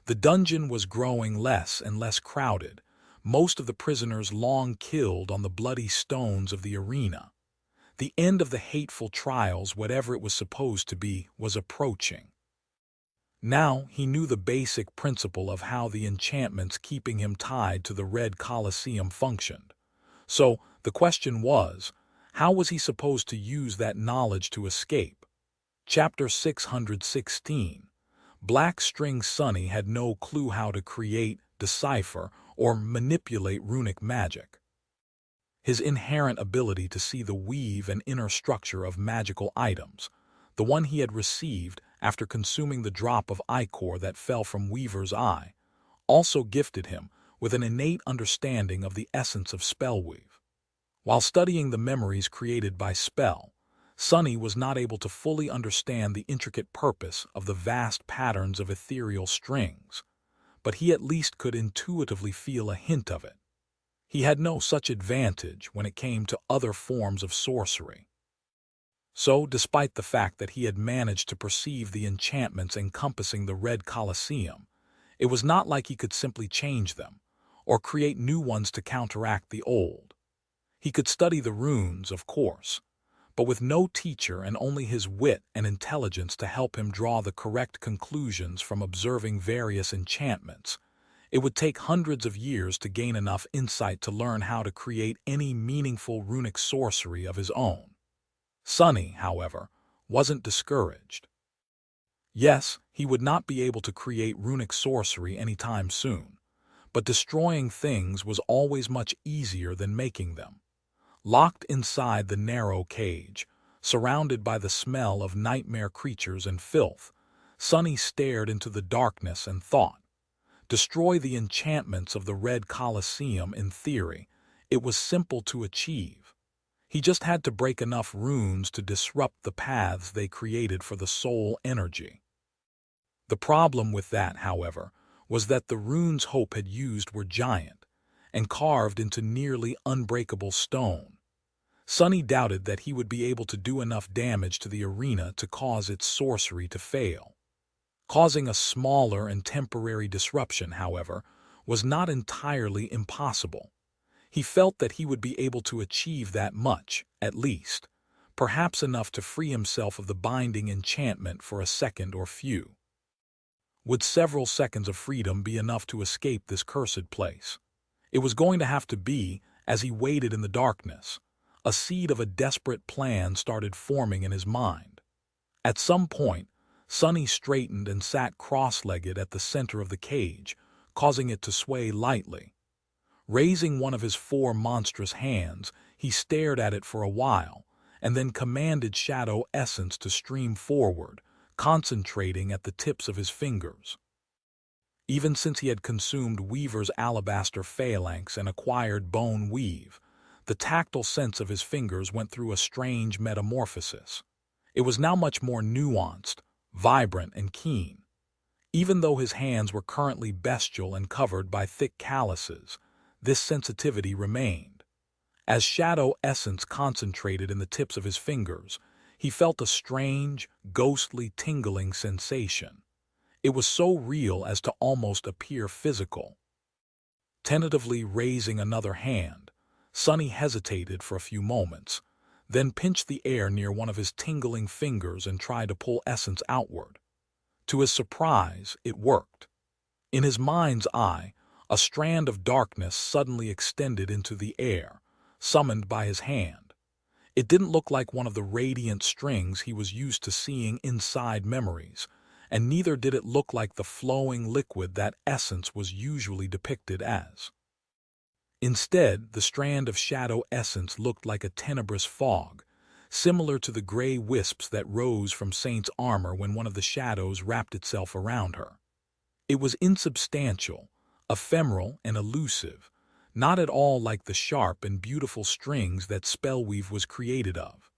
The dungeon was growing less and less crowded, most of the prisoners long killed on the bloody stones of the arena. The end of the hateful trials, whatever it was supposed to be, was approaching. Now he knew the basic principle of how the enchantments keeping him tied to the Red Colosseum functioned. So the question was, how was he supposed to use that knowledge to escape? Chapter 616. Black String Sunny had no clue how to create, decipher, or manipulate runic magic. His inherent ability to see the weave and inner structure of magical items, the one he had received after consuming the drop of ichor that fell from Weaver's eye, also gifted him with an innate understanding of the essence of spellweave. While studying the memories created by spell, Sunny was not able to fully understand the intricate purpose of the vast patterns of ethereal strings, but he at least could intuitively feel a hint of it. He had no such advantage when it came to other forms of sorcery. So, despite the fact that he had managed to perceive the enchantments encompassing the Red Colosseum, it was not like he could simply change them, or create new ones to counteract the old. He could study the runes, of course, but with no teacher and only his wit and intelligence to help him draw the correct conclusions from observing various enchantments, it would take hundreds of years to gain enough insight to learn how to create any meaningful runic sorcery of his own. Sunny, however, wasn't discouraged. Yes, he would not be able to create runic sorcery anytime soon, but destroying things was always much easier than making them. Locked inside the narrow cage, surrounded by the smell of nightmare creatures and filth, Sunny stared into the darkness and thought. Destroy the enchantments of the Red Colosseum in theory. It was simple to achieve. He just had to break enough runes to disrupt the paths they created for the soul energy. The problem with that, however, was that the runes Hope had used were giant and carved into nearly unbreakable stone. Sunny doubted that he would be able to do enough damage to the arena to cause its sorcery to fail. Causing a smaller and temporary disruption, however, was not entirely impossible. He felt that he would be able to achieve that much, at least, perhaps enough to free himself of the binding enchantment for a second or few. Would several seconds of freedom be enough to escape this cursed place? It was going to have to be, as he waited in the darkness. A seed of a desperate plan started forming in his mind. At some point, Sunny straightened and sat cross-legged at the center of the cage, causing it to sway lightly. Raising one of his 4 monstrous hands, he stared at it for a while, and then commanded shadow essence to stream forward, concentrating at the tips of his fingers. Even since he had consumed Weaver's alabaster phalanx and acquired bone weave, the tactile sense of his fingers went through a strange metamorphosis. It was now much more nuanced, vibrant, and keen. Even though his hands were currently bestial and covered by thick calluses, this sensitivity remained. As shadow essence concentrated in the tips of his fingers, he felt a strange, ghostly tingling sensation. It was so real as to almost appear physical. Tentatively raising another hand, Sunny hesitated for a few moments, then pinched the air near one of his tingling fingers and tried to pull essence outward. To his surprise, it worked. In his mind's eye, a strand of darkness suddenly extended into the air, summoned by his hand. It didn't look like one of the radiant strings he was used to seeing inside memories, and neither did it look like the flowing liquid that essence was usually depicted as. Instead, the strand of shadow essence looked like a tenebrous fog, similar to the gray wisps that rose from Saint's armor when one of the shadows wrapped itself around her. It was insubstantial, ephemeral and elusive, not at all like the sharp and beautiful strings that Spellweave was created of.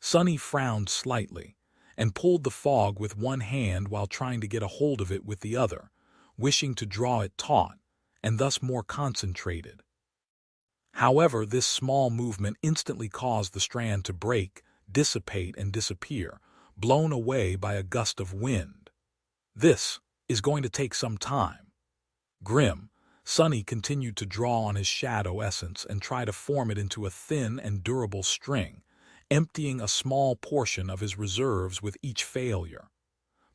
Sunny frowned slightly, and pulled the fog with one hand while trying to get a hold of it with the other, wishing to draw it taut, and thus more concentrated. However, this small movement instantly caused the strand to break, dissipate, and disappear, blown away by a gust of wind. This is going to take some time. Grim, Sunny continued to draw on his shadow essence and try to form it into a thin and durable string, emptying a small portion of his reserves with each failure.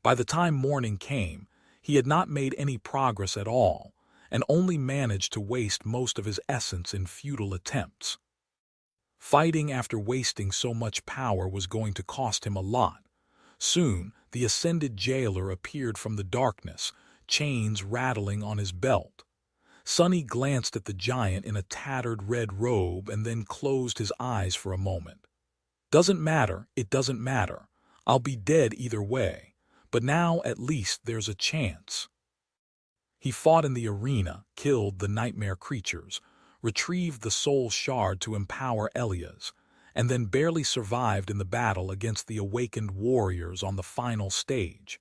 By the time morning came, he had not made any progress at all, and only managed to waste most of his essence in futile attempts. Fighting after wasting so much power was going to cost him a lot. Soon, the ascended jailer appeared from the darkness, chains rattling on his belt. Sunny glanced at the giant in a tattered red robe and then closed his eyes for a moment. Doesn't matter, it doesn't matter. I'll be dead either way, but now at least there's a chance. He fought in the arena, killed the nightmare creatures, retrieved the soul shard to empower Elias, and then barely survived in the battle against the awakened warriors on the final stage.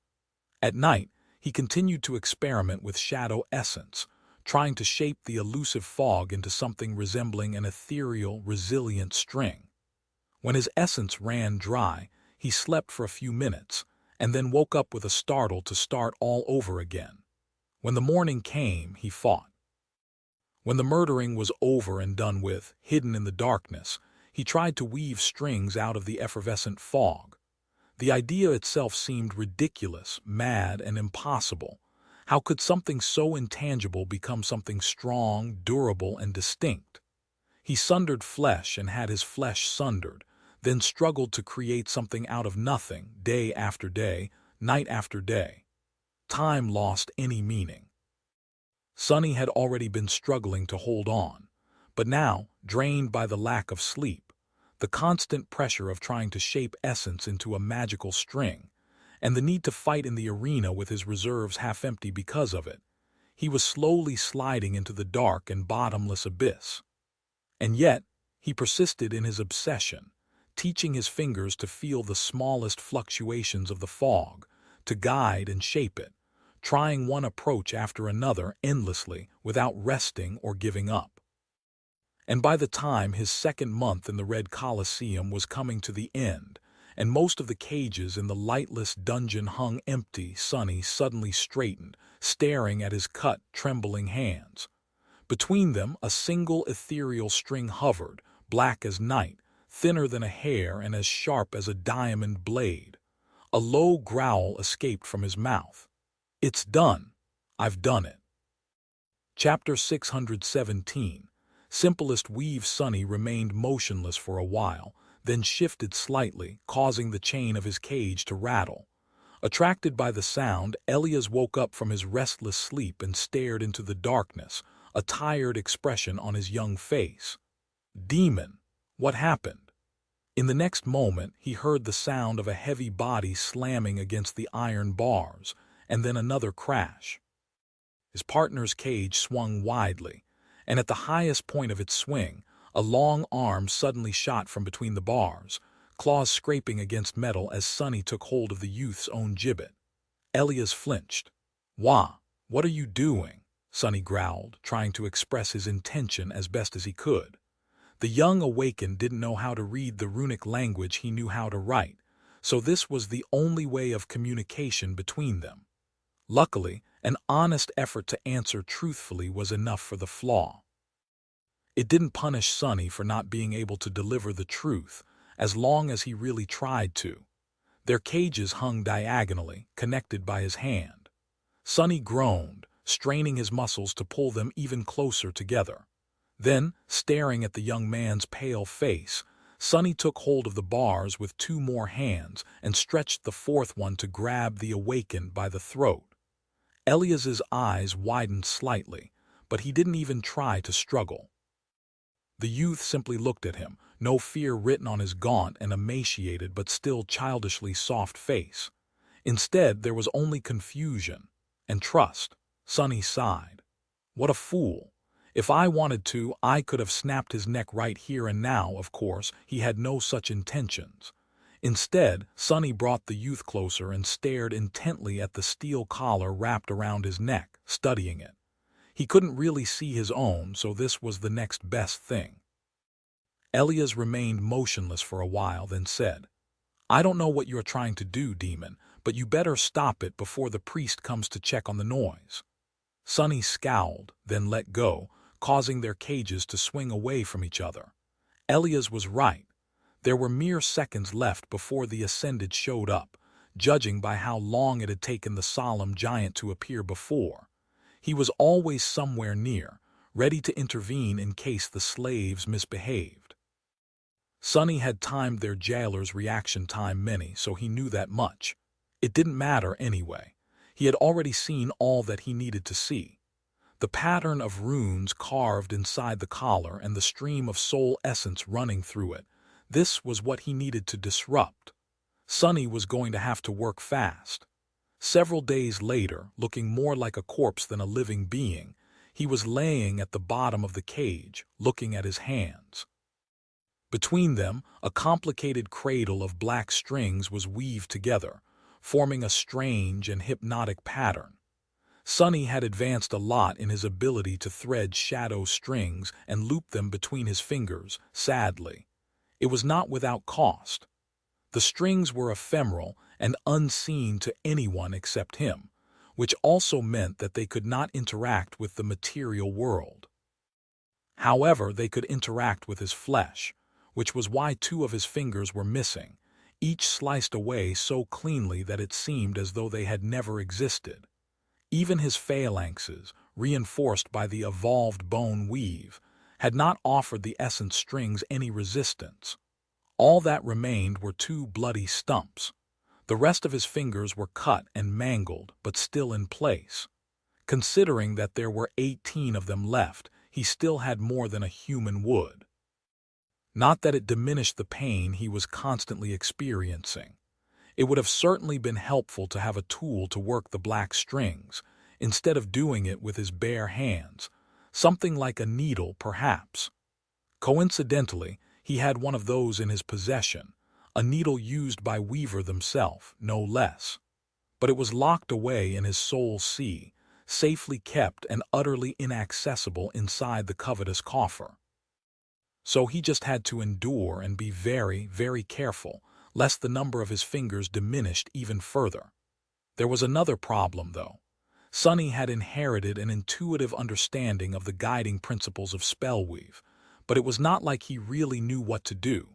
At night, he continued to experiment with shadow essence, trying to shape the elusive fog into something resembling an ethereal, resilient string. When his essence ran dry, he slept for a few minutes, and then woke up with a startle to start all over again. When the morning came, he fought. When the murdering was over and done with, hidden in the darkness, he tried to weave strings out of the effervescent fog. The idea itself seemed ridiculous, mad, and impossible. How could something so intangible become something strong, durable, and distinct? He sundered flesh and had his flesh sundered, then struggled to create something out of nothing, day after day, night after day. Time lost any meaning. Sunny had already been struggling to hold on, but now, drained by the lack of sleep, the constant pressure of trying to shape essence into a magical string, and the need to fight in the arena with his reserves half empty because of it, he was slowly sliding into the dark and bottomless abyss. And yet, he persisted in his obsession, teaching his fingers to feel the smallest fluctuations of the fog, to guide and shape it, trying one approach after another endlessly without resting or giving up. And by the time his second month in the Red Colosseum was coming to the end, and most of the cages in the lightless dungeon hung empty, Sunny suddenly straightened, staring at his cut, trembling hands. Between them, a single ethereal string hovered, black as night, thinner than a hair and as sharp as a diamond blade. A low growl escaped from his mouth. It's done. I've done it. Chapter 617. Simplest Weave. Sunny remained motionless for a while, then shifted slightly, causing the chain of his cage to rattle. Attracted by the sound, Elias woke up from his restless sleep and stared into the darkness, a tired expression on his young face. Demon, what happened? In the next moment, he heard the sound of a heavy body slamming against the iron bars, and then another crash. His partner's cage swung widely, and at the highest point of its swing, a long arm suddenly shot from between the bars, claws scraping against metal as Sunny took hold of the youth's own gibbet. Elias flinched. "Wah, what are you doing?" Sunny growled, trying to express his intention as best as he could. The young awakened didn't know how to read the runic language he knew how to write, so this was the only way of communication between them. Luckily, an honest effort to answer truthfully was enough for the flaw. It didn't punish Sunny for not being able to deliver the truth, as long as he really tried to. Their cages hung diagonally, connected by his hand. Sunny groaned, straining his muscles to pull them even closer together. Then, staring at the young man's pale face, Sonny took hold of the bars with two more hands and stretched the fourth one to grab the awakened by the throat. Elias's eyes widened slightly, but he didn't even try to struggle. The youth simply looked at him, no fear written on his gaunt and emaciated but still childishly soft face. Instead, there was only confusion and trust. Sonny sighed. What a fool. If I wanted to, I could have snapped his neck right here and now. Of course, he had no such intentions. Instead, Sonny brought the youth closer and stared intently at the steel collar wrapped around his neck, studying it. He couldn't really see his own, so this was the next best thing. Elias remained motionless for a while, then said, I don't know what you're trying to do, demon, but you better stop it before the priest comes to check on the noise. Sonny scowled, then let go, causing their cages to swing away from each other. Elias was right. There were mere seconds left before the Ascended showed up, judging by how long it had taken the solemn giant to appear before. He was always somewhere near, ready to intervene in case the slaves misbehaved. Sonny had timed their jailer's reaction time many, so he knew that much. It didn't matter anyway. He had already seen all that he needed to see. The pattern of runes carved inside the collar and the stream of soul essence running through it, this was what he needed to disrupt. Sonny was going to have to work fast. Several days later, looking more like a corpse than a living being, he was laying at the bottom of the cage, looking at his hands. Between them, a complicated cradle of black strings was weaved together, forming a strange and hypnotic pattern. Sonny had advanced a lot in his ability to thread shadow strings and loop them between his fingers, sadly. It was not without cost. The strings were ephemeral and unseen to anyone except him, which also meant that they could not interact with the material world. However, they could interact with his flesh, which was why two of his fingers were missing, each sliced away so cleanly that it seemed as though they had never existed. Even his phalanxes, reinforced by the evolved bone weave, had not offered the essence strings any resistance. All that remained were two bloody stumps. The rest of his fingers were cut and mangled, but still in place. Considering that there were 18 of them left, he still had more than a human would. Not that it diminished the pain he was constantly experiencing. It would have certainly been helpful to have a tool to work the black strings, instead of doing it with his bare hands, something like a needle perhaps. Coincidentally, he had one of those in his possession, a needle used by Weaver themselves, no less. But it was locked away in his soul sea, safely kept and utterly inaccessible inside the covetous coffer. So he just had to endure and be very, very careful, lest the number of his fingers diminished even further. There was another problem, though. Sonny had inherited an intuitive understanding of the guiding principles of spellweave, but it was not like he really knew what to do.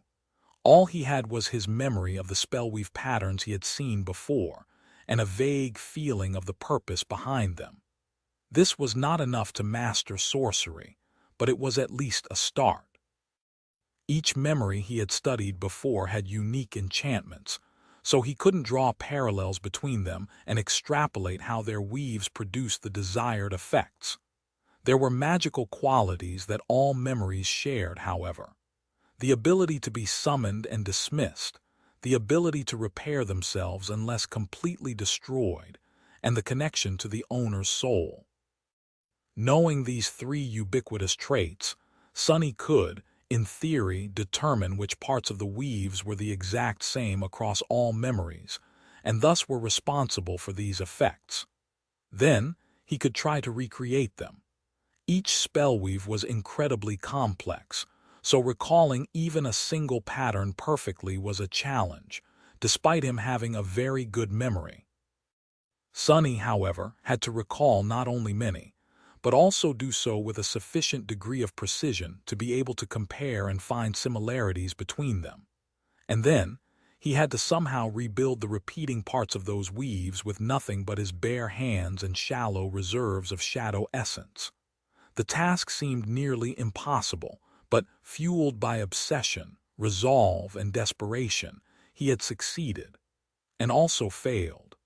All he had was his memory of the spellweave patterns he had seen before, and a vague feeling of the purpose behind them. This was not enough to master sorcery, but it was at least a start. Each memory he had studied before had unique enchantments, so he couldn't draw parallels between them and extrapolate how their weaves produced the desired effects. There were magical qualities that all memories shared, however. The ability to be summoned and dismissed, the ability to repair themselves unless completely destroyed, and the connection to the owner's soul. Knowing these three ubiquitous traits, Sonny could, in theory, determine which parts of the weaves were the exact same across all memories, and thus were responsible for these effects. Then, he could try to recreate them. Each spellweave was incredibly complex, so recalling even a single pattern perfectly was a challenge, despite him having a very good memory. Sonny, however, had to recall not only many, but also do so with a sufficient degree of precision to be able to compare and find similarities between them. And then, he had to somehow rebuild the repeating parts of those weaves with nothing but his bare hands and shallow reserves of shadow essence. The task seemed nearly impossible, but fueled by obsession, resolve, and desperation, he had succeeded, and also failed.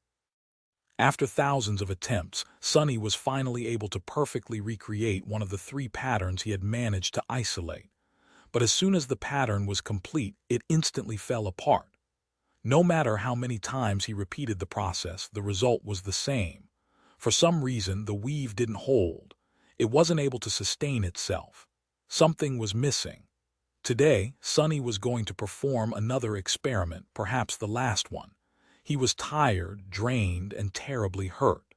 After thousands of attempts, Sonny was finally able to perfectly recreate one of the 3 patterns he had managed to isolate. But as soon as the pattern was complete, it instantly fell apart. No matter how many times he repeated the process, the result was the same. For some reason, the weave didn't hold. It wasn't able to sustain itself. Something was missing. Today, Sonny was going to perform another experiment, perhaps the last one. He was tired, drained, and terribly hurt.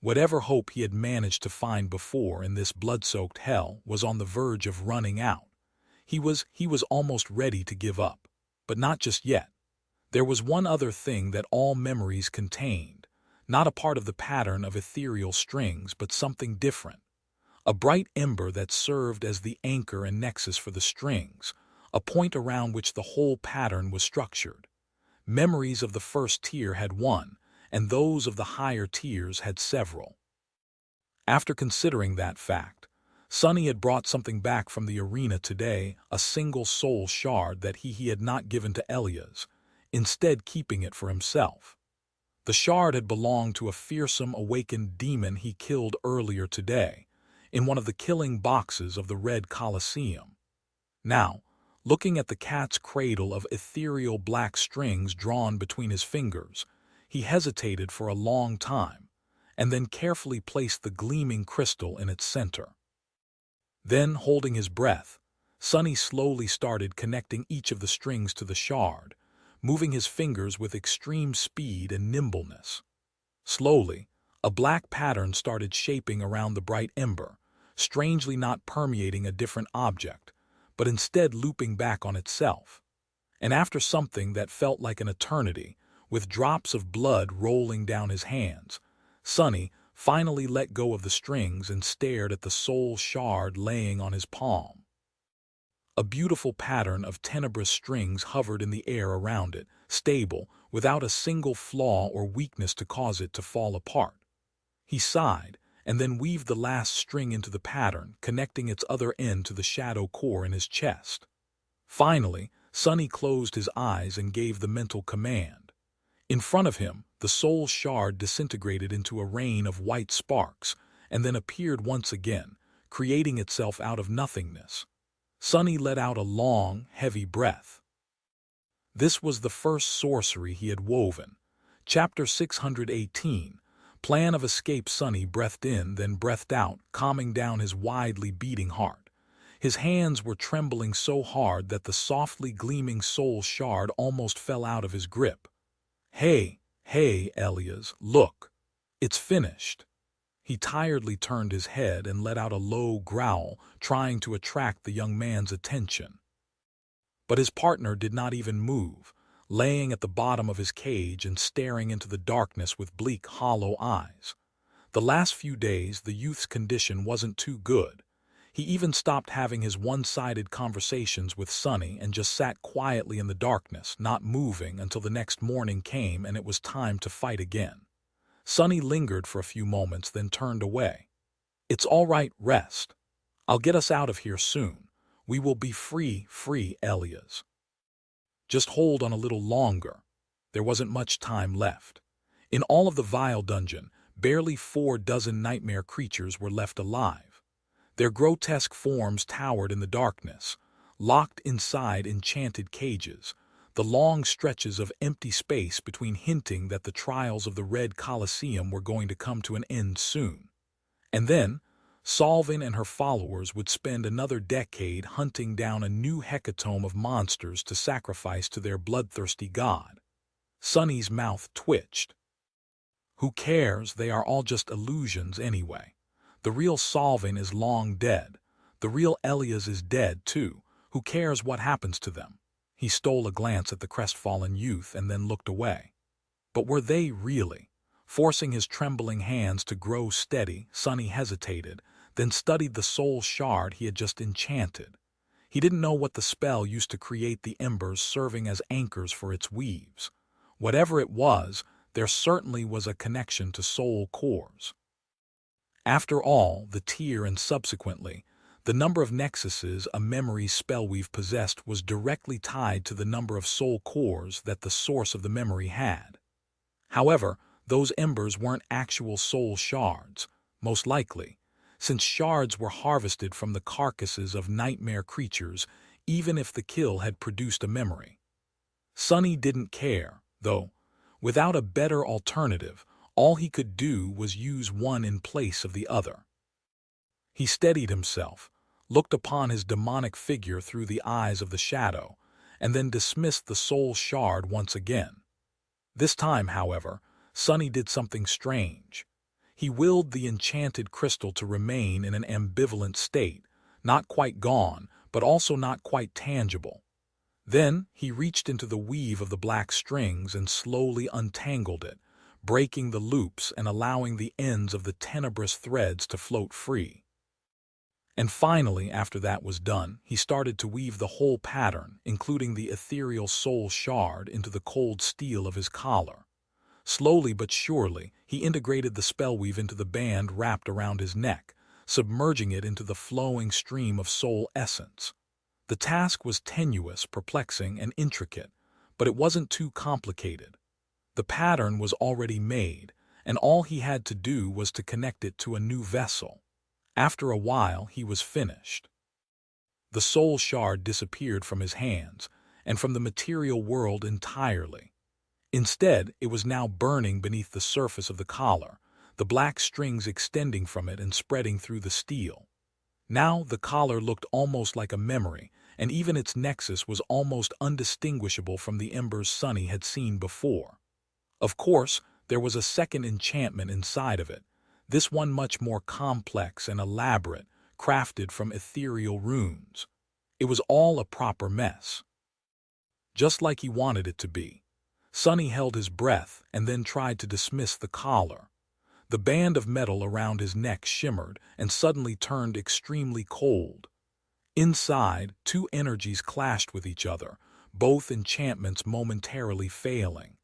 Whatever hope he had managed to find before in this blood-soaked hell was on the verge of running out. He was almost ready to give up. But not just yet. There was one other thing that all memories contained, not a part of the pattern of ethereal strings, but something different. A bright ember that served as the anchor and nexus for the strings, a point around which the whole pattern was structured. Memories of the first tier had one, and those of the higher tiers had several. After considering that fact, Sonny had brought something back from the arena today, a single soul shard that he had not given to Elias, instead keeping it for himself. The shard had belonged to a fearsome awakened demon he killed earlier today, in one of the killing boxes of the Red Colosseum. Now, looking at the cat's cradle of ethereal black strings drawn between his fingers, he hesitated for a long time, and then carefully placed the gleaming crystal in its center. Then, holding his breath, Sonny slowly started connecting each of the strings to the shard, moving his fingers with extreme speed and nimbleness. Slowly, a black pattern started shaping around the bright ember, strangely not permeating a different object, but instead looping back on itself. And after something that felt like an eternity, with drops of blood rolling down his hands, Sonny finally let go of the strings and stared at the soul shard laying on his palm. A beautiful pattern of tenebrous strings hovered in the air around it, stable, without a single flaw or weakness to cause it to fall apart. He sighed, and then weaved the last string into the pattern, connecting its other end to the shadow core in his chest. Finally, Sonny closed his eyes and gave the mental command. In front of him, the soul shard disintegrated into a rain of white sparks, and then appeared once again, creating itself out of nothingness. Sonny let out a long, heavy breath. This was the first sorcery he had woven. Chapter 618. Plan of escape. Sonny breathed in, then breathed out, calming down his widely beating heart. His hands were trembling so hard that the softly gleaming soul shard almost fell out of his grip. Hey, Elias, look. It's finished. He tiredly turned his head and let out a low growl, trying to attract the young man's attention. But his partner did not even move, laying at the bottom of his cage and staring into the darkness with bleak, hollow eyes. The last few days, the youth's condition wasn't too good. He even stopped having his one-sided conversations with Sonny and just sat quietly in the darkness, not moving until the next morning came and it was time to fight again. Sonny lingered for a few moments, then turned away. It's all right, rest. I'll get us out of here soon. We will be free, Elias. Just hold on a little longer. There wasn't much time left. In all of the vile dungeon, barely 4 dozen nightmare creatures were left alive. Their grotesque forms towered in the darkness, locked inside enchanted cages, the long stretches of empty space between hinting that the trials of the Red Colosseum were going to come to an end soon. And then, Solvin and her followers would spend another decade hunting down a new hecatomb of monsters to sacrifice to their bloodthirsty god. Sonny's mouth twitched. Who cares? They are all just illusions anyway. The real Solvin is long dead. The real Elias is dead too. Who cares what happens to them? He stole a glance at the crestfallen youth and then looked away. But were they really? Forcing his trembling hands to grow steady, Sonny hesitated, then studied the soul shard he had just enchanted. He didn't know what the spell used to create the embers serving as anchors for its weaves. Whatever it was, there certainly was a connection to soul cores. After all, the tier and subsequently, the number of nexuses a memory spellweave possessed was directly tied to the number of soul cores that the source of the memory had. However, those embers weren't actual soul shards, most likely, since shards were harvested from the carcasses of nightmare creatures even if the kill had produced a memory. Sonny didn't care, though. Without a better alternative, all he could do was use one in place of the other. He steadied himself, looked upon his demonic figure through the eyes of the shadow, and then dismissed the soul shard once again. This time, however, Sonny did something strange. He willed the enchanted crystal to remain in an ambivalent state, not quite gone, but also not quite tangible. Then he reached into the weave of the black strings and slowly untangled it, breaking the loops and allowing the ends of the tenebrous threads to float free. And finally, after that was done, he started to weave the whole pattern, including the ethereal soul shard, into the cold steel of his collar. Slowly but surely, he integrated the spellweave into the band wrapped around his neck, submerging it into the flowing stream of soul essence. The task was tenuous, perplexing, and intricate, but it wasn't too complicated. The pattern was already made, and all he had to do was to connect it to a new vessel. After a while, he was finished. The soul shard disappeared from his hands, and from the material world entirely. Instead, it was now burning beneath the surface of the collar, the black strings extending from it and spreading through the steel. Now the collar looked almost like a memory, and even its nexus was almost undistinguishable from the embers Sonny had seen before. Of course, there was a second enchantment inside of it, this one much more complex and elaborate, crafted from ethereal runes. It was all a proper mess. Just like he wanted it to be. Sonny held his breath and then tried to dismiss the collar. The band of metal around his neck shimmered and suddenly turned extremely cold. Inside, two energies clashed with each other, both enchantments momentarily failing.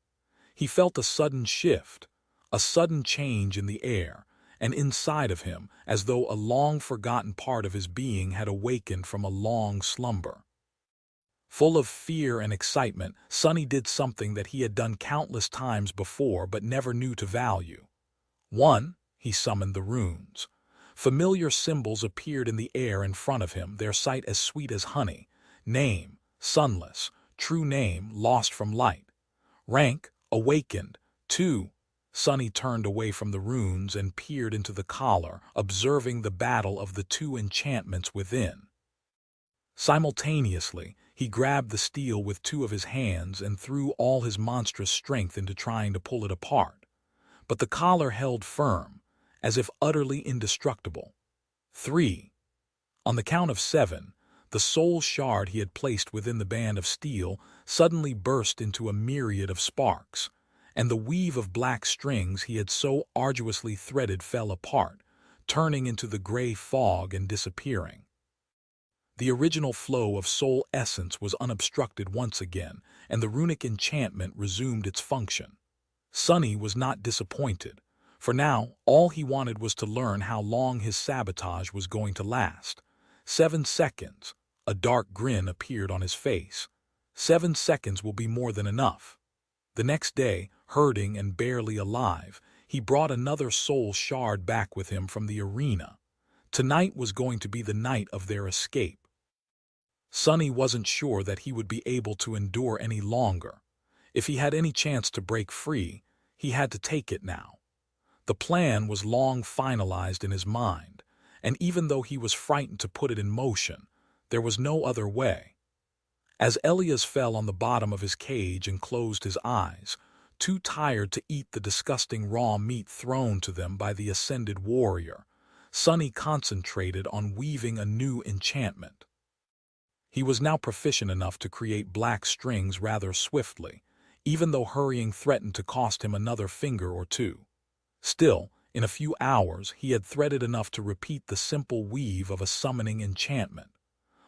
He felt a sudden shift, a sudden change in the air, and inside of him, as though a long-forgotten part of his being had awakened from a long slumber. Full of fear and excitement, Sonny did something that he had done countless times before but never knew to value. 1. He summoned the runes. Familiar symbols appeared in the air in front of him, their sight as sweet as honey. Name, sunless. True name, lost from light. Rank, awakened. 2. Sonny turned away from the runes and peered into the collar, observing the battle of the two enchantments within. Simultaneously, he grabbed the steel with two of his hands and threw all his monstrous strength into trying to pull it apart. But the collar held firm, as if utterly indestructible. 3. On the count of 7, the soul shard he had placed within the band of steel suddenly burst into a myriad of sparks, and the weave of black strings he had so arduously threaded fell apart, turning into the gray fog and disappearing. The original flow of soul essence was unobstructed once again, and the runic enchantment resumed its function. Sonny was not disappointed, for now all he wanted was to learn how long his sabotage was going to last. 7 seconds. A dark grin appeared on his face. 7 seconds will be more than enough. The next day, hurting and barely alive, he brought another soul shard back with him from the arena. Tonight was going to be the night of their escape. Sonny wasn't sure that he would be able to endure any longer. If he had any chance to break free, he had to take it now. The plan was long finalized in his mind, and even though he was frightened to put it in motion, there was no other way. As Elias fell on the bottom of his cage and closed his eyes, too tired to eat the disgusting raw meat thrown to them by the ascended warrior, Sonny concentrated on weaving a new enchantment. He was now proficient enough to create black strings rather swiftly, even though hurrying threatened to cost him another finger or two. Still, in a few hours he had threaded enough to repeat the simple weave of a summoning enchantment.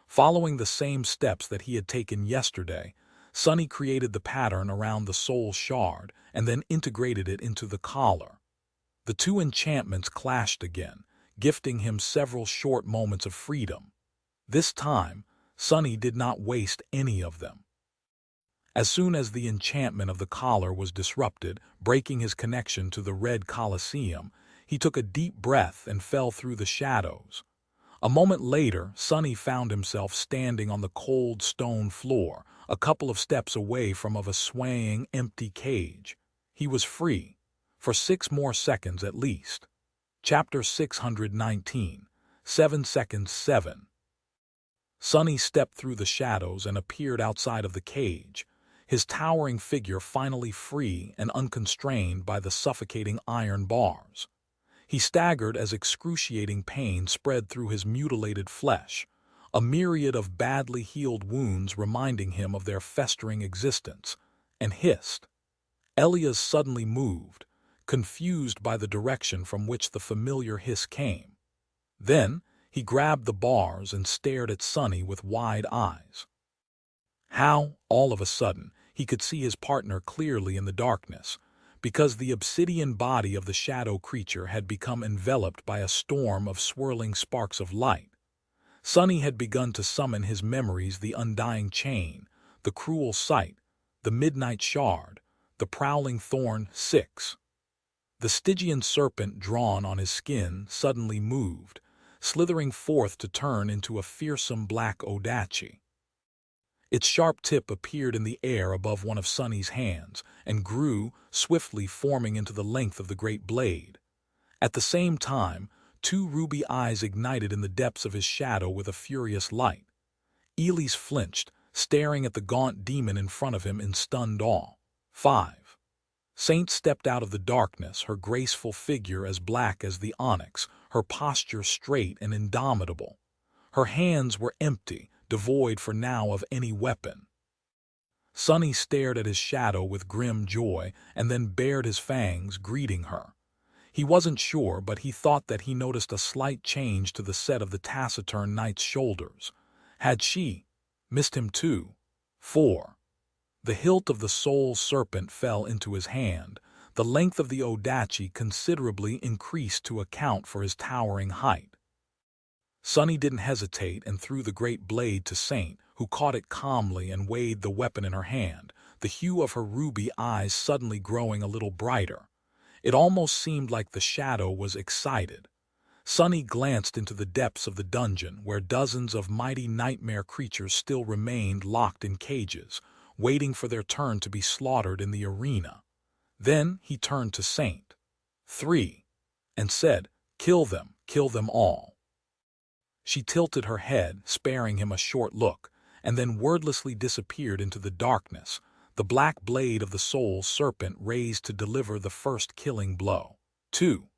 Following the same steps that he had taken yesterday, Sonny created the pattern around the soul shard and then integrated it into the collar. The two enchantments clashed again, gifting him several short moments of freedom. This time, Sonny did not waste any of them. As soon as the enchantment of the collar was disrupted, breaking his connection to the red Colosseum, he took a deep breath and fell through the shadows. A moment later, Sonny found himself standing on the cold stone floor, a couple of steps away from a swaying, empty cage. He was free, for 6 more seconds at least. Chapter 619, 7 Seconds 7. Sonny stepped through the shadows and appeared outside of the cage, his towering figure finally free and unconstrained by the suffocating iron bars. He staggered as excruciating pain spread through his mutilated flesh, a myriad of badly healed wounds reminding him of their festering existence, and hissed. Elias suddenly moved, confused by the direction from which the familiar hiss came. Then he grabbed the bars and stared at Sonny with wide eyes. How, all of a sudden, he could see his partner clearly in the darkness, because the obsidian body of the shadow creature had become enveloped by a storm of swirling sparks of light. Sonny had begun to summon his memories: the undying chain, the cruel sight, the midnight shard, the prowling thorn. 6. The Stygian serpent drawn on his skin suddenly moved, slithering forth to turn into a fearsome black Odachi. Its sharp tip appeared in the air above one of Sonny's hands and grew, swiftly forming into the length of the great blade. At the same time, 2 ruby eyes ignited in the depths of his shadow with a furious light. Elise flinched, staring at the gaunt demon in front of him in stunned awe. 5. Saint stepped out of the darkness, her graceful figure as black as the onyx, her posture straight and indomitable. Her hands were empty, devoid for now of any weapon. Sonny stared at his shadow with grim joy and then bared his fangs, greeting her. He wasn't sure, but he thought that he noticed a slight change to the set of the taciturn knight's shoulders. Had she missed him too? 4. The hilt of the soul serpent fell into his hand, the length of the Odachi considerably increased to account for his towering height. Sonny didn't hesitate and threw the great blade to Saint, who caught it calmly and weighed the weapon in her hand, the hue of her ruby eyes suddenly growing a little brighter. It almost seemed like the shadow was excited. Sonny glanced into the depths of the dungeon, where dozens of mighty nightmare creatures still remained locked in cages, waiting for their turn to be slaughtered in the arena. Then he turned to Saint. 3. And said, kill them all. She tilted her head, sparing him a short look, and then wordlessly disappeared into the darkness, the black blade of the soul serpent raised to deliver the first killing blow. 2.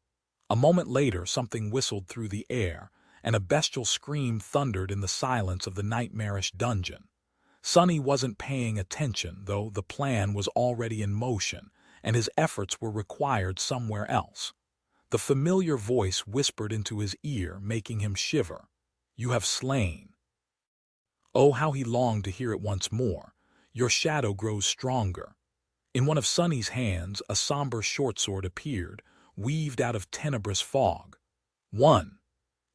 A moment later, something whistled through the air, and a bestial scream thundered in the silence of the nightmarish dungeon. Sonny wasn't paying attention, though the plan was already in motion, and his efforts were required somewhere else. The familiar voice whispered into his ear, making him shiver. You have slain. Oh, how he longed to hear it once more. Your shadow grows stronger. In one of Sonny's hands, a somber shortsword appeared, weaved out of tenebrous fog. 1.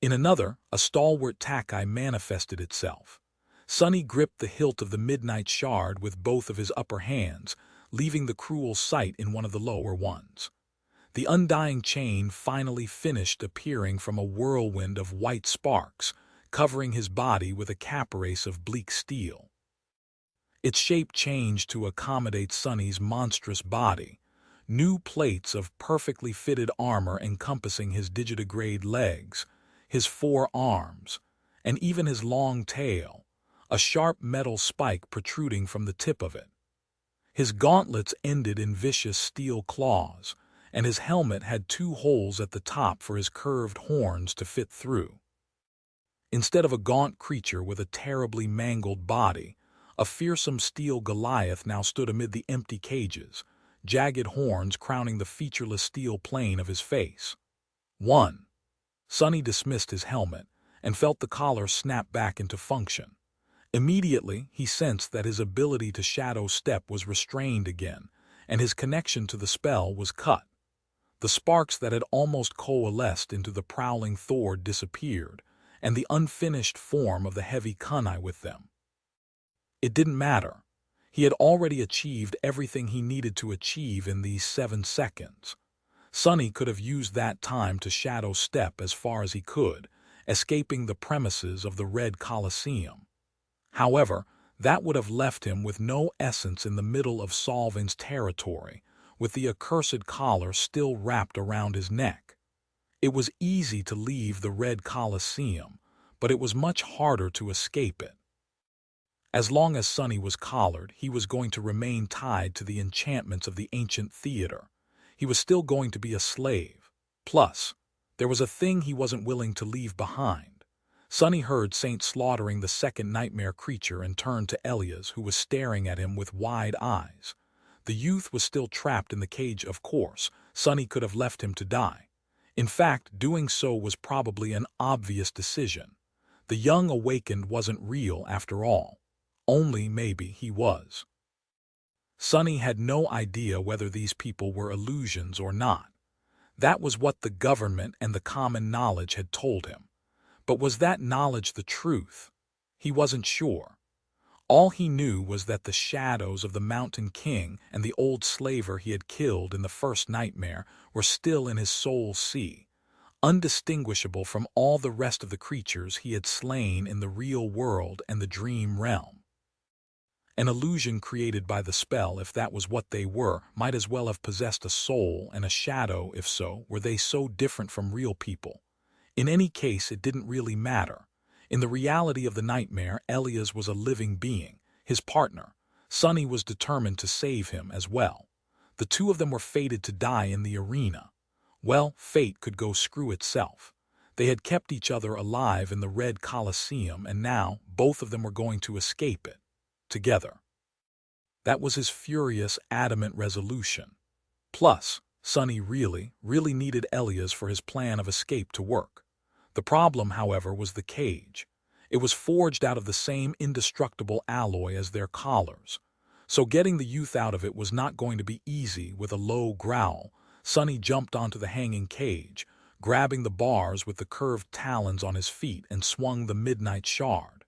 In another, a stalwart takai manifested itself. Sonny gripped the hilt of the midnight shard with both of his upper hands, leaving the cruel sight in one of the lower ones. The undying chain finally finished appearing from a whirlwind of white sparks, covering his body with a carapace of bleak steel. Its shape changed to accommodate Sonny's monstrous body, new plates of perfectly fitted armor encompassing his digitigrade legs, his 4 arms, and even his long tail, a sharp metal spike protruding from the tip of it. His gauntlets ended in vicious steel claws, and his helmet had 2 holes at the top for his curved horns to fit through. Instead of a gaunt creature with a terribly mangled body, a fearsome steel Goliath now stood amid the empty cages, jagged horns crowning the featureless steel plane of his face. 1. Sonny dismissed his helmet and felt the collar snap back into function. Immediately, he sensed that his ability to shadow step was restrained again, and his connection to the spell was cut. The sparks that had almost coalesced into the prowling Thor disappeared, and the unfinished form of the heavy kunai with them. It didn't matter. He had already achieved everything he needed to achieve in these 7 seconds. Sonny could have used that time to shadow step as far as he could, escaping the premises of the Red Colosseum. However, that would have left him with no essence in the middle of Solving's territory, with the accursed collar still wrapped around his neck. It was easy to leave the Red Colosseum, but it was much harder to escape it. As long as Sonny was collared, he was going to remain tied to the enchantments of the ancient theater. He was still going to be a slave. Plus, there was a thing he wasn't willing to leave behind. Sonny heard Saint slaughtering the second nightmare creature and turned to Elias, who was staring at him with wide eyes. The youth was still trapped in the cage, of course. Sonny could have left him to die. In fact, doing so was probably an obvious decision. The young awakened wasn't real after all. Only maybe he was. Sonny had no idea whether these people were illusions or not. That was what the government and the common knowledge had told him. But was that knowledge the truth? He wasn't sure. All he knew was that the shadows of the Mountain King and the old slaver he had killed in the first nightmare were still in his soul's sea, undistinguishable from all the rest of the creatures he had slain in the real world and the dream realm. An illusion created by the spell, if that was what they were, might as well have possessed a soul and a shadow. If so, were they so different from real people? In any case, it didn't really matter. In the reality of the nightmare, Elias was a living being, his partner. Sonny was determined to save him as well. The two of them were fated to die in the arena. Well, fate could go screw itself. They had kept each other alive in the Red Colosseum, and now both of them were going to escape it. Together. That was his furious, adamant resolution. Plus, Sonny really needed Elias for his plan of escape to work. The problem, however, was the cage. It was forged out of the same indestructible alloy as their collars. So getting the youth out of it was not going to be easy. With a low growl, Sonny jumped onto the hanging cage, grabbing the bars with the curved talons on his feet, and swung the midnight shard.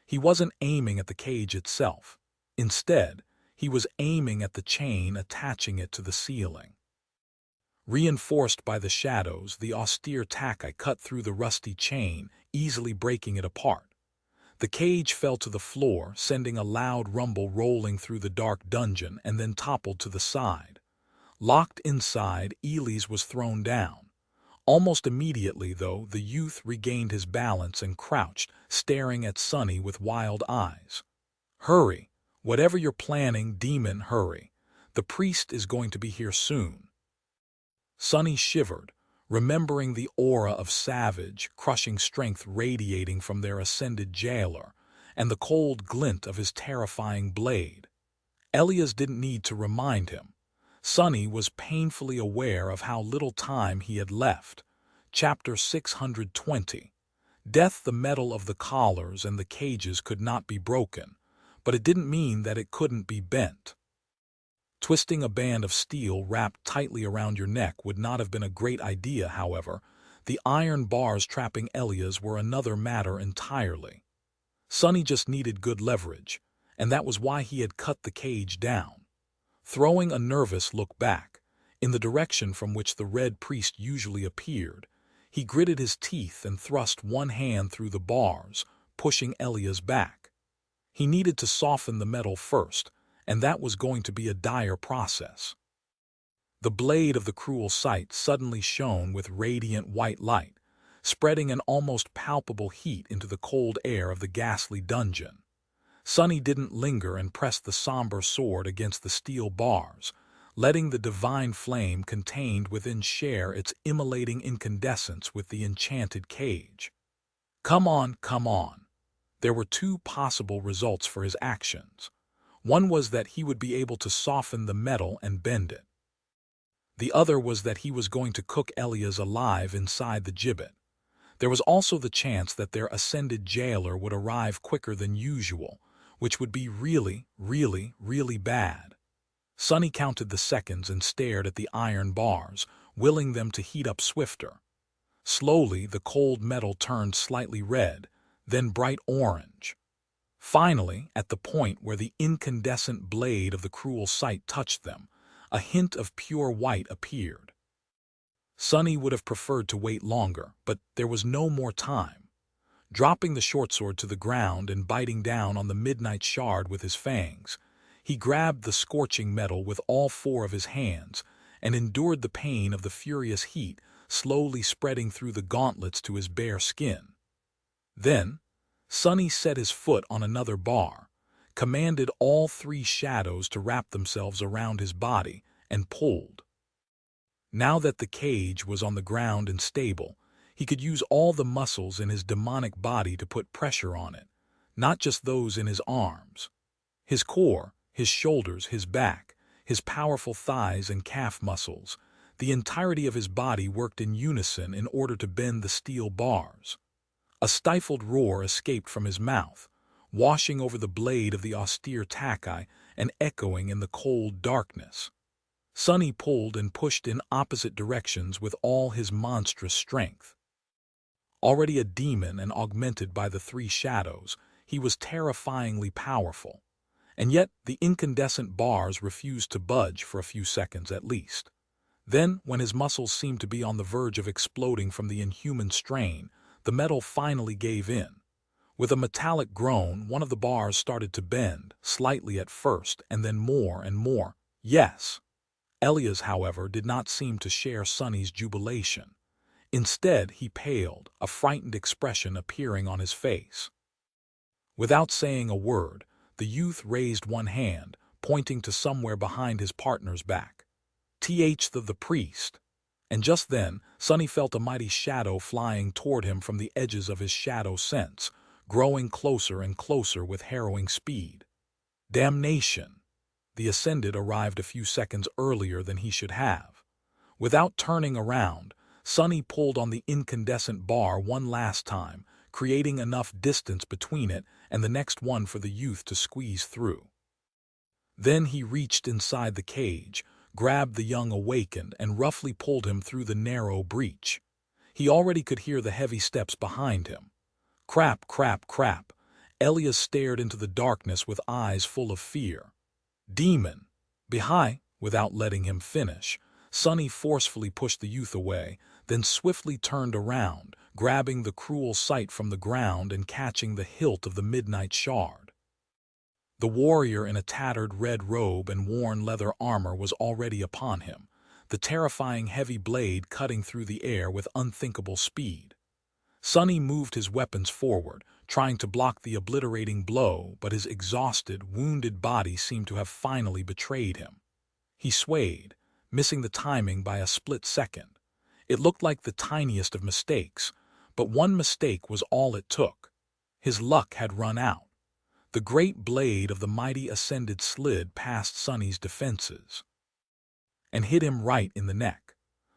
He wasn't aiming at the cage itself. Instead, he was aiming at the chain attaching it to the ceiling. Reinforced by the shadows, the austere tackle cut through the rusty chain, easily breaking it apart. The cage fell to the floor, sending a loud rumble rolling through the dark dungeon, and then toppled to the side. Locked inside, Elias was thrown down. Almost immediately, though, the youth regained his balance and crouched, staring at Sonny with wild eyes. "Hurry! Whatever you're planning, demon, hurry! The priest is going to be here soon." Sonny shivered, remembering the aura of savage, crushing strength radiating from their ascended jailer, and the cold glint of his terrifying blade. Elias didn't need to remind him. Sonny was painfully aware of how little time he had left. Chapter 620. Death. The metal of the collars and the cages could not be broken, but it didn't mean that it couldn't be bent. Twisting a band of steel wrapped tightly around your neck would not have been a great idea, however. The iron bars trapping Elias were another matter entirely. Sonny just needed good leverage, and that was why he had cut the cage down. Throwing a nervous look back, in the direction from which the red priest usually appeared, he gritted his teeth and thrust one hand through the bars, pushing Elias back. He needed to soften the metal first, and that was going to be a dire process. The blade of the cruel sight suddenly shone with radiant white light, spreading an almost palpable heat into the cold air of the ghastly dungeon. Sonny didn't linger and pressed the somber sword against the steel bars, letting the divine flame contained within share its immolating incandescence with the enchanted cage. Come on, come on. There were two possible results for his actions. One was that he would be able to soften the metal and bend it. The other was that he was going to cook Elias alive inside the gibbet. There was also the chance that their ascended jailer would arrive quicker than usual, which would be really bad. Sonny counted the seconds and stared at the iron bars, willing them to heat up swifter. Slowly, the cold metal turned slightly red, then bright orange. Finally, at the point where the incandescent blade of the cruel sight touched them, a hint of pure white appeared. Sonny would have preferred to wait longer, but there was no more time. Dropping the short sword to the ground and biting down on the midnight shard with his fangs, he grabbed the scorching metal with all four of his hands and endured the pain of the furious heat slowly spreading through the gauntlets to his bare skin. Then, Sonny set his foot on another bar, commanded all three shadows to wrap themselves around his body, and pulled. Now that the cage was on the ground and stable, he could use all the muscles in his demonic body to put pressure on it, not just those in his arms. His core, his shoulders, his back, his powerful thighs and calf muscles, the entirety of his body worked in unison in order to bend the steel bars. A stifled roar escaped from his mouth, washing over the blade of the austere takai and echoing in the cold darkness. Sonny pulled and pushed in opposite directions with all his monstrous strength. Already a demon and augmented by the three shadows, he was terrifyingly powerful. And yet the incandescent bars refused to budge for a few seconds at least. Then, when his muscles seemed to be on the verge of exploding from the inhuman strain, the metal finally gave in. With a metallic groan, one of the bars started to bend, slightly at first, and then more and more. Yes. Elias, however, did not seem to share Sonny's jubilation. Instead, he paled, a frightened expression appearing on his face. Without saying a word, the youth raised one hand, pointing to somewhere behind his partner's back. The priest. And just then, Sonny felt a mighty shadow flying toward him from the edges of his shadow sense, growing closer and closer with harrowing speed. Damnation! The Ascended arrived a few seconds earlier than he should have. Without turning around, Sonny pulled on the incandescent bar one last time, creating enough distance between it and the next one for the youth to squeeze through. Then he reached inside the cage, grabbed the young awakened, and roughly pulled him through the narrow breach. He already could hear the heavy steps behind him. Crap, crap, crap. Elias stared into the darkness with eyes full of fear. Demon! Behind, without letting him finish, Sonny forcefully pushed the youth away, then swiftly turned around, grabbing the cruel sight from the ground and catching the hilt of the midnight shard. The warrior in a tattered red robe and worn leather armor was already upon him, the terrifying heavy blade cutting through the air with unthinkable speed. Sonny moved his weapons forward, trying to block the obliterating blow, but his exhausted, wounded body seemed to have finally betrayed him. He swayed, missing the timing by a split second. It looked like the tiniest of mistakes, but one mistake was all it took. His luck had run out. The great blade of the mighty Ascended slid past Sonny's defenses and hit him right in the neck.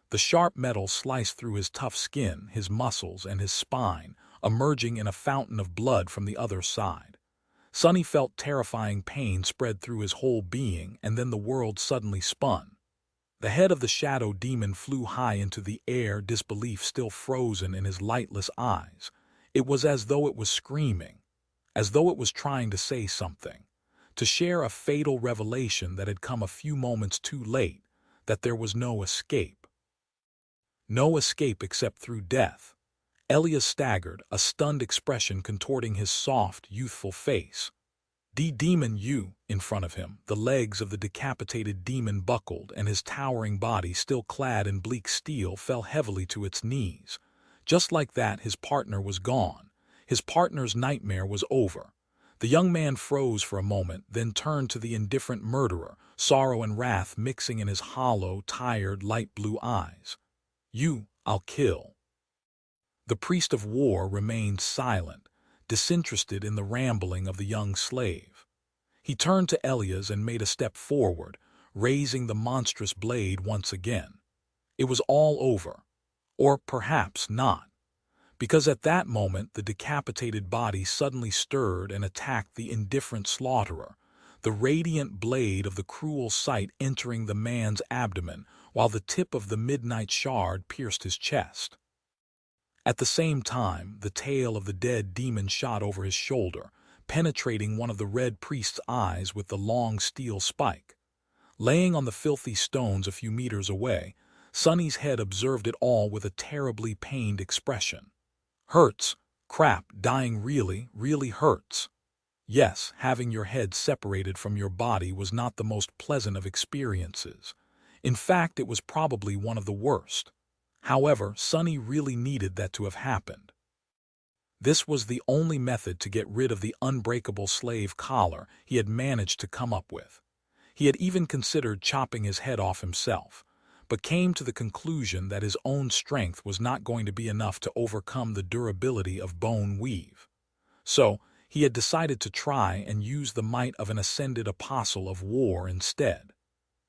The sharp metal sliced through his tough skin, his muscles, and his spine, emerging in a fountain of blood from the other side. Sonny felt terrifying pain spread through his whole being, and then the world suddenly spun. The head of the shadow demon flew high into the air, disbelief still frozen in his lightless eyes. It was as though it was screaming, as though it was trying to say something, to share a fatal revelation that had come a few moments too late, that there was no escape. No escape except through death. Elias staggered, a stunned expression contorting his soft, youthful face. Demon you, in front of him, the legs of the decapitated demon buckled, and his towering body, still clad in bleak steel, fell heavily to its knees. Just like that, his partner was gone. His partner's nightmare was over. The young man froze for a moment, then turned to the indifferent murderer, sorrow and wrath mixing in his hollow, tired, light blue eyes. You, I'll kill. The priest of war remained silent, disinterested in the rambling of the young slave. He turned to Elias and made a step forward, raising the monstrous blade once again. It was all over. Or perhaps not. Because at that moment the decapitated body suddenly stirred and attacked the indifferent slaughterer, the radiant blade of the cruel sight entering the man's abdomen, while the tip of the midnight shard pierced his chest. At the same time, the tail of the dead demon shot over his shoulder, penetrating one of the red priest's eyes with the long steel spike. Laying on the filthy stones a few meters away, Sonny's head observed it all with a terribly pained expression. Hurts. Crap, dying really, really hurts. Yes, having your head separated from your body was not the most pleasant of experiences. In fact, it was probably one of the worst. However, Sonny really needed that to have happened. This was the only method to get rid of the unbreakable slave collar he had managed to come up with. He had even considered chopping his head off himself, but came to the conclusion that his own strength was not going to be enough to overcome the durability of bone weave. So, he had decided to try and use the might of an ascended apostle of war instead.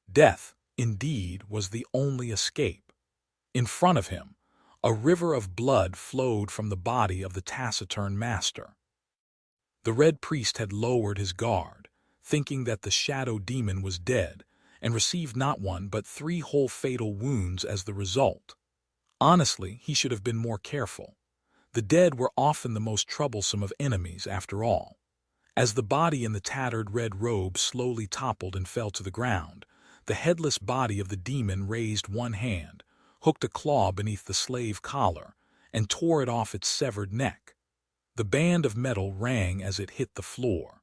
Death, indeed, was the only escape. In front of him, a river of blood flowed from the body of the taciturn master. The red priest had lowered his guard, thinking that the shadow demon was dead, and received not one but 3 whole fatal wounds as the result. Honestly, he should have been more careful. The dead were often the most troublesome of enemies, after all. As the body in the tattered red robe slowly toppled and fell to the ground, the headless body of the demon raised one hand, hooked a claw beneath the slave collar, and tore it off its severed neck. The band of metal rang as it hit the floor.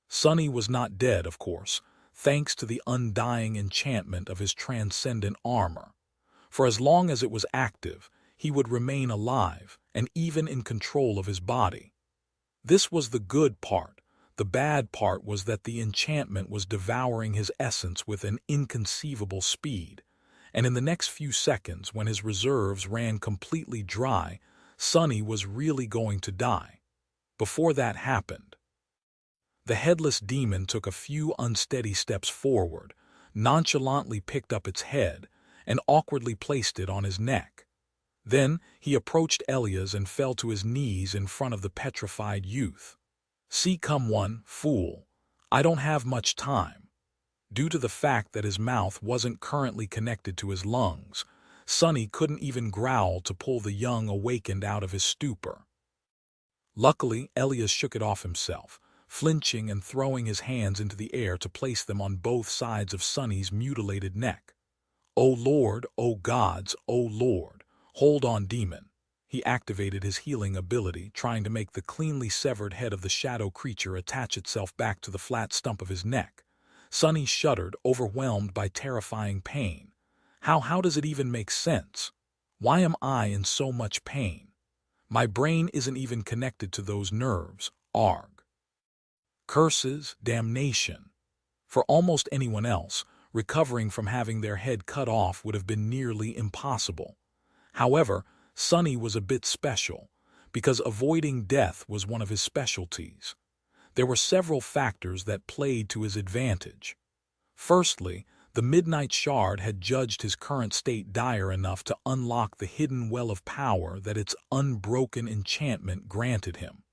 Sonny was not dead, of course, thanks to the undying enchantment of his transcendent armor. For as long as it was active, he would remain alive and even in control of his body. This was the good part. The bad part was that the enchantment was devouring his essence with an inconceivable speed, and in the next few seconds, when his reserves ran completely dry, Sonny was really going to die. Before that happened, the headless demon took a few unsteady steps forward, nonchalantly picked up its head, and awkwardly placed it on his neck. Then he approached Elias and fell to his knees in front of the petrified youth. "See, come one, fool. I don't have much time." Due to the fact that his mouth wasn't currently connected to his lungs, Sonny couldn't even growl to pull the young awakened out of his stupor. Luckily, Elias shook it off himself, flinching and throwing his hands into the air to place them on both sides of Sonny's mutilated neck. "Oh Lord, oh gods, oh Lord, hold on, demon." He activated his healing ability, trying to make the cleanly severed head of the shadow creature attach itself back to the flat stump of his neck. Sonny shuddered, overwhelmed by terrifying pain. How does it even make sense? Why am I in so much pain? My brain isn't even connected to those nerves. Arg. Curses, damnation. For almost anyone else, recovering from having their head cut off would have been nearly impossible. However, Sonny was a bit special, because avoiding death was one of his specialties. There were several factors that played to his advantage. Firstly, the Midnight Shard had judged his current state dire enough to unlock the hidden well of power that its unbroken enchantment granted him.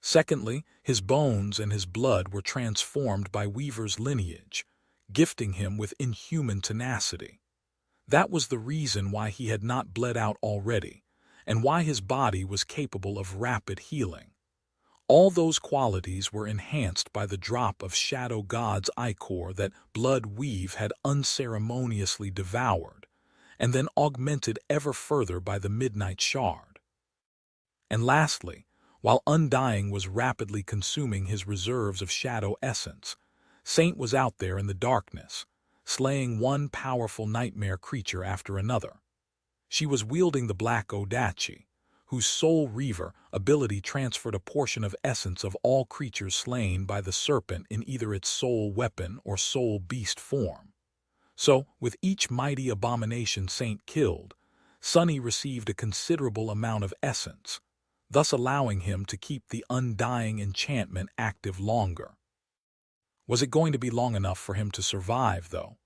Secondly, his bones and his blood were transformed by Weaver's lineage, gifting him with inhuman tenacity. That was the reason why he had not bled out already, and why his body was capable of rapid healing. All those qualities were enhanced by the drop of Shadow God's ichor that Blood Weave had unceremoniously devoured, and then augmented ever further by the Midnight Shard. And lastly, while Undying was rapidly consuming his reserves of shadow essence, Saint was out there in the darkness, slaying one powerful nightmare creature after another. She was wielding the Black Odachi, whose Soul Reaver ability transferred a portion of essence of all creatures slain by the serpent in either its soul weapon or soul beast form. So, with each mighty abomination Saint killed, Sonny received a considerable amount of essence, thus allowing him to keep the undying enchantment active longer. Was it going to be long enough for him to survive, though?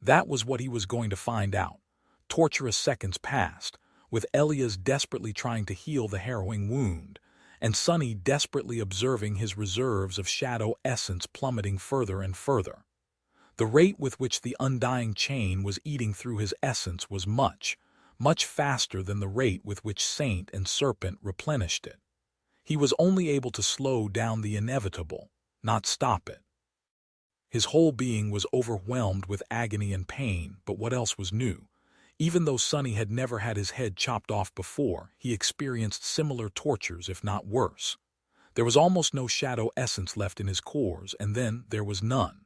That was what he was going to find out. Torturous seconds passed, with Elias desperately trying to heal the harrowing wound, and Sonny desperately observing his reserves of shadow essence plummeting further and further. The rate with which the undying chain was eating through his essence was much faster than the rate with which Saint and Serpent replenished it. He was only able to slow down the inevitable, not stop it. His whole being was overwhelmed with agony and pain, but what else was new? Even though Sonny had never had his head chopped off before, he experienced similar tortures, if not worse. There was almost no shadow essence left in his cores, and then there was none.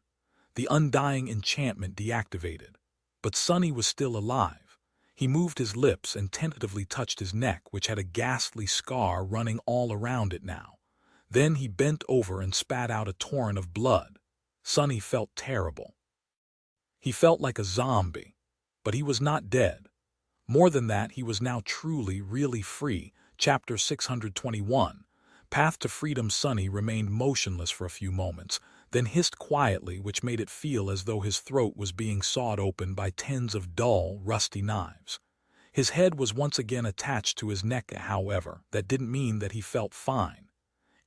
The undying enchantment deactivated. But Sonny was still alive. He moved his lips and tentatively touched his neck, which had a ghastly scar running all around it now. Then he bent over and spat out a torrent of blood. Sonny felt terrible. He felt like a zombie. But he was not dead. More than that, he was now truly, really free. Chapter 621. Path to Freedom. Sonny remained motionless for a few moments, then hissed quietly, which made it feel as though his throat was being sawed open by tens of dull, rusty knives. His head was once again attached to his neck, however, that didn't mean that he felt fine.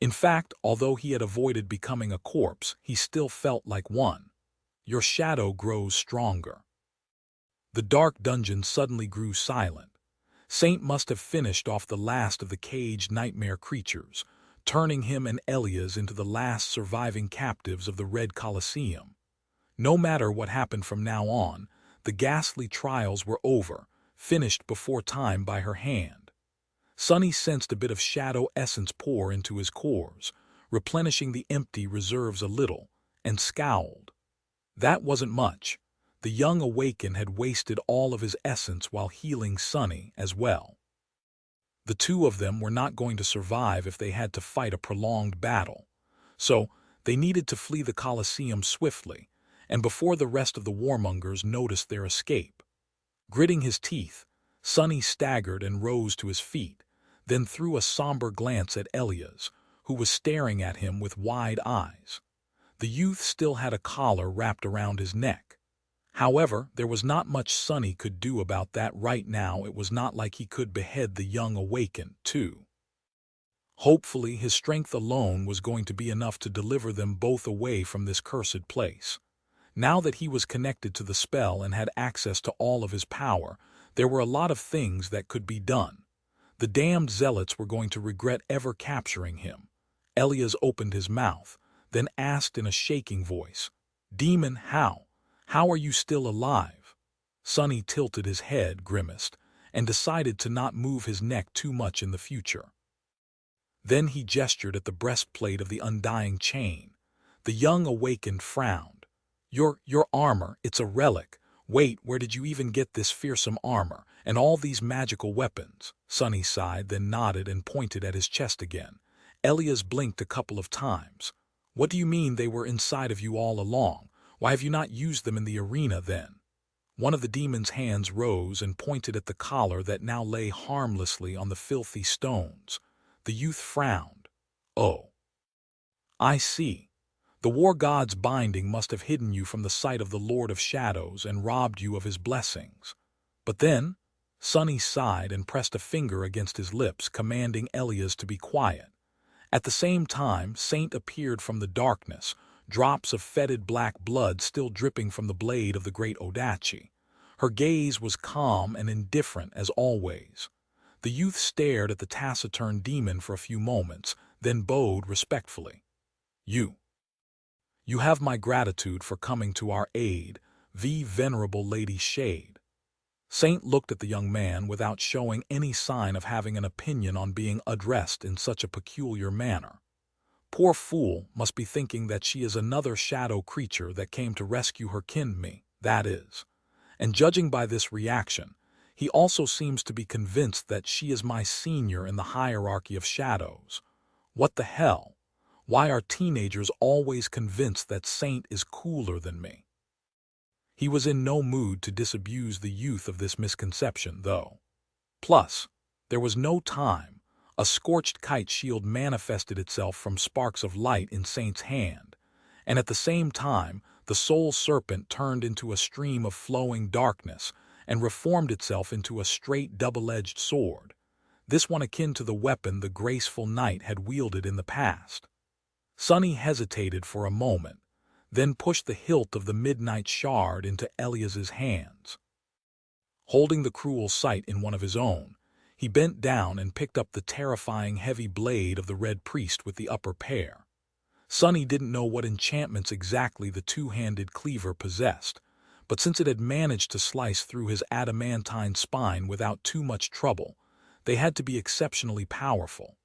In fact, although he had avoided becoming a corpse, he still felt like one. Your shadow grows stronger. The dark dungeon suddenly grew silent. Saint must have finished off the last of the caged nightmare creatures, turning him and Elias into the last surviving captives of the Red Colosseum. No matter what happened from now on, the ghastly trials were over, finished before time by her hand. Sonny sensed a bit of shadow essence pour into his cores, replenishing the empty reserves a little, and scowled. That wasn't much. The young Awakened had wasted all of his essence while healing Sonny as well. The two of them were not going to survive if they had to fight a prolonged battle. So, they needed to flee the Colosseum swiftly, and before the rest of the warmongers noticed their escape. Gritting his teeth, Sonny staggered and rose to his feet, then threw a somber glance at Elias, who was staring at him with wide eyes. The youth still had a collar wrapped around his neck. However, there was not much Sonny could do about that right now. It was not like he could behead the young Awakened, too. Hopefully, his strength alone was going to be enough to deliver them both away from this cursed place. Now that he was connected to the spell and had access to all of his power, there were a lot of things that could be done. The damned zealots were going to regret ever capturing him. Elias opened his mouth, then asked in a shaking voice, "Demon, how? How are you still alive?" Sonny tilted his head, grimaced, and decided to not move his neck too much in the future. Then he gestured at the breastplate of the undying chain. The young Awakened frowned. Your armor, it's a relic. Wait, where did you even get this fearsome armor, and all these magical weapons?" Sonny sighed, then nodded and pointed at his chest again. Elias blinked a couple of times. "What do you mean they were inside of you all along? Why have you not used them in the arena then?" One of the demon's hands rose and pointed at the collar that now lay harmlessly on the filthy stones. The youth frowned. "Oh. I see. The war god's binding must have hidden you from the sight of the Lord of Shadows and robbed you of his blessings. But then?" Sonny sighed and pressed a finger against his lips, commanding Elias to be quiet. At the same time, Saint appeared from the darkness, drops of fetid black blood still dripping from the blade of the great Odachi. Her gaze was calm and indifferent as always. The youth stared at the taciturn demon for a few moments, then bowed respectfully. You have my gratitude for coming to our aid, venerable Lady Shade." Saint looked at the young man without showing any sign of having an opinion on being addressed in such a peculiar manner. Poor fool must be thinking that she is another shadow creature that came to rescue her kin, that is. And judging by this reaction, he also seems to be convinced that she is my senior in the hierarchy of shadows. What the hell? Why are teenagers always convinced that Saint is cooler than me? He was in no mood to disabuse the youth of this misconception, though. Plus, there was no time. A scorched kite shield manifested itself from sparks of light in Saint's hand, and at the same time, the soul serpent turned into a stream of flowing darkness and reformed itself into a straight double-edged sword, this one akin to the weapon the graceful knight had wielded in the past. Sonny hesitated for a moment, then pushed the hilt of the midnight shard into Elias's hands. Holding the cruel sight in one of his own, he bent down and picked up the terrifying heavy blade of the Red Priest with the upper pair. Sonny didn't know what enchantments exactly the two-handed cleaver possessed, but since it had managed to slice through his adamantine spine without too much trouble, they had to be exceptionally powerful.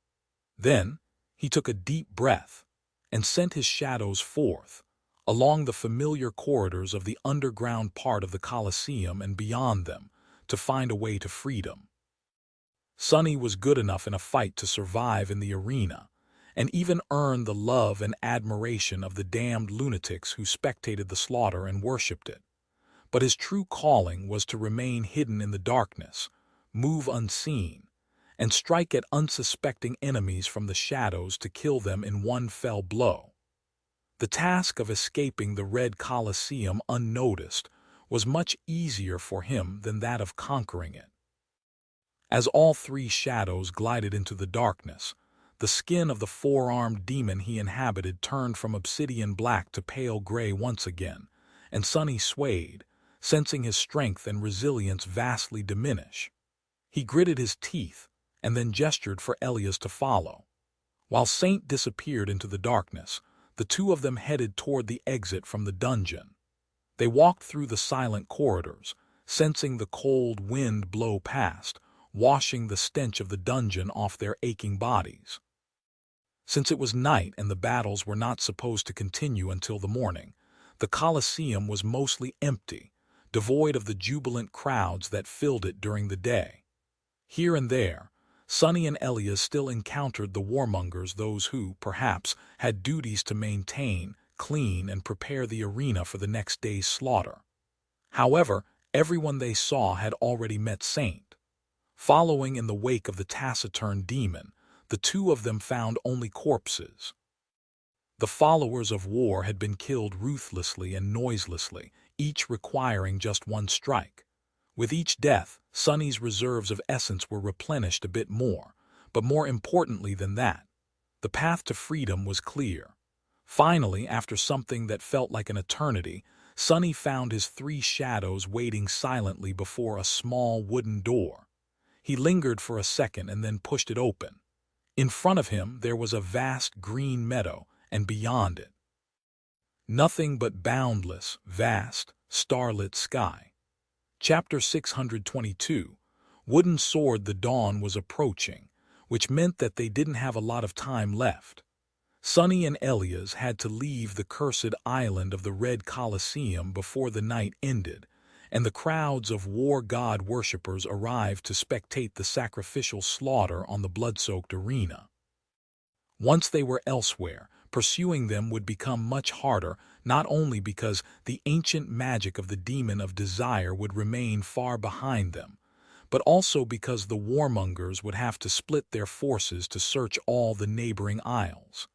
Then, he took a deep breath and sent his shadows forth, along the familiar corridors of the underground part of the Colosseum and beyond them, to find a way to freedom. Sonny was good enough in a fight to survive in the arena, and even earn the love and admiration of the damned lunatics who spectated the slaughter and worshipped it. But his true calling was to remain hidden in the darkness, move unseen, and strike at unsuspecting enemies from the shadows to kill them in one fell blow. The task of escaping the Red Colosseum unnoticed was much easier for him than that of conquering it. As all three shadows glided into the darkness, the skin of the four-armed demon he inhabited turned from obsidian black to pale gray once again, and Sonny swayed, sensing his strength and resilience vastly diminish. He gritted his teeth and then gestured for Elias to follow. While Saint disappeared into the darkness, the two of them headed toward the exit from the dungeon. They walked through the silent corridors, sensing the cold wind blow past, washing the stench of the dungeon off their aching bodies. Since it was night and the battles were not supposed to continue until the morning, the Colosseum was mostly empty, devoid of the jubilant crowds that filled it during the day. Here and there, Sonny and Elias still encountered the warmongers, those who, perhaps, had duties to maintain, clean, and prepare the arena for the next day's slaughter. However, everyone they saw had already met Saint. Following in the wake of the taciturn demon, the two of them found only corpses. The followers of war had been killed ruthlessly and noiselessly, each requiring just one strike. With each death, Sonny's reserves of essence were replenished a bit more, but more importantly than that, the path to freedom was clear. Finally, after something that felt like an eternity, Sonny found his three shadows waiting silently before a small wooden door. He lingered for a second and then pushed it open. In front of him there was a vast green meadow, and beyond it, nothing but boundless, vast, starlit sky. Chapter 622. Wooden Sword. The dawn was approaching, which meant that they didn't have a lot of time left. Sonny and Elias had to leave the cursed island of the Red Colosseum before the night ended, and the crowds of war god worshippers arrived to spectate the sacrificial slaughter on the blood-soaked arena. Once they were elsewhere, pursuing them would become much harder, not only because the ancient magic of the demon of desire would remain far behind them, but also because the warmongers would have to split their forces to search all the neighboring isles.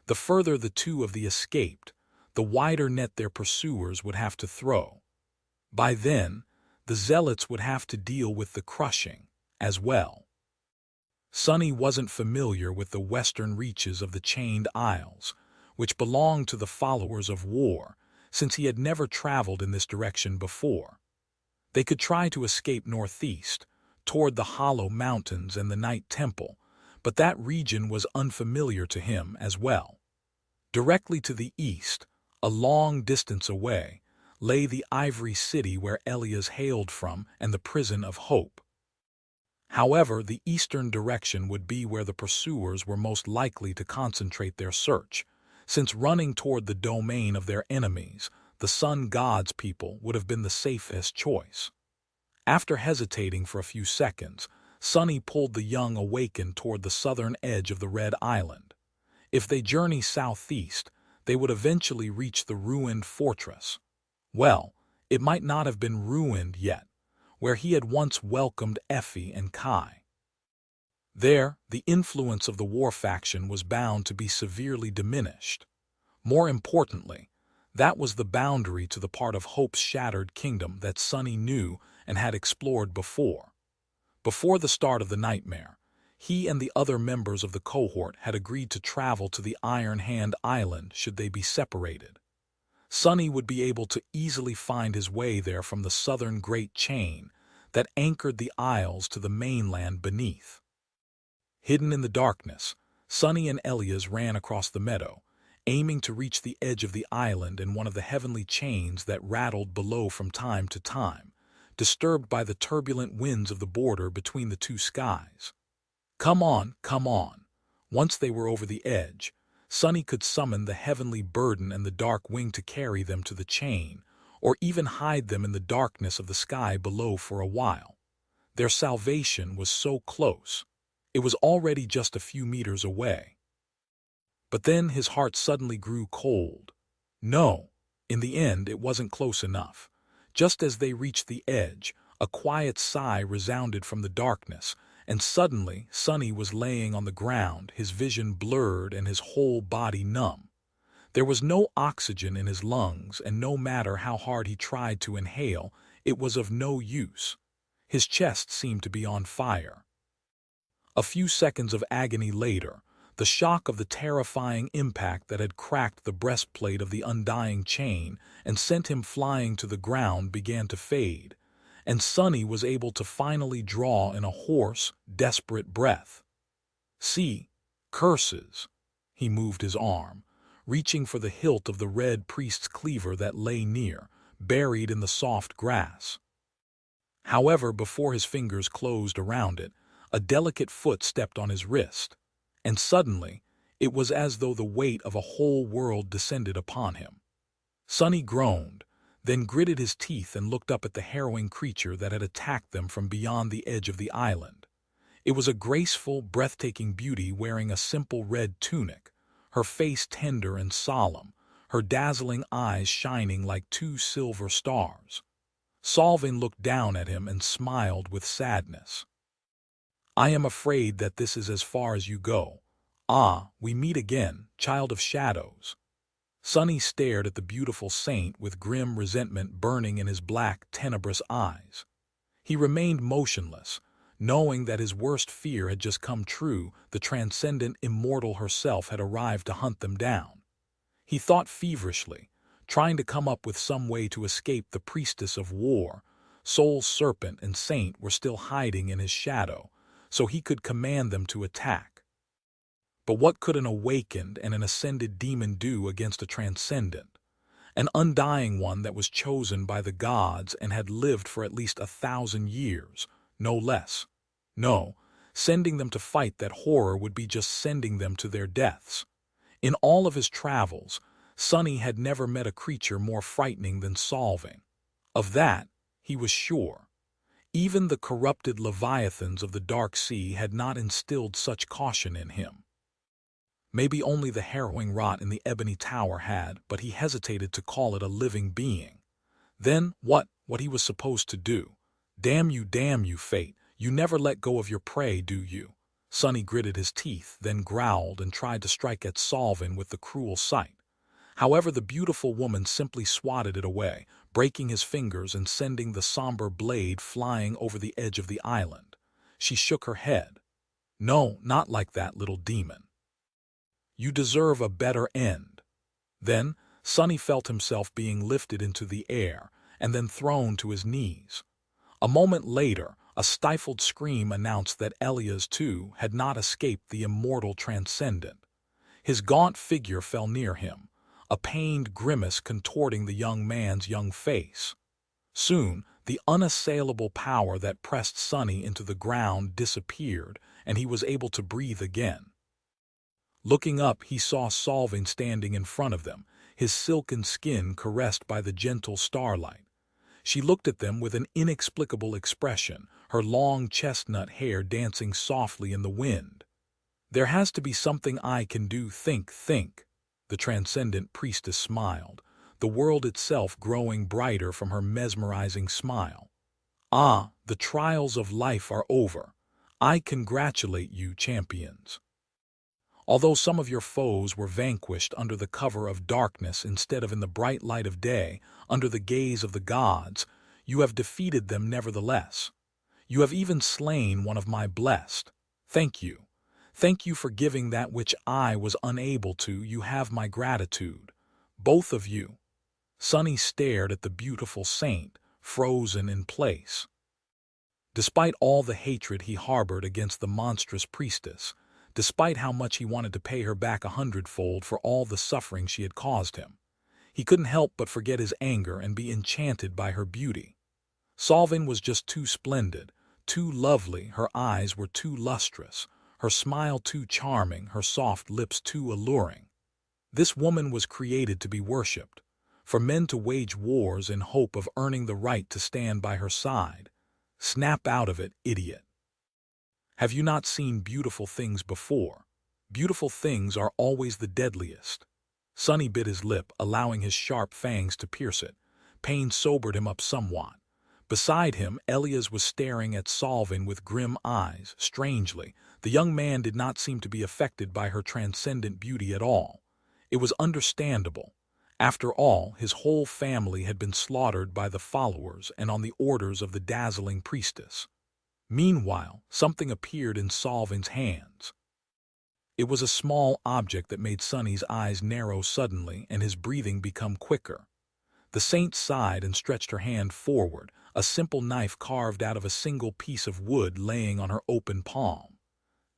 The further the two of the escaped, the wider net their pursuers would have to throw. By then, the zealots would have to deal with the crushing as well. Sonny wasn't familiar with the western reaches of the Chained Isles, which belonged to the followers of war, since he had never traveled in this direction before. They could try to escape northeast, toward the Hollow Mountains and the Night Temple, but that region was unfamiliar to him as well. Directly to the east, a long distance away, lay the Ivory City where Elias hailed from and the Prison of Hope. However, the eastern direction would be where the pursuers were most likely to concentrate their search, since running toward the domain of their enemies, the Sun God's people, would have been the safest choice. After hesitating for a few seconds, Sonny pulled the young awakened toward the southern edge of the Red Island. If they journey southeast, they would eventually reach the ruined fortress. Well, it might not have been ruined yet, where he had once welcomed Effie and Kai. There, the influence of the war faction was bound to be severely diminished. More importantly, that was the boundary to the part of Hope's shattered kingdom that Sonny knew and had explored before. Before the start of the nightmare, he and the other members of the cohort had agreed to travel to the Iron Hand Island should they be separated. Sunny would be able to easily find his way there from the southern great chain that anchored the isles to the mainland beneath. Hidden in the darkness, Sunny and Elias ran across the meadow, aiming to reach the edge of the island in one of the heavenly chains that rattled below from time to time, disturbed by the turbulent winds of the border between the two skies. Come on, come on. Once they were over the edge, Sunny could summon the heavenly burden and the dark wing to carry them to the chain, or even hide them in the darkness of the sky below for a while. Their salvation was so close. It was already just a few meters away. But then his heart suddenly grew cold. No, in the end it wasn't close enough. Just as they reached the edge, a quiet sigh resounded from the darkness, and suddenly Sunny was laying on the ground, his vision blurred and his whole body numb. There was no oxygen in his lungs, and no matter how hard he tried to inhale, it was of no use. His chest seemed to be on fire. A few seconds of agony later, the shock of the terrifying impact that had cracked the breastplate of the undying chain and sent him flying to the ground began to fade, and Sunny was able to finally draw in a hoarse, desperate breath. See, curses. He moved his arm, reaching for the hilt of the red priest's cleaver that lay near, buried in the soft grass. However, before his fingers closed around it, a delicate foot stepped on his wrist, and suddenly it was as though the weight of a whole world descended upon him. Sunny groaned, then gritted his teeth and looked up at the harrowing creature that had attacked them from beyond the edge of the island. It was a graceful, breathtaking beauty wearing a simple red tunic, her face tender and solemn, her dazzling eyes shining like two silver stars. Solvin looked down at him and smiled with sadness. I am afraid that this is as far as you go. Ah, we meet again, child of shadows. Sunny stared at the beautiful saint with grim resentment burning in his black, tenebrous eyes. He remained motionless, knowing that his worst fear had just come true. The transcendent Immortal herself had arrived to hunt them down. He thought feverishly, trying to come up with some way to escape the priestess of war. Soul Serpent and Saint were still hiding in his shadow, so he could command them to attack. But what could an awakened and an ascended demon do against a transcendent, an undying one that was chosen by the gods and had lived for at least 1,000 years, no less? No, sending them to fight that horror would be just sending them to their deaths. In all of his travels, Sunny had never met a creature more frightening than Solving. Of that, he was sure. Even the corrupted leviathans of the dark sea had not instilled such caution in him. Maybe only the harrowing rot in the ebony tower had, but he hesitated to call it a living being. Then what he was supposed to do? Damn you, fate. You never let go of your prey, do you? Sunny gritted his teeth, then growled and tried to strike at Solvin with the cruel sight. However, the beautiful woman simply swatted it away, breaking his fingers and sending the somber blade flying over the edge of the island. She shook her head. No, not like that, little demon. You deserve a better end. Then, Sunny felt himself being lifted into the air and then thrown to his knees. A moment later, a stifled scream announced that Elias, too, had not escaped the immortal transcendent. His gaunt figure fell near him, a pained grimace contorting the young man's young face. Soon, the unassailable power that pressed Sunny into the ground disappeared, and he was able to breathe again. Looking up, he saw Solving standing in front of them, his silken skin caressed by the gentle starlight. She looked at them with an inexplicable expression, her long chestnut hair dancing softly in the wind. There has to be something I can do, think. The transcendent priestess smiled, the world itself growing brighter from her mesmerizing smile. Ah, the trials of life are over. I congratulate you, champions. Although some of your foes were vanquished under the cover of darkness instead of in the bright light of day, under the gaze of the gods, you have defeated them nevertheless. You have even slain one of my blessed. Thank you. Thank you for giving that which I was unable to. You have my gratitude. Both of you. Sonny stared at the beautiful saint, frozen in place. Despite all the hatred he harbored against the monstrous priestess, despite how much he wanted to pay her back 100-fold for all the suffering she had caused him, he couldn't help but forget his anger and be enchanted by her beauty. Solvin was just too splendid, too lovely, her eyes were too lustrous, her smile too charming, her soft lips too alluring. This woman was created to be worshipped, for men to wage wars in hope of earning the right to stand by her side. Snap out of it, idiot. Have you not seen beautiful things before? Beautiful things are always the deadliest. Sonny bit his lip, allowing his sharp fangs to pierce it. Pain sobered him up somewhat. Beside him, Elias was staring at Solvin with grim eyes. Strangely, the young man did not seem to be affected by her transcendent beauty at all. It was understandable. After all, his whole family had been slaughtered by the followers and on the orders of the dazzling priestess. Meanwhile, something appeared in Solvin's hands. It was a small object that made Sonny's eyes narrow suddenly and his breathing become quicker. The saint sighed and stretched her hand forward, a simple knife carved out of a single piece of wood laying on her open palm.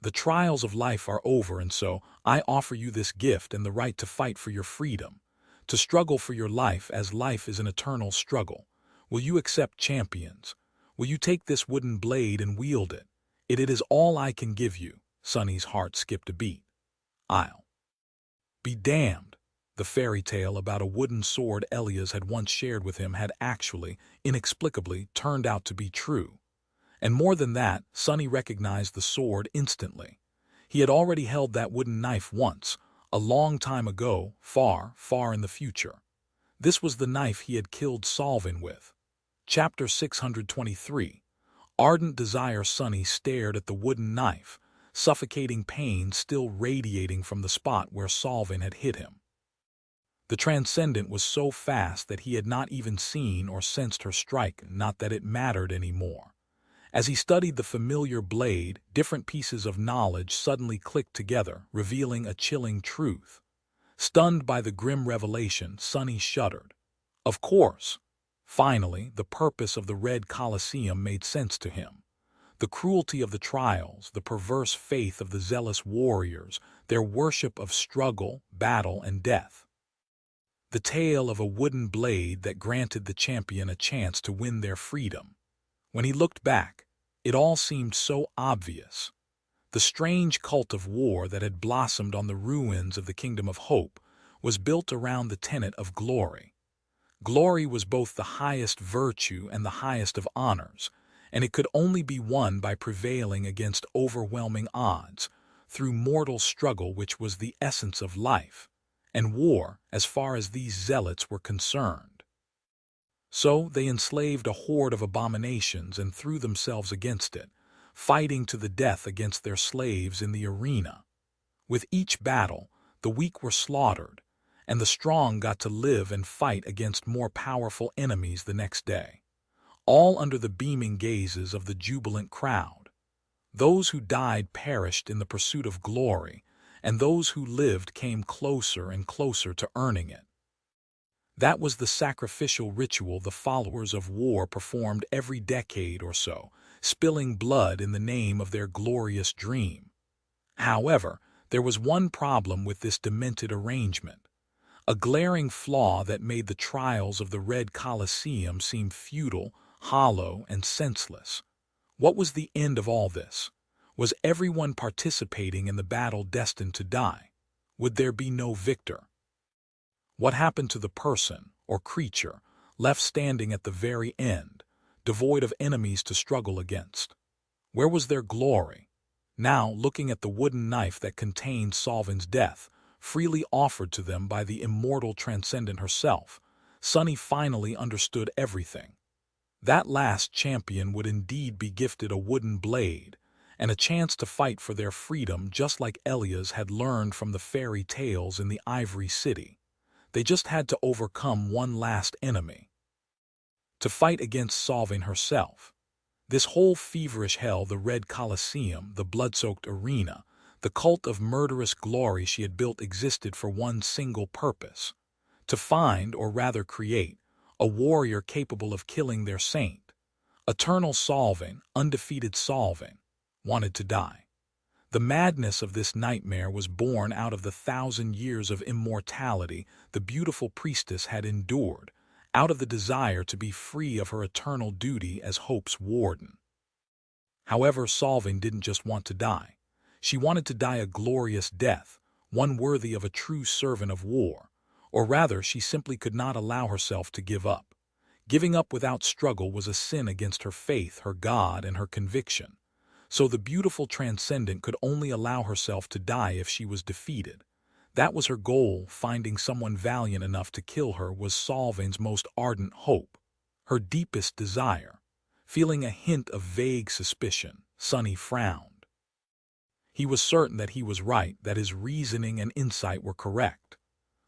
The trials of life are over, and so I offer you this gift and the right to fight for your freedom, to struggle for your life, as life is an eternal struggle. Will you accept champions? Will you take this wooden blade and wield it? It is all I can give you. Sonny's heart skipped a beat. I'll be damned. The fairy tale about a wooden sword Elias had once shared with him had actually, inexplicably, turned out to be true. And more than that, Sonny recognized the sword instantly. He had already held that wooden knife once, a long time ago, far, far in the future. This was the knife he had killed Solvin with. Chapter 623. Ardent desire. Sonny stared at the wooden knife, suffocating pain still radiating from the spot where Solvin had hit him. The transcendent was so fast that he had not even seen or sensed her strike, not that it mattered anymore. As he studied the familiar blade, different pieces of knowledge suddenly clicked together, revealing a chilling truth. Stunned by the grim revelation, Sonny shuddered. Of course. Finally, the purpose of the Red Colosseum made sense to him. The cruelty of the trials, the perverse faith of the zealous warriors, their worship of struggle, battle, and death. The tale of a wooden blade that granted the champion a chance to win their freedom. When he looked back, it all seemed so obvious. The strange cult of war that had blossomed on the ruins of the Kingdom of Hope was built around the tenet of glory. Glory was both the highest virtue and the highest of honors, and it could only be won by prevailing against overwhelming odds, through mortal struggle, which was the essence of life, and war as far as these zealots were concerned. So they enslaved a horde of abominations and threw themselves against it, fighting to the death against their slaves in the arena. With each battle, the weak were slaughtered, and the strong got to live and fight against more powerful enemies the next day, all under the beaming gazes of the jubilant crowd. Those who died perished in the pursuit of glory, and those who lived came closer and closer to earning it. That was the sacrificial ritual the followers of war performed every decade or so, spilling blood in the name of their glorious dream. However, there was one problem with this demented arrangement, a glaring flaw that made the trials of the Red Colosseum seem futile, hollow, and senseless. What was the end of all this? Was everyone participating in the battle destined to die? Would there be no victor? What happened to the person, or creature, left standing at the very end, devoid of enemies to struggle against? Where was their glory? Now, looking at the wooden knife that contained Solvin's death, freely offered to them by the immortal transcendent herself, Sonny finally understood everything. That last champion would indeed be gifted a wooden blade, and a chance to fight for their freedom, just like Elias had learned from the fairy tales in the Ivory City. They just had to overcome one last enemy. To fight against Solvin herself. This whole feverish hell, the Red Colosseum, the blood-soaked arena, the cult of murderous glory she had built, existed for one single purpose: to find, or rather create, a warrior capable of killing their saint. Eternal Solving, undefeated Solving, wanted to die. The madness of this nightmare was born out of the 1,000 years of immortality the beautiful priestess had endured, out of the desire to be free of her eternal duty as Hope's warden. However, Solving didn't just want to die. She wanted to die a glorious death, one worthy of a true servant of war, or rather, she simply could not allow herself to give up. Giving up without struggle was a sin against her faith, her God, and her conviction. So the beautiful Transcendent could only allow herself to die if she was defeated. That was her goal. Finding someone valiant enough to kill her was Solving's most ardent hope, her deepest desire. Feeling a hint of vague suspicion, Sunny frowned. He was certain that he was right, that his reasoning and insight were correct.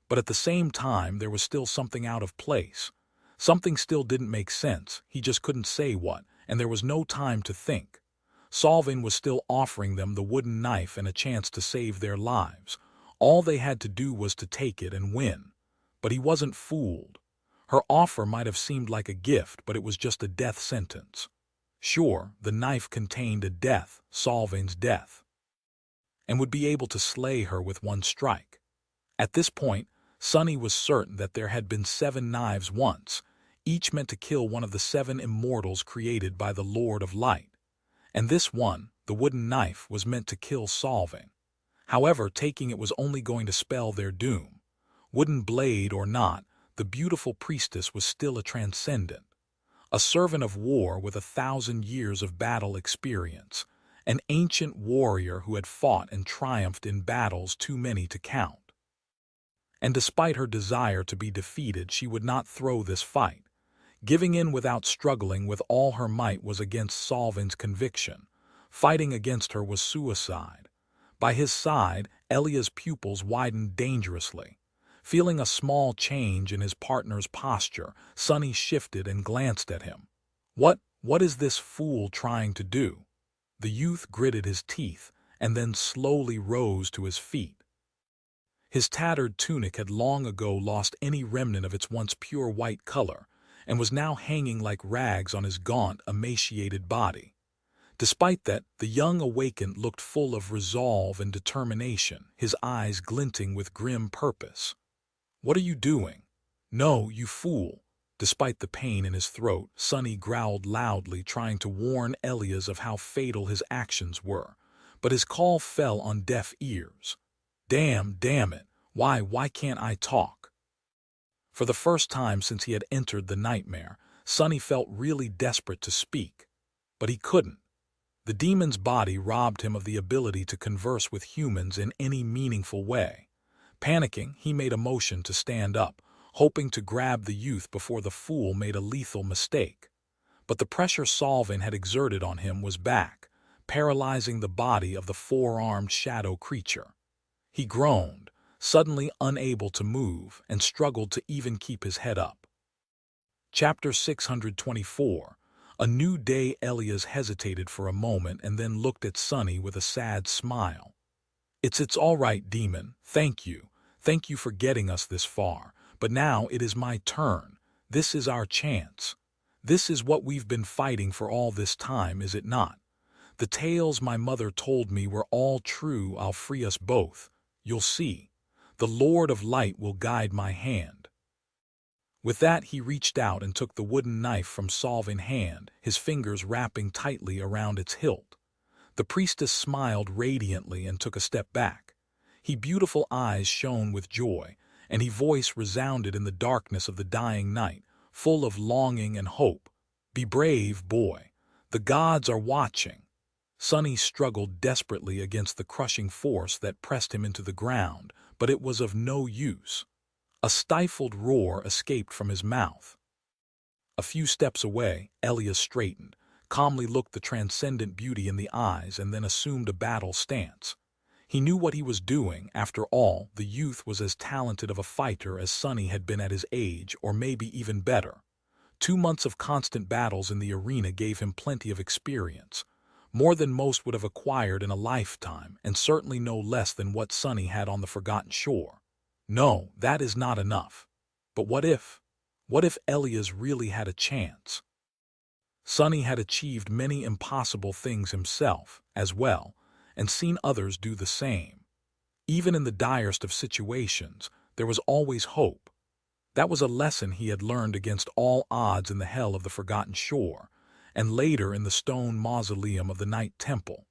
But at the same time, there was still something out of place. Something still didn't make sense. He just couldn't say what, and there was no time to think. Solving was still offering them the wooden knife and a chance to save their lives. All they had to do was to take it and win. But he wasn't fooled. Her offer might have seemed like a gift, but it was just a death sentence. Sure, the knife contained a death, Solving's death, and would be able to slay her with one strike. At this point, Sunny was certain that there had been 7 knives once, each meant to kill one of the 7 immortals created by the Lord of Light. And this one, the wooden knife, was meant to kill Solving. However, taking it was only going to spell their doom. Wooden blade or not, the beautiful priestess was still a transcendent, a servant of war with 1,000 years of battle experience, an ancient warrior who had fought and triumphed in battles too many to count. And despite her desire to be defeated, she would not throw this fight. Giving in without struggling with all her might was against Solving's conviction. Fighting against her was suicide. By his side, Elia's pupils widened dangerously. Feeling a small change in his partner's posture, Sunny shifted and glanced at him. What is this fool trying to do? The youth gritted his teeth and then slowly rose to his feet. His tattered tunic had long ago lost any remnant of its once pure white color, and was now hanging like rags on his gaunt, emaciated body. Despite that, the young awakened looked full of resolve and determination, his eyes glinting with grim purpose. "What are you doing?" "No, you fool." Despite the pain in his throat, Sunny growled loudly, trying to warn Elias of how fatal his actions were. But his call fell on deaf ears. Damn it, why can't I talk?" For the first time since he had entered the nightmare, Sunny felt really desperate to speak. But he couldn't. The demon's body robbed him of the ability to converse with humans in any meaningful way. Panicking, he made a motion to stand up, hoping to grab the youth before the fool made a lethal mistake. But the pressure Solving had exerted on him was back, paralyzing the body of the 4-armed shadow creature. He groaned, suddenly unable to move, and struggled to even keep his head up. Chapter 624. A New Day. Elias hesitated for a moment and then looked at Sunny with a sad smile. It's all right, demon. Thank you. Thank you for getting us this far. But now it is my turn. This is our chance. This is what we've been fighting for all this time, is it not? The tales my mother told me were all true. I'll free us both. You'll see. The Lord of Light will guide my hand." With that, he reached out and took the wooden knife from Solving's hand, his fingers wrapping tightly around its hilt. The priestess smiled radiantly and took a step back. His beautiful eyes shone with joy, and his voice resounded in the darkness of the dying night, full of longing and hope. "Be brave, boy. The gods are watching." Sunny struggled desperately against the crushing force that pressed him into the ground, but it was of no use. A stifled roar escaped from his mouth. A few steps away, Elias straightened, calmly looked the transcendent beauty in the eyes, and then assumed a battle stance. He knew what he was doing. After all, the youth was as talented of a fighter as Sunny had been at his age, or maybe even better. 2 months of constant battles in the arena gave him plenty of experience, more than most would have acquired in a lifetime, and certainly no less than what Sunny had on the Forgotten Shore. No, that is not enough. But what if? What if Elias really had a chance? Sonny had achieved many impossible things himself, as well, and seen others do the same. Even in the direst of situations, there was always hope. That was a lesson he had learned against all odds in the hell of the Forgotten Shore, and later in the stone mausoleum of the Night Temple.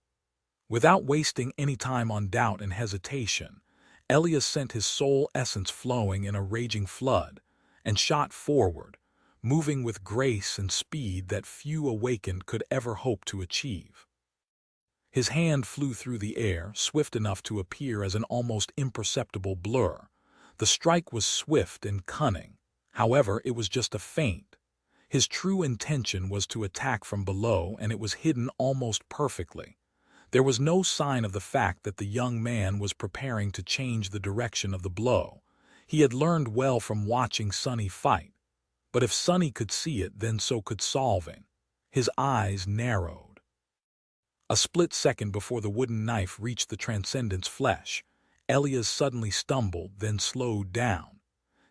Without wasting any time on doubt and hesitation, Elias sent his soul essence flowing in a raging flood, and shot forward, moving with grace and speed that few awakened could ever hope to achieve. His hand flew through the air, swift enough to appear as an almost imperceptible blur. The strike was swift and cunning. However, it was just a feint. His true intention was to attack from below, and it was hidden almost perfectly. There was no sign of the fact that the young man was preparing to change the direction of the blow. He had learned well from watching Sonny fight. But if Sonny could see it, then so could Solving. His eyes narrowed. A split second before the wooden knife reached the Transcendent's flesh, Elias suddenly stumbled, then slowed down.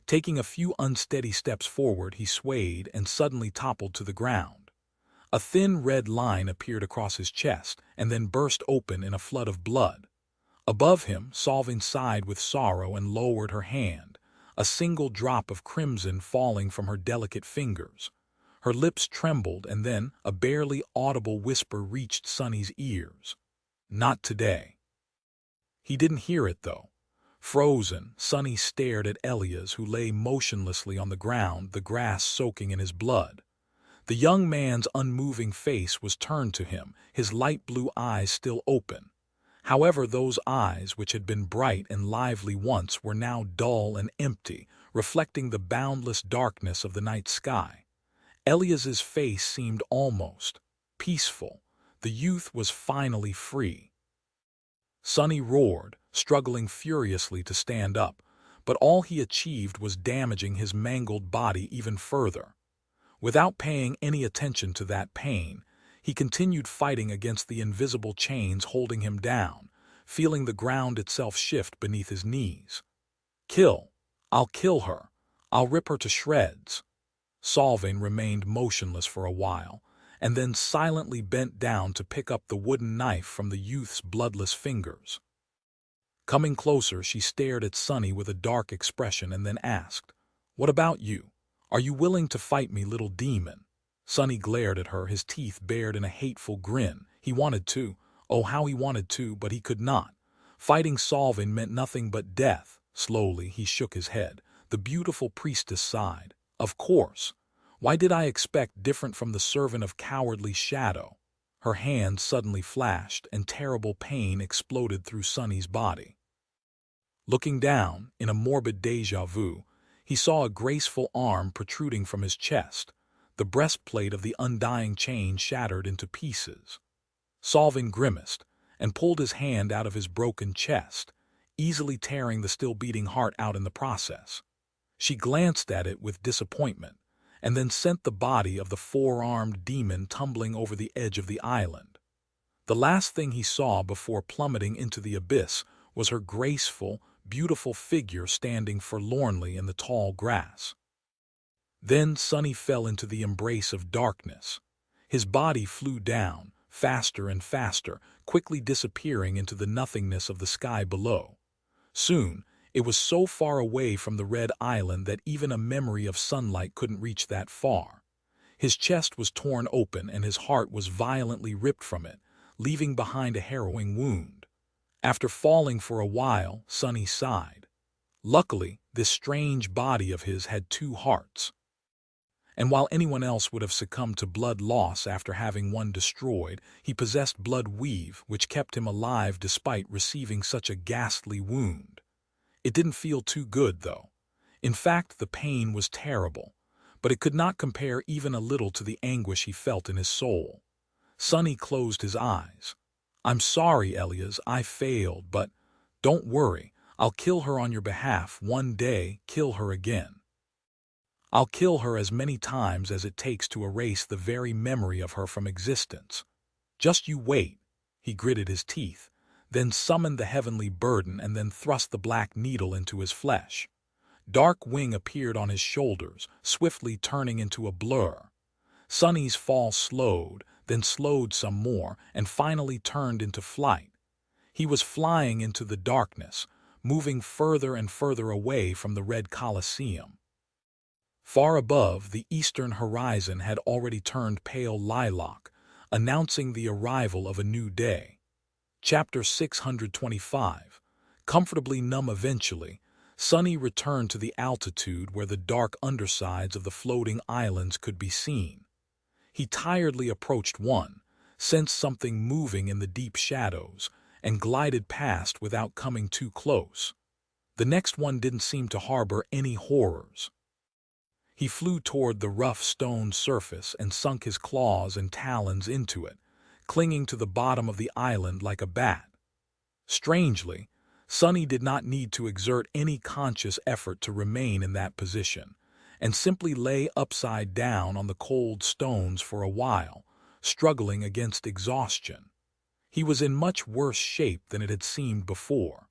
Taking a few unsteady steps forward, he swayed and suddenly toppled to the ground. A thin red line appeared across his chest and then burst open in a flood of blood. Above him, Solving sighed with sorrow and lowered her hand, a single drop of crimson falling from her delicate fingers. Her lips trembled, and then a barely audible whisper reached Sonny's ears. "Not today." He didn't hear it, though. Frozen, Sonny stared at Elias, who lay motionlessly on the ground, the grass soaking in his blood. The young man's unmoving face was turned to him, his light blue eyes still open. However, those eyes, which had been bright and lively once, were now dull and empty, reflecting the boundless darkness of the night sky. Elias's face seemed almost peaceful. The youth was finally free. Sonny roared, struggling furiously to stand up, but all he achieved was damaging his mangled body even further. Without paying any attention to that pain, he continued fighting against the invisible chains holding him down, feeling the ground itself shift beneath his knees. "Kill! I'll kill her! I'll rip her to shreds!" Solving remained motionless for a while, and then silently bent down to pick up the wooden knife from the youth's bloodless fingers. Coming closer, she stared at Sonny with a dark expression and then asked, "What about you? Are you willing to fight me, little demon?" Sonny glared at her, his teeth bared in a hateful grin. He wanted to. Oh, how he wanted to, but he could not. Fighting Solving meant nothing but death. Slowly, he shook his head. The beautiful priestess sighed. "Of course. Why did I expect different from the servant of cowardly shadow?" Her hand suddenly flashed, and terrible pain exploded through Sonny's body. Looking down, in a morbid déjà vu, he saw a graceful arm protruding from his chest, the breastplate of the undying chain shattered into pieces. Solving grimaced and pulled his hand out of his broken chest, easily tearing the still-beating heart out in the process. She glanced at it with disappointment, and then sent the body of the four-armed demon tumbling over the edge of the island. The last thing he saw before plummeting into the abyss was her graceful, beautiful figure standing forlornly in the tall grass. Then Sonny fell into the embrace of darkness. His body flew down, faster and faster, quickly disappearing into the nothingness of the sky below. Soon, it was so far away from the red island that even a memory of sunlight couldn't reach that far. His chest was torn open and his heart was violently ripped from it, leaving behind a harrowing wound. After falling for a while, Sonny sighed. Luckily, this strange body of his had two hearts. And while anyone else would have succumbed to blood loss after having one destroyed, he possessed blood weave, which kept him alive despite receiving such a ghastly wound. It didn't feel too good, though. In fact, the pain was terrible, but it could not compare even a little to the anguish he felt in his soul. Sonny closed his eyes. "I'm sorry, Elias, I failed, but don't worry. I'll kill her on your behalf one day, kill her again. I'll kill her as many times as it takes to erase the very memory of her from existence. Just you wait." He gritted his teeth, then summoned the heavenly burden and then thrust the black needle into his flesh. Dark wing appeared on his shoulders, swiftly turning into a blur. Sonny's fall slowed, then slowed some more, and finally turned into flight. He was flying into the darkness, moving further and further away from the red Colosseum. Far above, the eastern horizon had already turned pale lilac, announcing the arrival of a new day. Chapter 625. Comfortably numb eventually, Sonny returned to the altitude where the dark undersides of the floating islands could be seen. He tiredly approached one, sensed something moving in the deep shadows, and glided past without coming too close. The next one didn't seem to harbor any horrors. He flew toward the rough stone surface and sunk his claws and talons into it, clinging to the bottom of the island like a bat. Strangely, Sonny did not need to exert any conscious effort to remain in that position, and simply lay upside down on the cold stones for a while, struggling against exhaustion. He was in much worse shape than it had seemed before.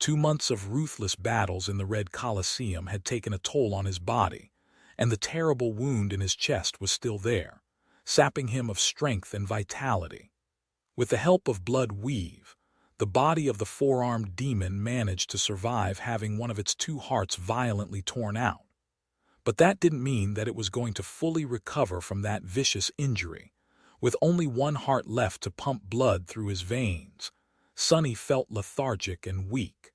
2 months of ruthless battles in the Red Colosseum had taken a toll on his body, and the terrible wound in his chest was still there, sapping him of strength and vitality. With the help of blood weave, the body of the four-armed demon managed to survive having one of its 2 hearts violently torn out. But that didn't mean that it was going to fully recover from that vicious injury. With only 1 heart left to pump blood through his veins, Sonny felt lethargic and weak.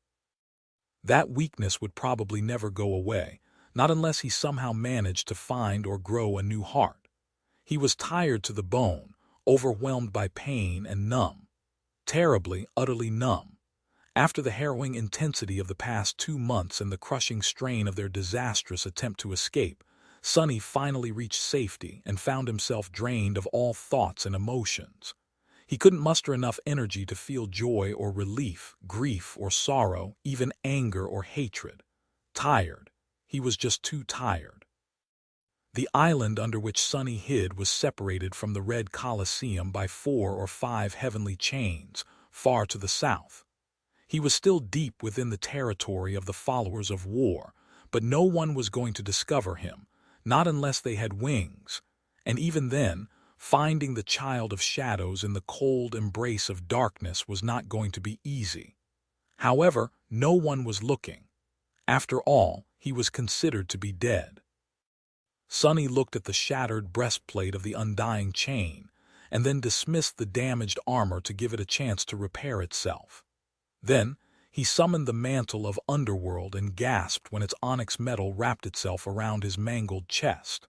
That weakness would probably never go away, not unless he somehow managed to find or grow a new heart. He was tired to the bone, overwhelmed by pain and numb. Terribly, utterly numb. After the harrowing intensity of the past 2 months and the crushing strain of their disastrous attempt to escape, Sonny finally reached safety and found himself drained of all thoughts and emotions. He couldn't muster enough energy to feel joy or relief, grief or sorrow, even anger or hatred. Tired. He was just too tired. The island under which Sonny hid was separated from the Red Colosseum by 4 or 5 heavenly chains, far to the south. He was still deep within the territory of the followers of war, but no one was going to discover him, not unless they had wings, and even then, finding the child of shadows in the cold embrace of darkness was not going to be easy. However, no one was looking. After all, he was considered to be dead. Sonny looked at the shattered breastplate of the undying chain, and then dismissed the damaged armor to give it a chance to repair itself. Then, he summoned the mantle of underworld and gasped when its onyx metal wrapped itself around his mangled chest.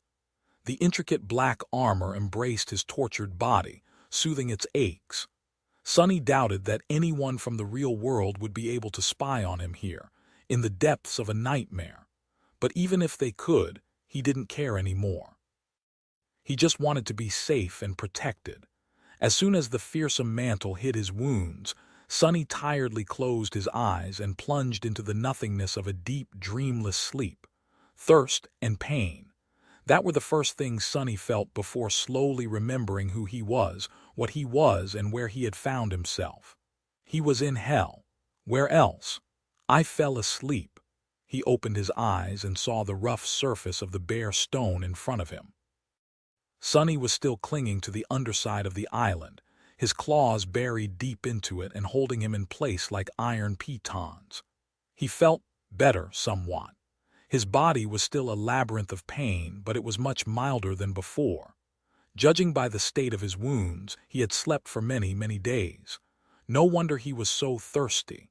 The intricate black armor embraced his tortured body, soothing its aches. Sonny doubted that anyone from the real world would be able to spy on him here, in the depths of a nightmare. But even if they could, he didn't care anymore. He just wanted to be safe and protected. As soon as the fearsome mantle hid his wounds, Sonny tiredly closed his eyes and plunged into the nothingness of a deep, dreamless sleep. Thirst and pain. That were the first things Sonny felt before slowly remembering who he was, what he was, and where he had found himself. He was in hell. Where else? I fell asleep. He opened his eyes and saw the rough surface of the bare stone in front of him. Sonny was still clinging to the underside of the island, his claws buried deep into it and holding him in place like iron pitons. He felt better somewhat. His body was still a labyrinth of pain, but it was much milder than before. Judging by the state of his wounds, he had slept for many, many days. No wonder he was so thirsty.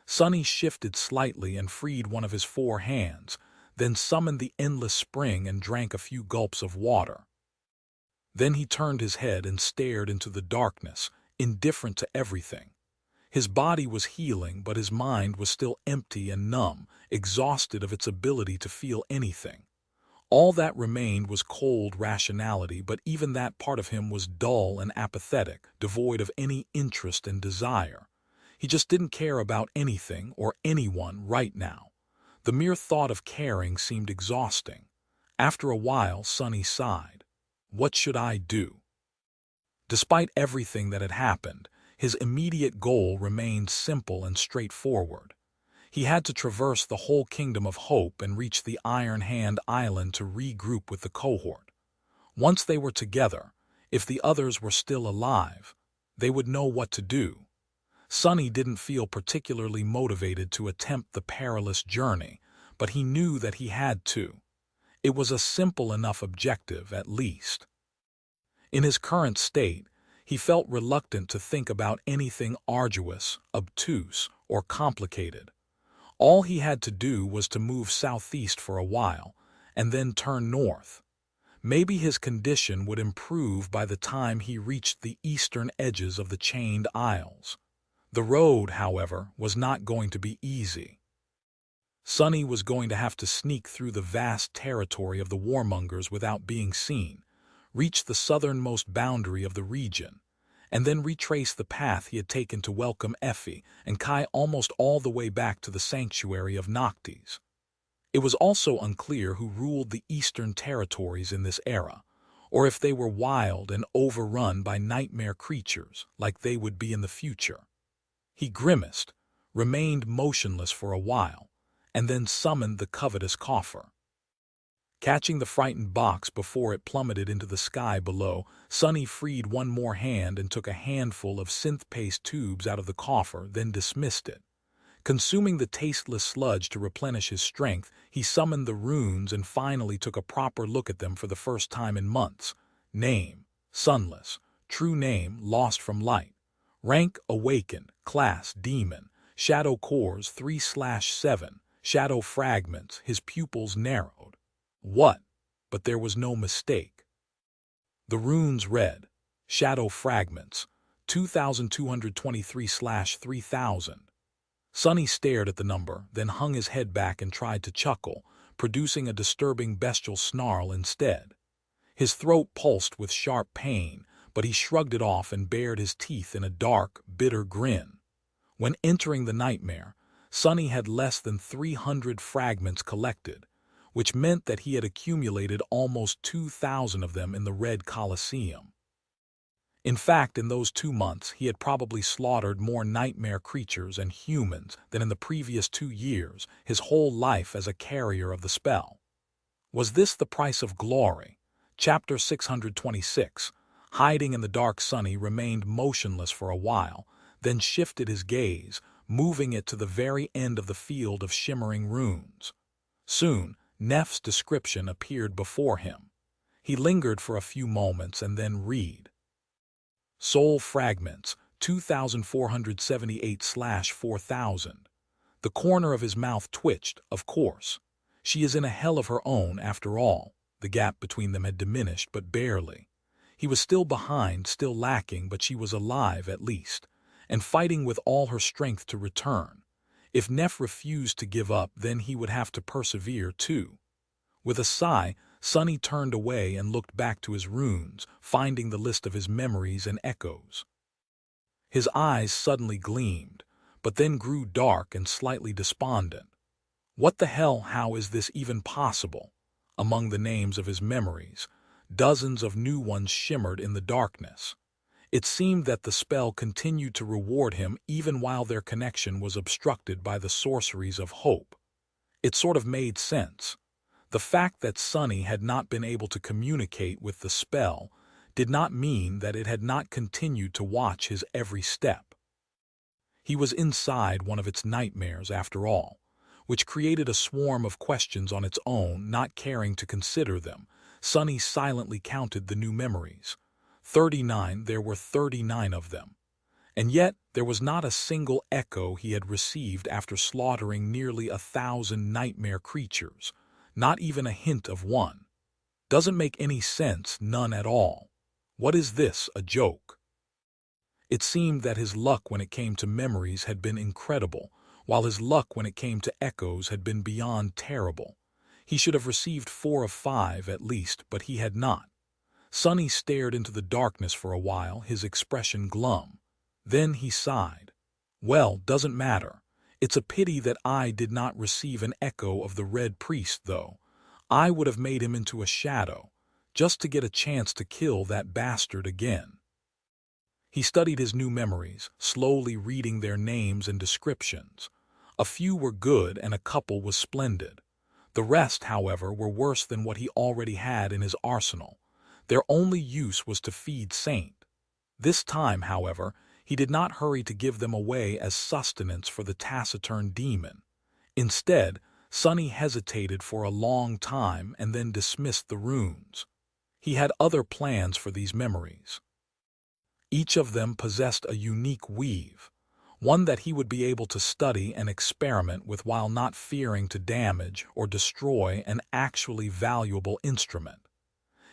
Sonny shifted slightly and freed one of his 4 hands, then summoned the endless spring and drank a few gulps of water. Then he turned his head and stared into the darkness, indifferent to everything. His body was healing, but his mind was still empty and numb, exhausted of its ability to feel anything. All that remained was cold rationality, but even that part of him was dull and apathetic, devoid of any interest and desire. He just didn't care about anything or anyone right now. The mere thought of caring seemed exhausting. After a while, Sonny sighed. What should I do? Despite everything that had happened, his immediate goal remained simple and straightforward. He had to traverse the whole Kingdom of Hope and reach the Iron Hand Island to regroup with the cohort. Once they were together, if the others were still alive, they would know what to do. Sonny didn't feel particularly motivated to attempt the perilous journey, but he knew that he had to. It was a simple enough objective, at least. In his current state, he felt reluctant to think about anything arduous, obtuse, or complicated. All he had to do was to move southeast for a while, and then turn north. Maybe his condition would improve by the time he reached the eastern edges of the Chained Isles. The road, however, was not going to be easy. Sonny was going to have to sneak through the vast territory of the warmongers without being seen, reach the southernmost boundary of the region, and then retrace the path he had taken to welcome Effie and Kai almost all the way back to the sanctuary of Noctis. It was also unclear who ruled the eastern territories in this era, or if they were wild and overrun by nightmare creatures like they would be in the future. He grimaced, remained motionless for a while, and then summoned the covetous coffer. Catching the frightened box before it plummeted into the sky below, Sonny freed one more hand and took a handful of synth-paste tubes out of the coffer, then dismissed it. Consuming the tasteless sludge to replenish his strength, he summoned the runes and finally took a proper look at them for the first time in months. Name: Sunless. True name: Lost from Light. Rank: Awakened. Class: Demon. Shadow cores 3/7. Shadow fragments. His pupils narrowed. What? But there was no mistake. The runes read: Shadow fragments, 2223/3000. Sonny stared at the number, then hung his head back and tried to chuckle, producing a disturbing bestial snarl instead. His throat pulsed with sharp pain, but he shrugged it off and bared his teeth in a dark, bitter grin. When entering the nightmare, Sonny had less than 300 fragments collected, which meant that he had accumulated almost 2,000 of them in the Red Colosseum. In fact, in those 2 months, he had probably slaughtered more nightmare creatures and humans than in the previous 2 years, his whole life as a carrier of the spell. Was this the price of glory? Chapter 626. Hiding in the dark, Sonny remained motionless for a while, then shifted his gaze, moving it to the very end of the field of shimmering runes. Soon, Neff's description appeared before him. He lingered for a few moments and then read: Soul fragments, 2478/4000. The corner of his mouth twitched, of course. She is in a hell of her own, after all. The gap between them had diminished, but barely. He was still behind, still lacking, but she was alive at least, and fighting with all her strength to return. If Neff refused to give up, then he would have to persevere too. With a sigh, Sonny turned away and looked back to his runes, finding the list of his memories and echoes. His eyes suddenly gleamed, but then grew dark and slightly despondent. What the hell, how is this even possible? Among the names of his memories, dozens of new ones shimmered in the darkness. It seemed that the spell continued to reward him even while their connection was obstructed by the sorceries of hope. It sort of made sense. The fact that Sonny had not been able to communicate with the spell did not mean that it had not continued to watch his every step. He was inside one of its nightmares after all, which created a swarm of questions on its own. Not caring to consider them, Sonny silently counted the new memories. 39, there were 39 of them. And yet there was not a single echo he had received after slaughtering nearly 1,000 nightmare creatures. Not even a hint of one. Doesn't make any sense, none at all. What is this, a joke? It seemed that his luck when it came to memories had been incredible, while his luck when it came to echoes had been beyond terrible. He should have received 4 of 5 at least, but he had not. Sonny stared into the darkness for a while, his expression glum. Then he sighed. Well, doesn't matter. It's a pity that I did not receive an echo of the Red Priest, though. I would have made him into a shadow, just to get a chance to kill that bastard again. He studied his new memories, slowly reading their names and descriptions. A few were good and a couple was splendid. The rest, however, were worse than what he already had in his arsenal. Their only use was to feed Saint. This time, however, he did not hurry to give them away as sustenance for the taciturn demon. Instead, Sonny hesitated for a long time and then dismissed the runes. He had other plans for these memories. Each of them possessed a unique weave, one that he would be able to study and experiment with while not fearing to damage or destroy an actually valuable instrument.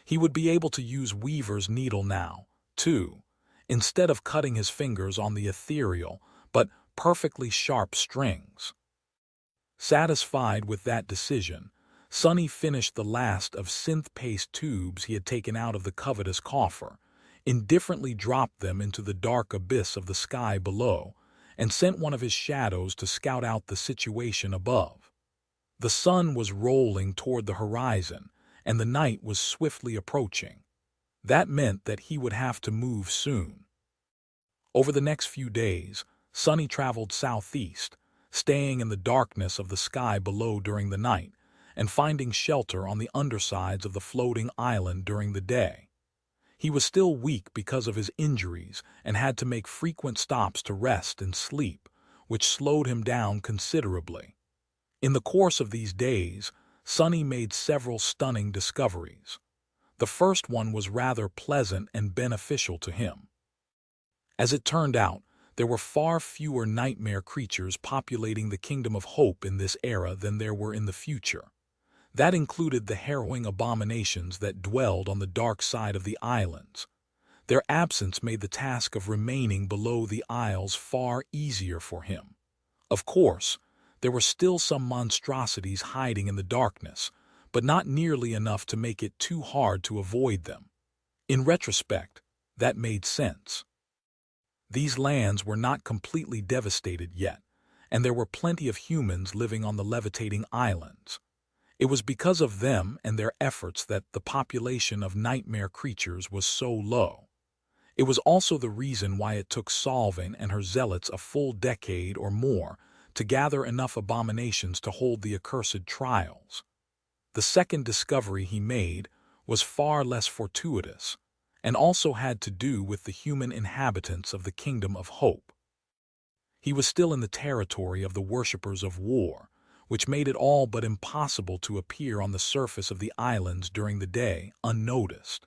He would be able to use Weaver's needle now, too, instead of cutting his fingers on the ethereal but perfectly sharp strings. Satisfied with that decision, Sonny finished the last of synth-paste tubes he had taken out of the covetous coffer, indifferently dropped them into the dark abyss of the sky below, and sent one of his shadows to scout out the situation above. The sun was rolling toward the horizon, and the night was swiftly approaching. That meant that he would have to move soon. Over the next few days, Sonny traveled southeast, staying in the darkness of the sky below during the night, and finding shelter on the undersides of the floating island during the day. He was still weak because of his injuries and had to make frequent stops to rest and sleep, which slowed him down considerably. In the course of these days, Sonny made several stunning discoveries. The first one was rather pleasant and beneficial to him. As it turned out, there were far fewer nightmare creatures populating the Kingdom of Hope in this era than there were in the future. That included the harrowing abominations that dwelled on the dark side of the islands. Their absence made the task of remaining below the isles far easier for him. Of course, there were still some monstrosities hiding in the darkness, but not nearly enough to make it too hard to avoid them. In retrospect, that made sense. These lands were not completely devastated yet, and there were plenty of humans living on the levitating islands. It was because of them and their efforts that the population of nightmare creatures was so low. It was also the reason why it took Solvin and her zealots a full decade or more to gather enough abominations to hold the accursed trials. The second discovery he made was far less fortuitous, and also had to do with the human inhabitants of the Kingdom of Hope. He was still in the territory of the worshippers of war, which made it all but impossible to appear on the surface of the islands during the day unnoticed.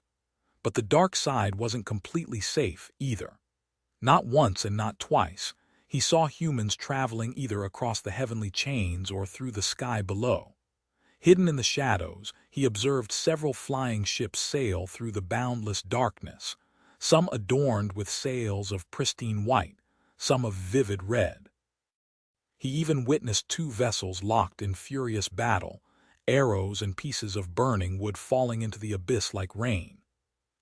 But the dark side wasn't completely safe either. Not once and not twice, he saw humans traveling either across the heavenly chains or through the sky below. Hidden in the shadows, he observed several flying ships sail through the boundless darkness, some adorned with sails of pristine white, some of vivid red. He even witnessed two vessels locked in furious battle, arrows and pieces of burning wood falling into the abyss like rain.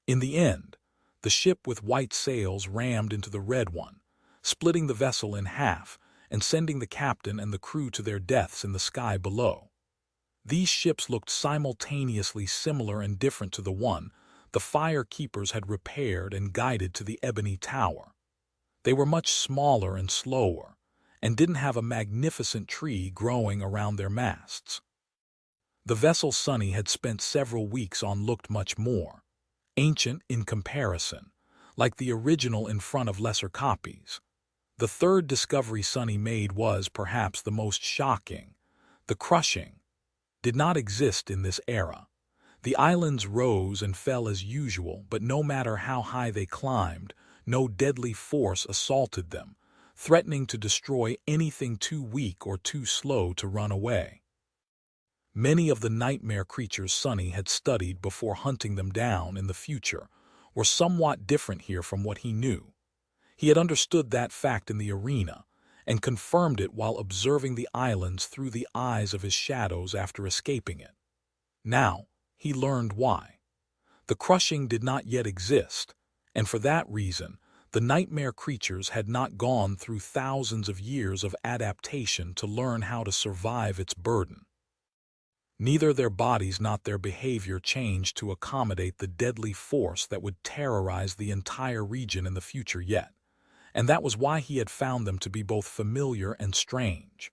In the end, the ship with white sails rammed into the red one, splitting the vessel in half and sending the captain and the crew to their deaths in the sky below. These ships looked simultaneously similar and different to the one the fire keepers had repaired and guided to the Ebony Tower. They were much smaller and slower, and didn't have a magnificent tree growing around their masts. The vessel Sonny had spent several weeks on looked much more ancient in comparison, like the original in front of lesser copies. The third discovery Sonny made was perhaps the most shocking. The crushing did not exist in this era. The islands rose and fell as usual, but no matter how high they climbed, no deadly force assaulted them, threatening to destroy anything too weak or too slow to run away. Many of the nightmare creatures Sonny had studied before hunting them down in the future were somewhat different here from what he knew. He had understood that fact in the arena, and confirmed it while observing the islands through the eyes of his shadows after escaping it. Now, he learned why. The crushing did not yet exist, and for that reason, the nightmare creatures had not gone through thousands of years of adaptation to learn how to survive its burden. Neither their bodies nor their behavior changed to accommodate the deadly force that would terrorize the entire region in the future yet, and that was why he had found them to be both familiar and strange.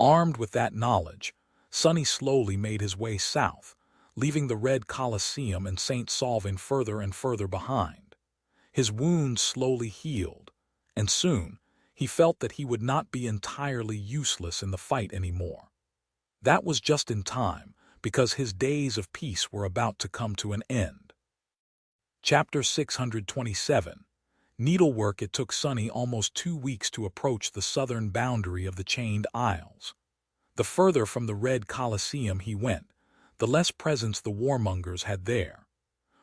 Armed with that knowledge, Sonny slowly made his way south, leaving the red Colosseum and St. Solvin further and further behind. His wounds slowly healed, and soon he felt that he would not be entirely useless in the fight anymore. That was just in time, because his days of peace were about to come to an end. Chapter 627. Needlework. It took Sonny almost 2 weeks to approach the southern boundary of the Chained Isles. The further from the red Colosseum he went, the less presence the warmongers had there.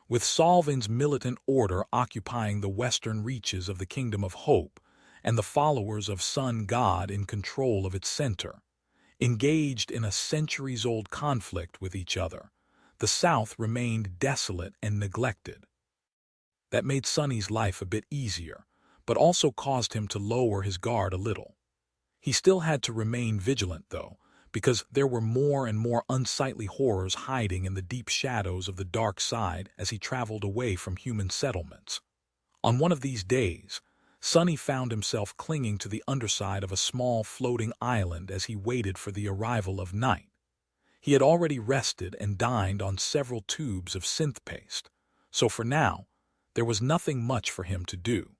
With Solvin's militant order occupying the western reaches of the Kingdom of Hope, and the followers of Sun God in control of its center, engaged in a centuries-old conflict with each other, the south remained desolate and neglected. That made Sonny's life a bit easier, but also caused him to lower his guard a little. He still had to remain vigilant, though, because there were more and more unsightly horrors hiding in the deep shadows of the dark side as he traveled away from human settlements. On one of these days, Sonny found himself clinging to the underside of a small floating island as he waited for the arrival of night. He had already rested and dined on several tubes of synth paste, so for now, there was nothing much for him to do.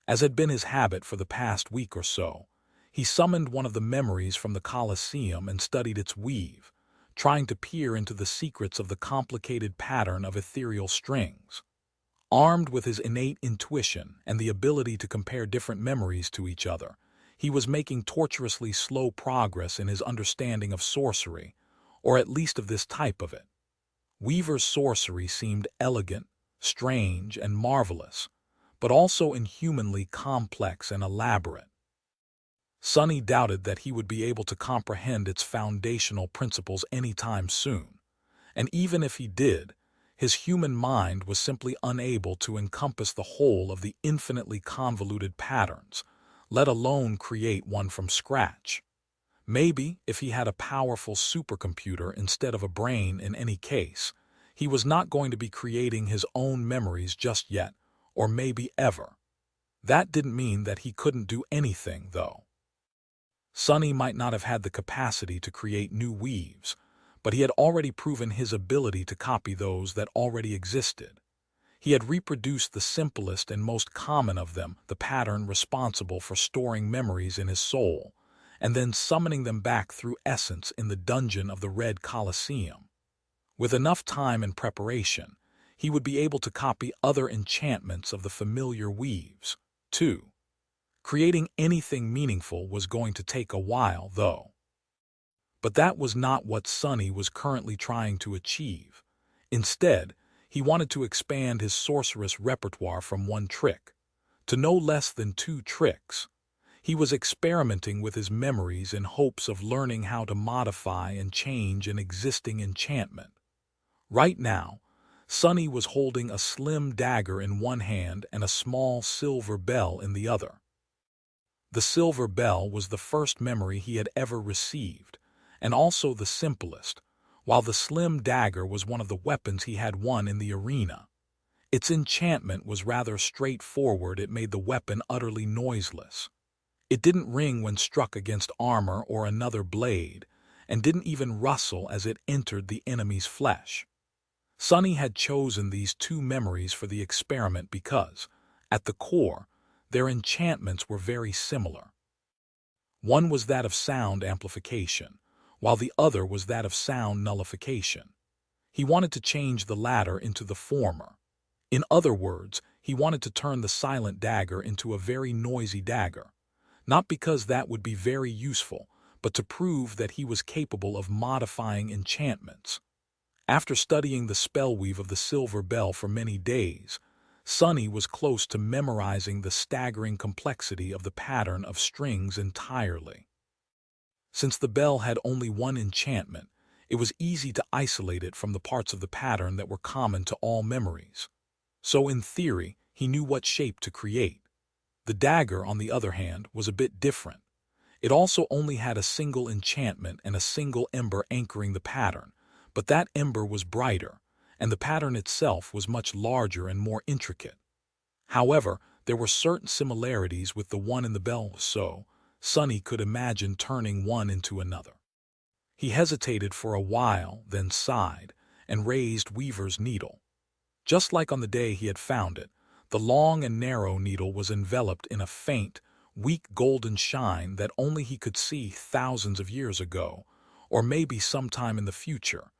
As had been his habit for the past week or so, he summoned one of the memories from the Colosseum and studied its weave, trying to peer into the secrets of the complicated pattern of ethereal strings. Armed with his innate intuition and the ability to compare different memories to each other, he was making tortuously slow progress in his understanding of sorcery, or at least of this type of it. Weaver's sorcery seemed elegant, strange, and marvelous, but also inhumanly complex and elaborate. Sonny doubted that he would be able to comprehend its foundational principles anytime soon, and even if he did, his human mind was simply unable to encompass the whole of the infinitely convoluted patterns, let alone create one from scratch. Maybe, if he had a powerful supercomputer instead of a brain in any case, he was not going to be creating his own memories just yet, or maybe ever. That didn't mean that he couldn't do anything, though. Sonny might not have had the capacity to create new weaves, but he had already proven his ability to copy those that already existed. He had reproduced the simplest and most common of them, the pattern responsible for storing memories in his soul, and then summoning them back through essence in the dungeon of the Red Colosseum. With enough time and preparation, he would be able to copy other enchantments of the familiar weaves, too. Creating anything meaningful was going to take a while, though. But that was not what Sonny was currently trying to achieve. Instead, he wanted to expand his sorceress repertoire from 1 trick to no less than 2 tricks. He was experimenting with his memories in hopes of learning how to modify and change an existing enchantment. Right now, Sonny was holding a slim dagger in one hand and a small silver bell in the other. The silver bell was the first memory he had ever received, and also the simplest, while the slim dagger was one of the weapons he had won in the arena. Its enchantment was rather straightforward. It made the weapon utterly noiseless. It didn't ring when struck against armor or another blade, and didn't even rustle as it entered the enemy's flesh. Sonny had chosen these 2 memories for the experiment because, at the core, their enchantments were very similar. One was that of sound amplification, while the other was that of sound nullification. He wanted to change the latter into the former. In other words, he wanted to turn the silent dagger into a very noisy dagger, not because that would be very useful, but to prove that he was capable of modifying enchantments. After studying the spellweave of the silver bell for many days, Sonny was close to memorizing the staggering complexity of the pattern of strings entirely. Since the bell had only 1 enchantment, it was easy to isolate it from the parts of the pattern that were common to all memories. So in theory, he knew what shape to create. The dagger, on the other hand, was a bit different. It also only had a single enchantment and a single ember anchoring the pattern, but that ember was brighter, and the pattern itself was much larger and more intricate. However, there were certain similarities with the one in the bell, so Sonny could imagine turning one into another. He hesitated for a while, then sighed, and raised Weaver's needle. Just like on the day he had found it, the long and narrow needle was enveloped in a faint, weak golden shine that only he could see thousands of years ago, or maybe sometime in the future.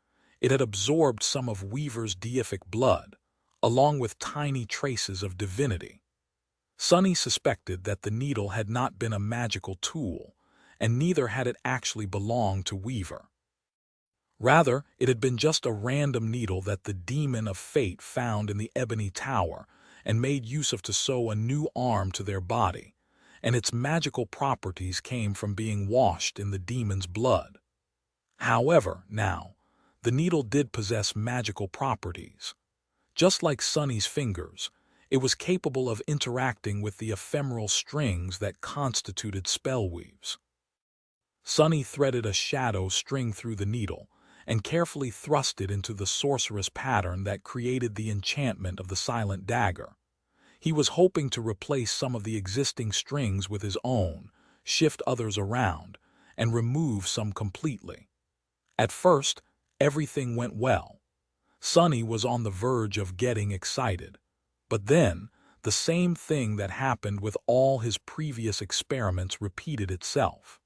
It had absorbed some of Weaver's deific blood, along with tiny traces of divinity. Sonny suspected that the needle had not been a magical tool, and neither had it actually belonged to Weaver. Rather, it had been just a random needle that the demon of fate found in the ebony tower and made use of to sew a new arm to their body, and its magical properties came from being washed in the demon's blood. However, now, the needle did possess magical properties. Just like Sonny's fingers, it was capable of interacting with the ephemeral strings that constituted spellweaves. Sonny threaded a shadow string through the needle and carefully thrust it into the sorceress pattern that created the enchantment of the silent dagger. He was hoping to replace some of the existing strings with his own, shift others around, and remove some completely. At first, everything went well. Sonny was on the verge of getting excited. But then, the same thing that happened with all his previous experiments repeated itself.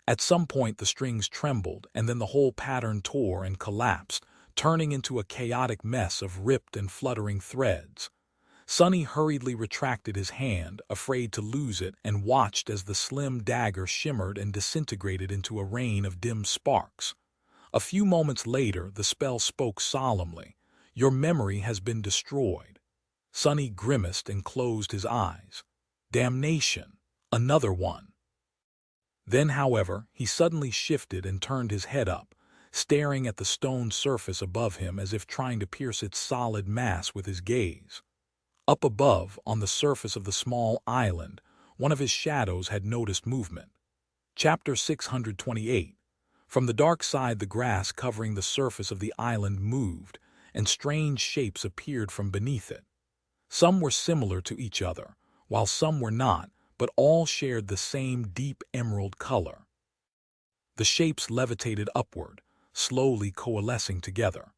At some point the strings trembled, and then the whole pattern tore and collapsed, turning into a chaotic mess of ripped and fluttering threads. Sonny hurriedly retracted his hand, afraid to lose it, and watched as the slim dagger shimmered and disintegrated into a rain of dim sparks. A few moments later, the spell spoke solemnly, "Your memory has been destroyed." Sonny grimaced and closed his eyes. Damnation! Another one! Then, however, he suddenly shifted and turned his head up, staring at the stone surface above him as if trying to pierce its solid mass with his gaze. Up above, on the surface of the small island, one of his shadows had noticed movement. Chapter 628. From the dark side, the grass covering the surface of the island moved, and strange shapes appeared from beneath it. Some were similar to each other, while some were not, but all shared the same deep emerald color. The shapes levitated upward, slowly coalescing together.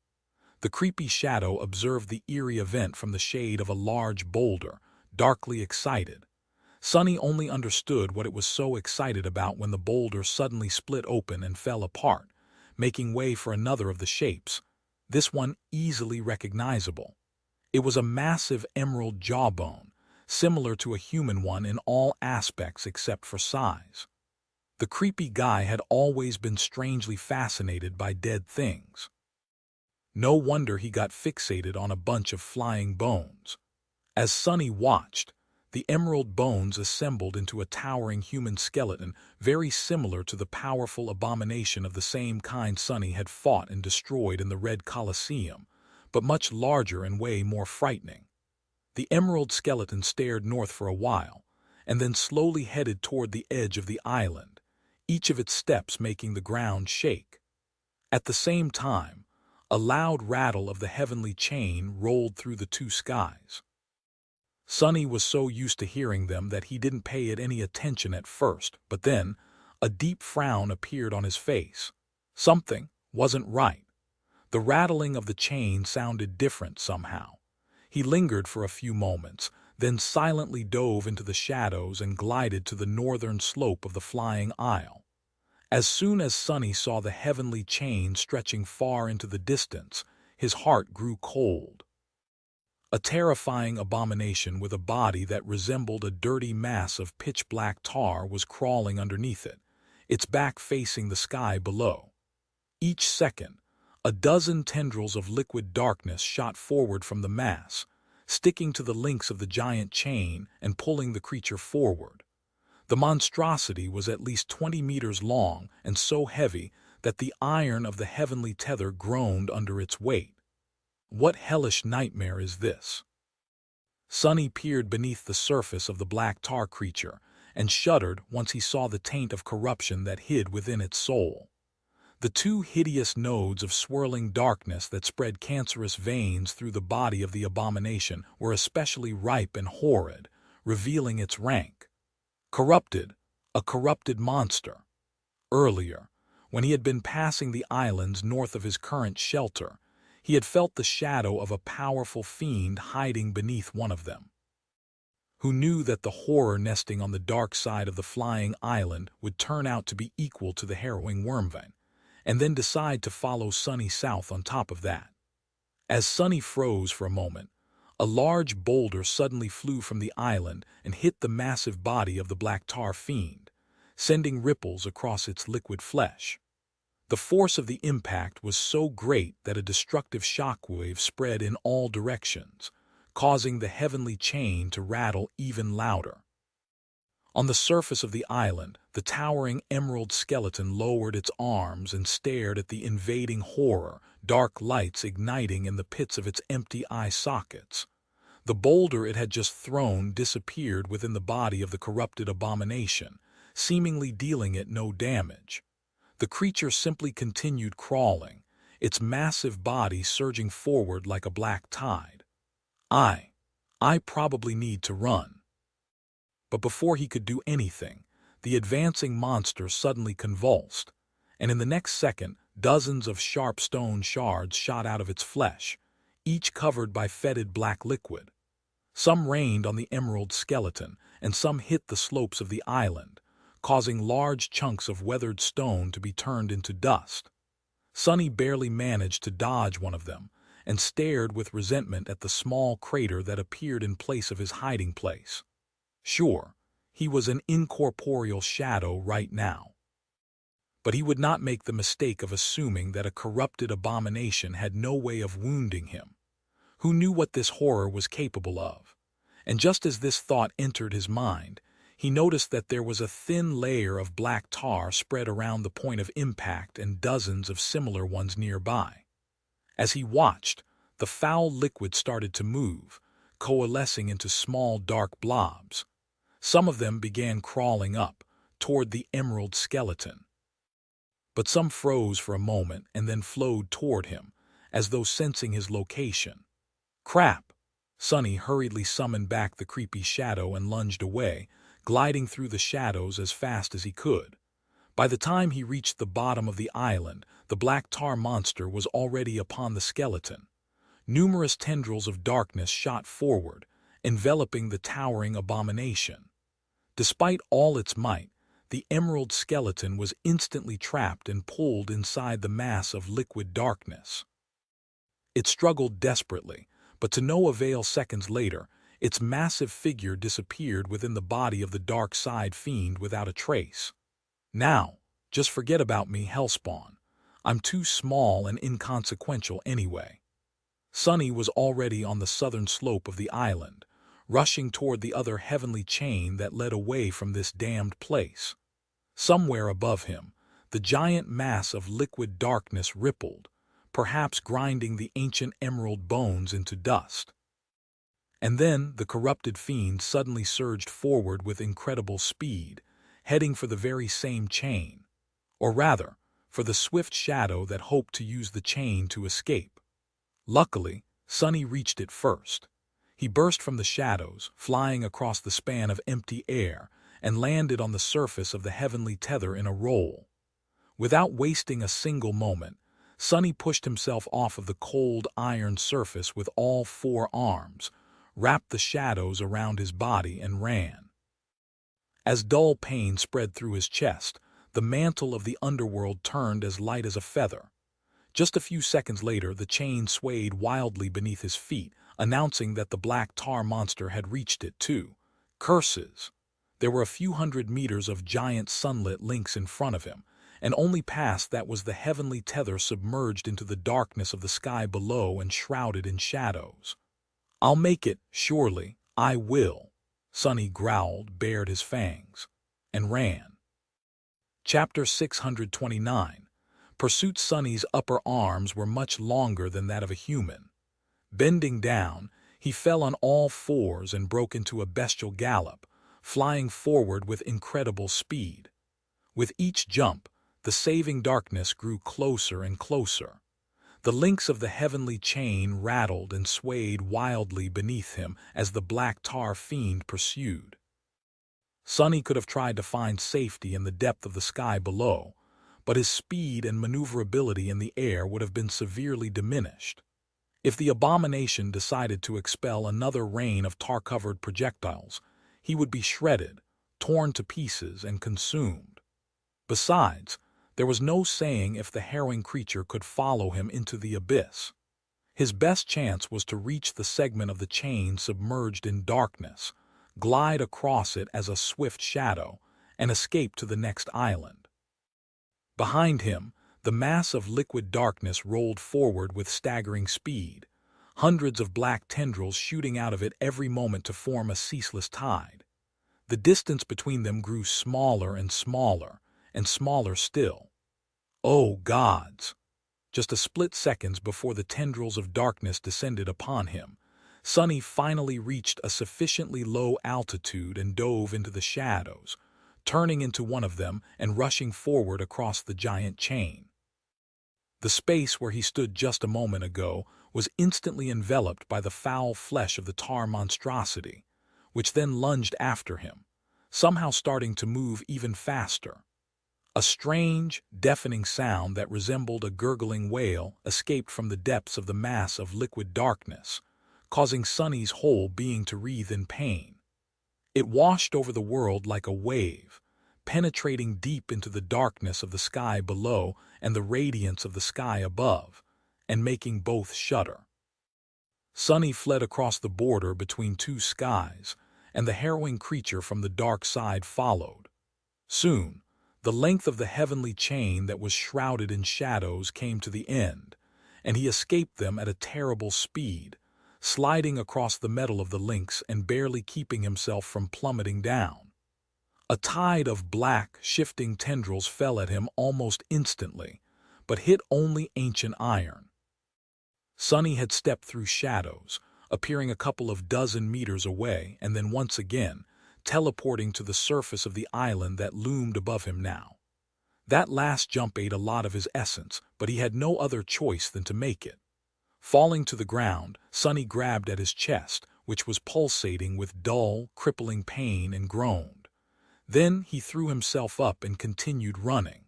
The creepy shadow observed the eerie event from the shade of a large boulder, darkly excited. Sonny only understood what it was so excited about when the boulder suddenly split open and fell apart, making way for another of the shapes, this one easily recognizable. It was a massive emerald jawbone, similar to a human one in all aspects except for size. The creepy guy had always been strangely fascinated by dead things. No wonder he got fixated on a bunch of flying bones. As Sonny watched, the emerald bones assembled into a towering human skeleton very similar to the powerful abomination of the same kind Sonny had fought and destroyed in the Red Colosseum, but much larger and way more frightening. The emerald skeleton stared north for a while, and then slowly headed toward the edge of the island, each of its steps making the ground shake. At the same time, a loud rattle of the heavenly chain rolled through the two skies. Sonny was so used to hearing them that he didn't pay it any attention at first, but then a deep frown appeared on his face. Something wasn't right. The rattling of the chain sounded different somehow. He lingered for a few moments, then silently dove into the shadows and glided to the northern slope of the flying isle. As soon as Sonny saw the heavenly chain stretching far into the distance, his heart grew cold. A terrifying abomination with a body that resembled a dirty mass of pitch-black tar was crawling underneath it, its back facing the sky below. Each second, a dozen tendrils of liquid darkness shot forward from the mass, sticking to the links of the giant chain and pulling the creature forward. The monstrosity was at least 20 meters long and so heavy that the iron of the heavenly tether groaned under its weight. What hellish nightmare is this? Sonny peered beneath the surface of the black tar creature and shuddered once he saw the taint of corruption that hid within its soul. The two hideous nodes of swirling darkness that spread cancerous veins through the body of the abomination were especially ripe and horrid, revealing its rank. Corrupted, A corrupted monster. Earlier, when he had been passing the islands north of his current shelter, he had felt the shadow of a powerful fiend hiding beneath one of them. Who knew that the horror nesting on the dark side of the flying island would turn out to be equal to the harrowing wormvein, and then decide to follow Sunny south on top of that. As Sunny froze for a moment, a large boulder suddenly flew from the island and hit the massive body of the black tar fiend, sending ripples across its liquid flesh. The force of the impact was so great that a destructive shockwave spread in all directions, causing the heavenly chain to rattle even louder. On the surface of the island, the towering emerald skeleton lowered its arms and stared at the invading horror, dark lights igniting in the pits of its empty eye sockets. The boulder it had just thrown disappeared within the body of the corrupted abomination, seemingly dealing it no damage. The creature simply continued crawling, its massive body surging forward like a black tide. I probably need to run. But before he could do anything, the advancing monster suddenly convulsed, and in the next second, dozens of sharp stone shards shot out of its flesh, each covered by fetid black liquid. Some rained on the emerald skeleton, and some hit the slopes of the island, causing large chunks of weathered stone to be turned into dust. Sunny barely managed to dodge one of them, and stared with resentment at the small crater that appeared in place of his hiding place. Sure, he was an incorporeal shadow right now. But he would not make the mistake of assuming that a corrupted abomination had no way of wounding him. Who knew what this horror was capable of? And just as this thought entered his mind, he noticed that there was a thin layer of black tar spread around the point of impact and dozens of similar ones nearby. As he watched, the foul liquid started to move, coalescing into small dark blobs. Some of them began crawling up, toward the emerald skeleton. But some froze for a moment and then flowed toward him, as though sensing his location. Crap! Sunny hurriedly summoned back the creepy shadow and lunged away, gliding through the shadows as fast as he could. By the time he reached the bottom of the island, the black tar monster was already upon the skeleton. Numerous tendrils of darkness shot forward, enveloping the towering abomination. Despite all its might, the emerald skeleton was instantly trapped and pulled inside the mass of liquid darkness. It struggled desperately, but to no avail. Seconds later, its massive figure disappeared within the body of the dark side fiend without a trace. Now, just forget about me, Hellspawn. I'm too small and inconsequential anyway. Sunny was already on the southern slope of the island, rushing toward the other heavenly chain that led away from this damned place. Somewhere above him, the giant mass of liquid darkness rippled, perhaps grinding the ancient emerald bones into dust. And then the corrupted fiend suddenly surged forward with incredible speed, heading for the very same chain, or rather, for the swift shadow that hoped to use the chain to escape. Luckily, Sunny reached it first. He burst from the shadows, flying across the span of empty air, and landed on the surface of the heavenly tether in a roll. Without wasting a single moment, Sunny pushed himself off of the cold iron surface with all four arms, wrapped the shadows around his body, and ran. As dull pain spread through his chest, the mantle of the underworld turned as light as a feather. Just a few seconds later, the chain swayed wildly beneath his feet, announcing that the black tar monster had reached it too. Curses! There were a few hundred meters of giant sunlit links in front of him, and only past that was the heavenly tether submerged into the darkness of the sky below and shrouded in shadows. I'll make it, surely, I will. Sunny growled, bared his fangs, and ran. Chapter 629. Pursuit. Sunny's upper arms were much longer than that of a human. Bending down, he fell on all fours and broke into a bestial gallop, flying forward with incredible speed. With each jump, the saving darkness grew closer and closer. The links of the heavenly chain rattled and swayed wildly beneath him as the black tar fiend pursued. Sonny could have tried to find safety in the depth of the sky below, but his speed and maneuverability in the air would have been severely diminished. If the abomination decided to expel another rain of tar-covered projectiles, he would be shredded, torn to pieces, and consumed. Besides, there was no saying if the harrowing creature could follow him into the abyss. His best chance was to reach the segment of the chain submerged in darkness, glide across it as a swift shadow, and escape to the next island. Behind him, the mass of liquid darkness rolled forward with staggering speed, hundreds of black tendrils shooting out of it every moment to form a ceaseless tide. The distance between them grew smaller and smaller, and smaller still. Oh gods! Just a split seconds before the tendrils of darkness descended upon him, Sonny finally reached a sufficiently low altitude and dove into the shadows, turning into one of them and rushing forward across the giant chain. The space where he stood just a moment ago was instantly enveloped by the foul flesh of the tar monstrosity, which then lunged after him, somehow starting to move even faster. A strange, deafening sound that resembled a gurgling wail escaped from the depths of the mass of liquid darkness, causing Sonny's whole being to writhe in pain. It washed over the world like a wave, penetrating deep into the darkness of the sky below and the radiance of the sky above, and making both shudder. Sonny fled across the border between two skies, and the harrowing creature from the dark side followed. Soon, the length of the heavenly chain that was shrouded in shadows came to the end, and he escaped them at a terrible speed, sliding across the metal of the links and barely keeping himself from plummeting down. A tide of black, shifting tendrils fell at him almost instantly, but hit only ancient iron. Sonny had stepped through shadows, appearing a couple of dozen meters away, and then once again, teleporting to the surface of the island that loomed above him now. That last jump ate a lot of his essence, but he had no other choice than to make it. Falling to the ground, Sonny grabbed at his chest, which was pulsating with dull, crippling pain, and groaned. Then he threw himself up and continued running.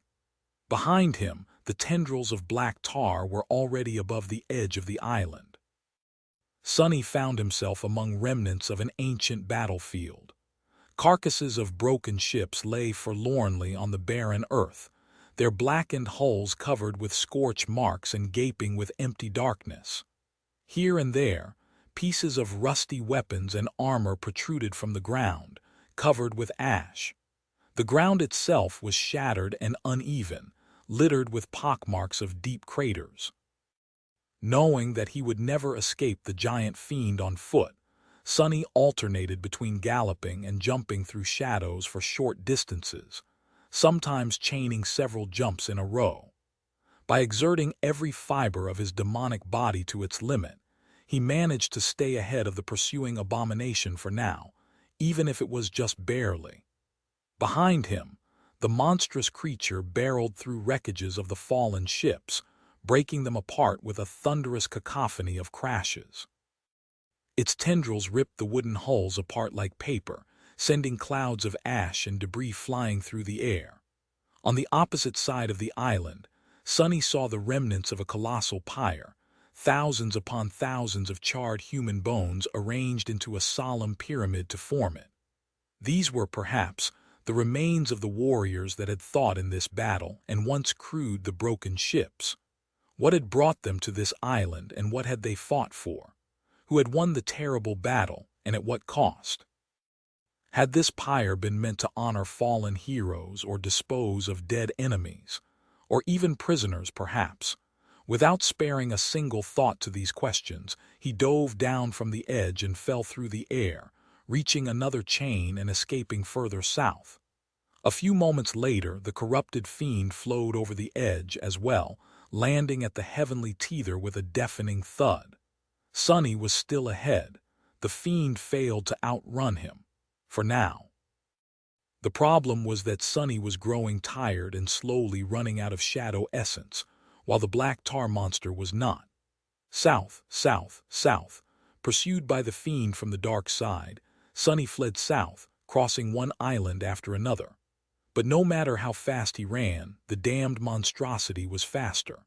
Behind him, the tendrils of black tar were already above the edge of the island. Sonny found himself among remnants of an ancient battlefield. Carcasses of broken ships lay forlornly on the barren earth, their blackened hulls covered with scorch marks and gaping with empty darkness. Here and there, pieces of rusty weapons and armor protruded from the ground, covered with ash. The ground itself was shattered and uneven, littered with pockmarks of deep craters. Knowing that he would never escape the giant fiend on foot, Sonny alternated between galloping and jumping through shadows for short distances, sometimes chaining several jumps in a row. By exerting every fiber of his demonic body to its limit, he managed to stay ahead of the pursuing abomination for now, even if it was just barely. Behind him, the monstrous creature barreled through wreckages of the fallen ships, breaking them apart with a thunderous cacophony of crashes. Its tendrils ripped the wooden hulls apart like paper, sending clouds of ash and debris flying through the air. On the opposite side of the island, Sonny saw the remnants of a colossal pyre, thousands upon thousands of charred human bones arranged into a solemn pyramid to form it. These were, perhaps, the remains of the warriors that had fought in this battle and once crewed the broken ships. What had brought them to this island, and what had they fought for? Who had won the terrible battle, and at what cost? Had this pyre been meant to honor fallen heroes or dispose of dead enemies, or even prisoners perhaps? Without sparing a single thought to these questions, he dove down from the edge and fell through the air, reaching another chain and escaping further south. A few moments later, the corrupted fiend flowed over the edge as well, landing at the heavenly tether with a deafening thud. Sonny was still ahead. The fiend failed to outrun him. For now. The problem was that Sonny was growing tired and slowly running out of shadow essence, while the black tar monster was not. South, south, south. Pursued by the fiend from the dark side, Sonny fled south, crossing one island after another. But no matter how fast he ran, the damned monstrosity was faster.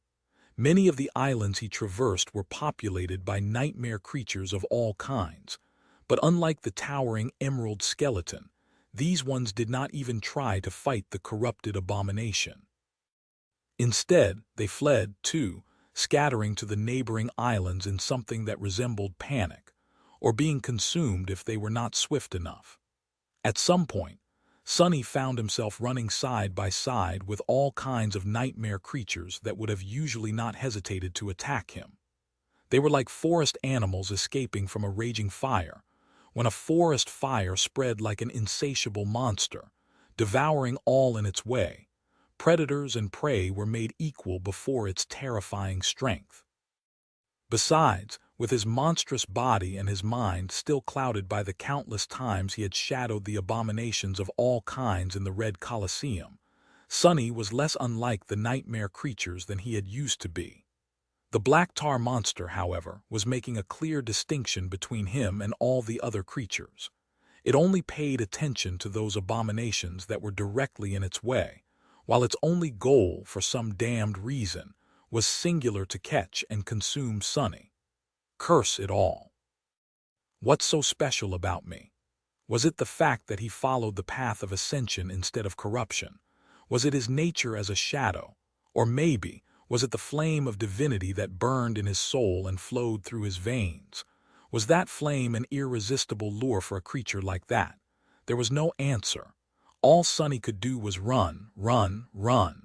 Many of the islands he traversed were populated by nightmare creatures of all kinds, but unlike the towering emerald skeleton, these ones did not even try to fight the corrupted abomination. Instead, they fled, too, scattering to the neighboring islands in something that resembled panic, or being consumed if they were not swift enough. At some point, Sonny found himself running side by side with all kinds of nightmare creatures that would have usually not hesitated to attack him. They were like forest animals escaping from a raging fire, when a forest fire spread like an insatiable monster, devouring all in its way. Predators and prey were made equal before its terrifying strength. Besides, with his monstrous body and his mind still clouded by the countless times he had shadowed the abominations of all kinds in the Red Colosseum, Sonny was less unlike the nightmare creatures than he had used to be. The black tar monster, however, was making a clear distinction between him and all the other creatures. It only paid attention to those abominations that were directly in its way, while its only goal, for some damned reason, was singular to catch and consume Sonny. Curse it all. What's so special about me? Was it the fact that he followed the path of ascension instead of corruption? Was it his nature as a shadow? Or maybe, was it the flame of divinity that burned in his soul and flowed through his veins? Was that flame an irresistible lure for a creature like that? There was no answer. All Sonny could do was run, run, run.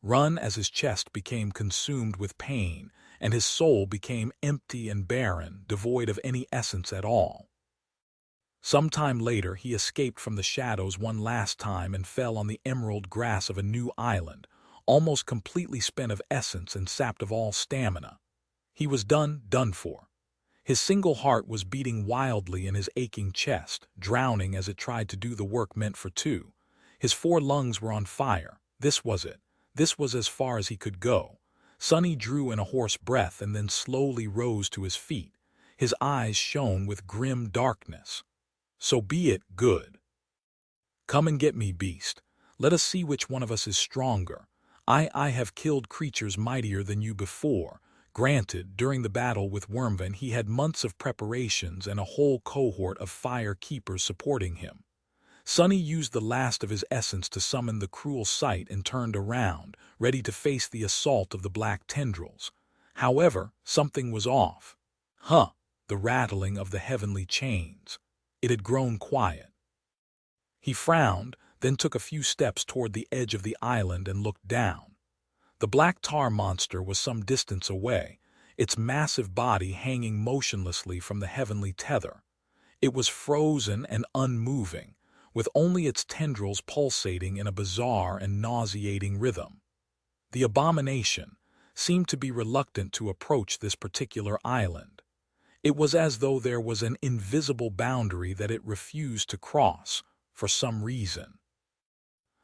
Run as his chest became consumed with pain, and his soul became empty and barren, devoid of any essence at all. Some time later he escaped from the shadows one last time and fell on the emerald grass of a new island, almost completely spent of essence and sapped of all stamina. He was done for. His single heart was beating wildly in his aching chest, drowning as it tried to do the work meant for two. His 4 lungs were on fire. This was it. This was as far as he could go. Sonny drew in a hoarse breath and then slowly rose to his feet. His eyes shone with grim darkness. So be it, good. Come and get me, beast. Let us see which one of us is stronger. I have killed creatures mightier than you before. Granted, during the battle with Wormvan he had months of preparations and a whole cohort of fire keepers supporting him. Sonny used the last of his essence to summon the cruel sight and turned around, ready to face the assault of the black tendrils. However, something was off. The rattling of the heavenly chains. It had grown quiet. He frowned, then took a few steps toward the edge of the island and looked down. The black tar monster was some distance away, its massive body hanging motionlessly from the heavenly tether. It was frozen and unmoving, with only its tendrils pulsating in a bizarre and nauseating rhythm. The abomination seemed to be reluctant to approach this particular island. It was as though there was an invisible boundary that it refused to cross, for some reason.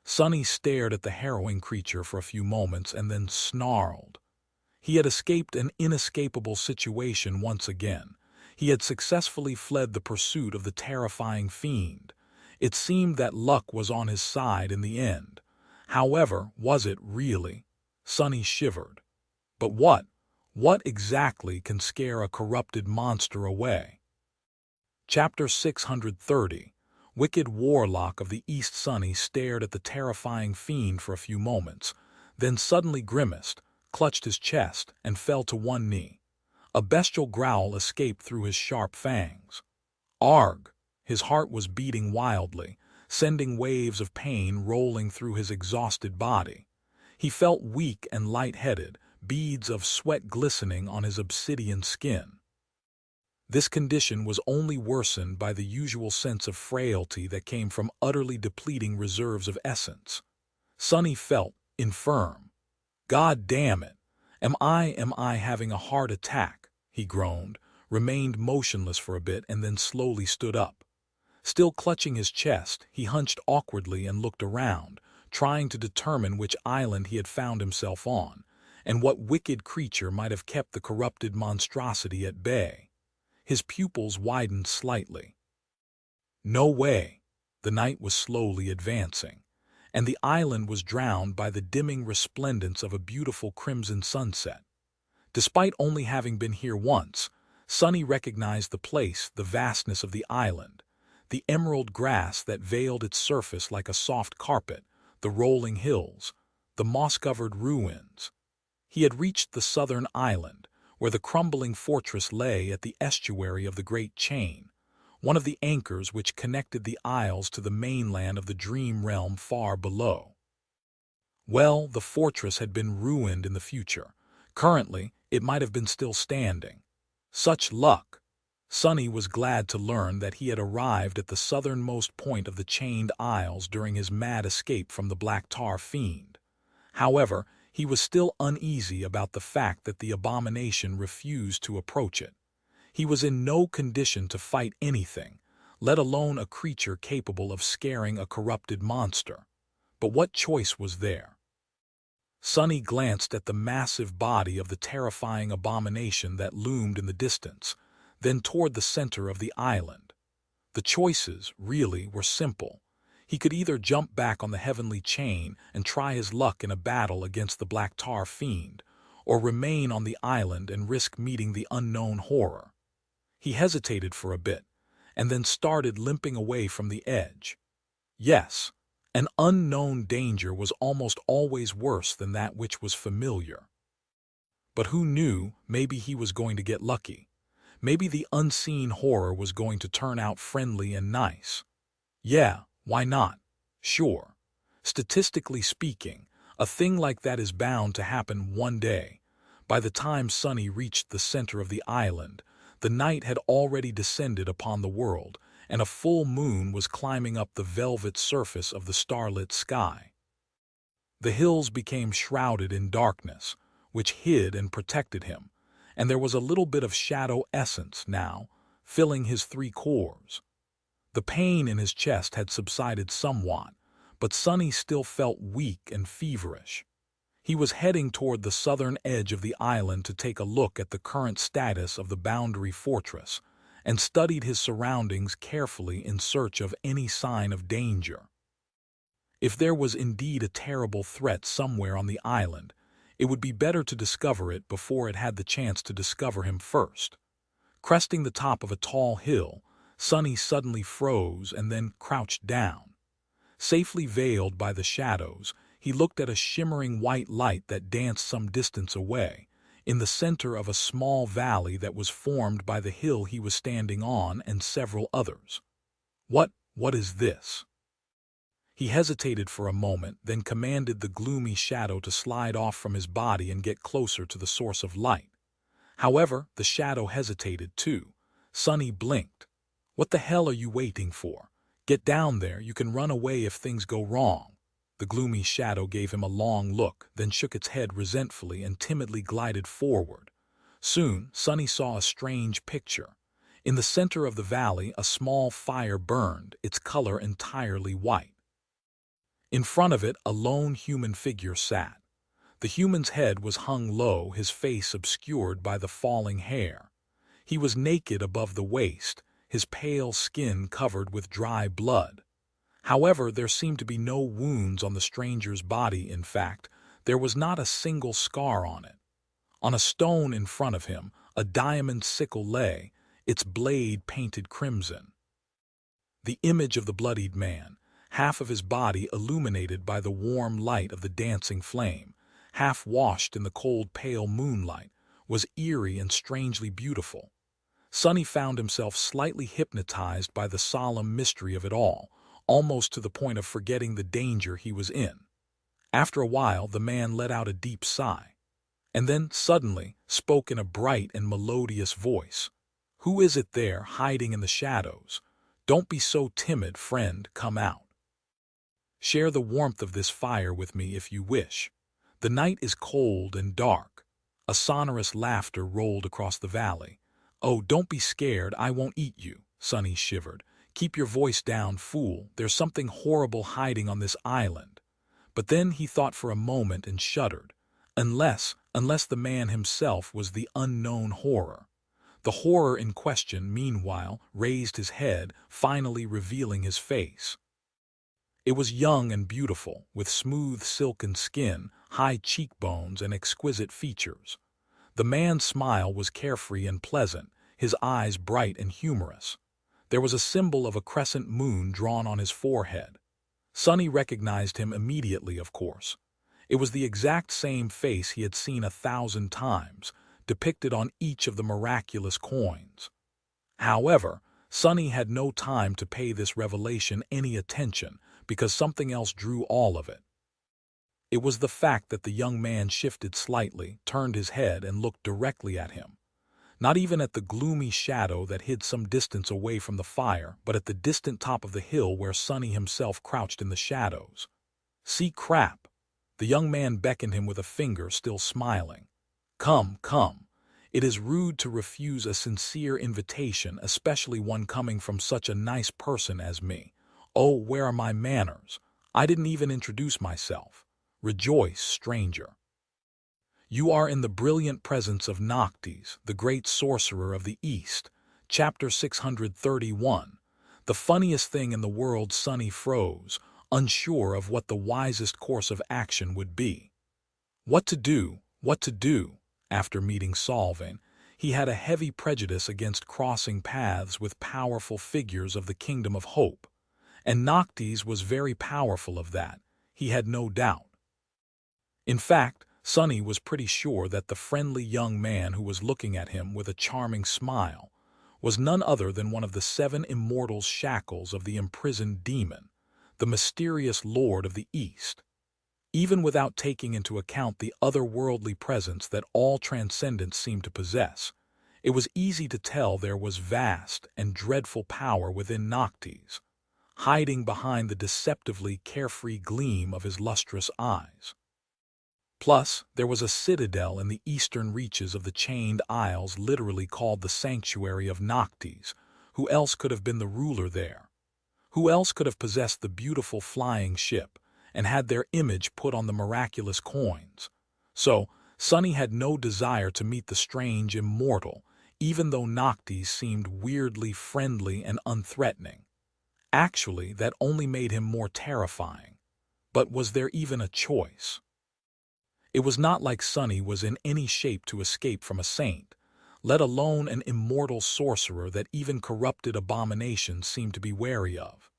Sonny stared at the harrowing creature for a few moments and then snarled. He had escaped an inescapable situation once again. He had successfully fled the pursuit of the terrifying fiend. It seemed that luck was on his side in the end. However, was it really? Sonny shivered. But what exactly can scare a corrupted monster away? Chapter 630. Wicked Warlock of the East. Sonny stared at the terrifying fiend for a few moments, then suddenly grimaced, clutched his chest, and fell to one knee. A bestial growl escaped through his sharp fangs. Arg! His heart was beating wildly, sending waves of pain rolling through his exhausted body. He felt weak and lightheaded, beads of sweat glistening on his obsidian skin. This condition was only worsened by the usual sense of frailty that came from utterly depleting reserves of essence. Sonny felt infirm. God damn it! Am I having a heart attack? He groaned, remained motionless for a bit, and then slowly stood up. Still clutching his chest, he hunched awkwardly and looked around, trying to determine which island he had found himself on, and what wicked creature might have kept the corrupted monstrosity at bay. His pupils widened slightly. No way. The night was slowly advancing, and the island was drowned by the dimming resplendence of a beautiful crimson sunset. Despite only having been here once, Sunny recognized the place, the vastness of the island, the emerald grass that veiled its surface like a soft carpet, the rolling hills, the moss-covered ruins. He had reached the southern island, where the crumbling fortress lay at the estuary of the Great Chain, one of the anchors which connected the isles to the mainland of the dream realm far below. Well, the fortress had been ruined in the future. Currently, it might have been still standing. Such luck! Sunny was glad to learn that he had arrived at the southernmost point of the Chained Isles during his mad escape from the Black Tar Fiend. However, he was still uneasy about the fact that the abomination refused to approach it. He was in no condition to fight anything, let alone a creature capable of scaring a corrupted monster. But what choice was there? Sunny glanced at the massive body of the terrifying abomination that loomed in the distance, then toward the center of the island. The choices, really, were simple. He could either jump back on the heavenly chain and try his luck in a battle against the Black Tar Fiend, or remain on the island and risk meeting the unknown horror. He hesitated for a bit, and then started limping away from the edge. Yes, an unknown danger was almost always worse than that which was familiar. But who knew, maybe he was going to get lucky. Maybe the unseen horror was going to turn out friendly and nice. Yeah, why not? Sure. Statistically speaking, a thing like that is bound to happen one day. By the time Sunny reached the center of the island, the night had already descended upon the world, and a full moon was climbing up the velvet surface of the starlit sky. The hills became shrouded in darkness, which hid and protected him, and there was a little bit of shadow essence now, filling his three cores. The pain in his chest had subsided somewhat, but Sunny still felt weak and feverish. He was heading toward the southern edge of the island to take a look at the current status of the boundary fortress, and studied his surroundings carefully in search of any sign of danger. If there was indeed a terrible threat somewhere on the island, it would be better to discover it before it had the chance to discover him first. Cresting the top of a tall hill, Sunny suddenly froze and then crouched down. Safely veiled by the shadows, he looked at a shimmering white light that danced some distance away, in the center of a small valley that was formed by the hill he was standing on and several others. What is this? He hesitated for a moment, then commanded the gloomy shadow to slide off from his body and get closer to the source of light. However, the shadow hesitated too. Sunny blinked. What the hell are you waiting for? Get down there, you can run away if things go wrong. The gloomy shadow gave him a long look, then shook its head resentfully and timidly glided forward. Soon, Sunny saw a strange picture. In the center of the valley, a small fire burned, its color entirely white. In front of it, a lone human figure sat. The human's head was hung low, his face obscured by the falling hair. He was naked above the waist, his pale skin covered with dry blood. However, there seemed to be no wounds on the stranger's body. In fact, there was not a single scar on it. On a stone in front of him, a diamond sickle lay, its blade painted crimson. The image of the bloodied man, half of his body illuminated by the warm light of the dancing flame, half washed in the cold pale moonlight, was eerie and strangely beautiful. Sunny found himself slightly hypnotized by the solemn mystery of it all, almost to the point of forgetting the danger he was in. After a while, the man let out a deep sigh, and then suddenly spoke in a bright and melodious voice. "Who is it there, hiding in the shadows? Don't be so timid, friend, come out. Share the warmth of this fire with me if you wish. The night is cold and dark." A sonorous laughter rolled across the valley. "Oh, don't be scared, I won't eat you," Sunny shivered. "Keep your voice down, fool, there's something horrible hiding on this island." But then he thought for a moment and shuddered. Unless the man himself was the unknown horror. The horror in question, meanwhile, raised his head, finally revealing his face. It was young and beautiful, with smooth silken skin, high cheekbones, and exquisite features. The man's smile was carefree and pleasant, his eyes bright and humorous. There was a symbol of a crescent moon drawn on his forehead. Sonny recognized him immediately, of course. It was the exact same face he had seen 1,000 times, depicted on each of the miraculous coins. However, Sonny had no time to pay this revelation any attention because something else drew all of it. It was the fact that the young man shifted slightly, turned his head, and looked directly at him. Not even at the gloomy shadow that hid some distance away from the fire, but at the distant top of the hill where Sonny himself crouched in the shadows. "See crap." The young man beckoned him with a finger, still smiling. "Come, come. It is rude to refuse a sincere invitation, especially one coming from such a nice person as me. Oh, where are my manners? I didn't even introduce myself. Rejoice, stranger. You are in the brilliant presence of Noctis, the great sorcerer of the East." Chapter 631. The funniest thing in the world. Sonny froze, unsure of what the wisest course of action would be. What to do? After meeting Solving, he had a heavy prejudice against crossing paths with powerful figures of the Kingdom of Hope, and Noctis was very powerful of that, he had no doubt. In fact, Sonny was pretty sure that the friendly young man who was looking at him with a charming smile was none other than one of the 7 immortal shackles of the imprisoned demon, the mysterious Lord of the East. Even without taking into account the otherworldly presence that all transcendents seem to possess, it was easy to tell there was vast and dreadful power within Noctis, hiding behind the deceptively carefree gleam of his lustrous eyes. Plus, there was a citadel in the eastern reaches of the Chained Isles literally called the Sanctuary of Noctis. Who else could have been the ruler there? Who else could have possessed the beautiful flying ship and had their image put on the miraculous coins? So, Sonny had no desire to meet the strange Immortal, even though Noctis seemed weirdly friendly and unthreatening. Actually, that only made him more terrifying. But was there even a choice? It was not like Sonny was in any shape to escape from a saint, let alone an immortal sorcerer that even corrupted abominations seemed to be wary of.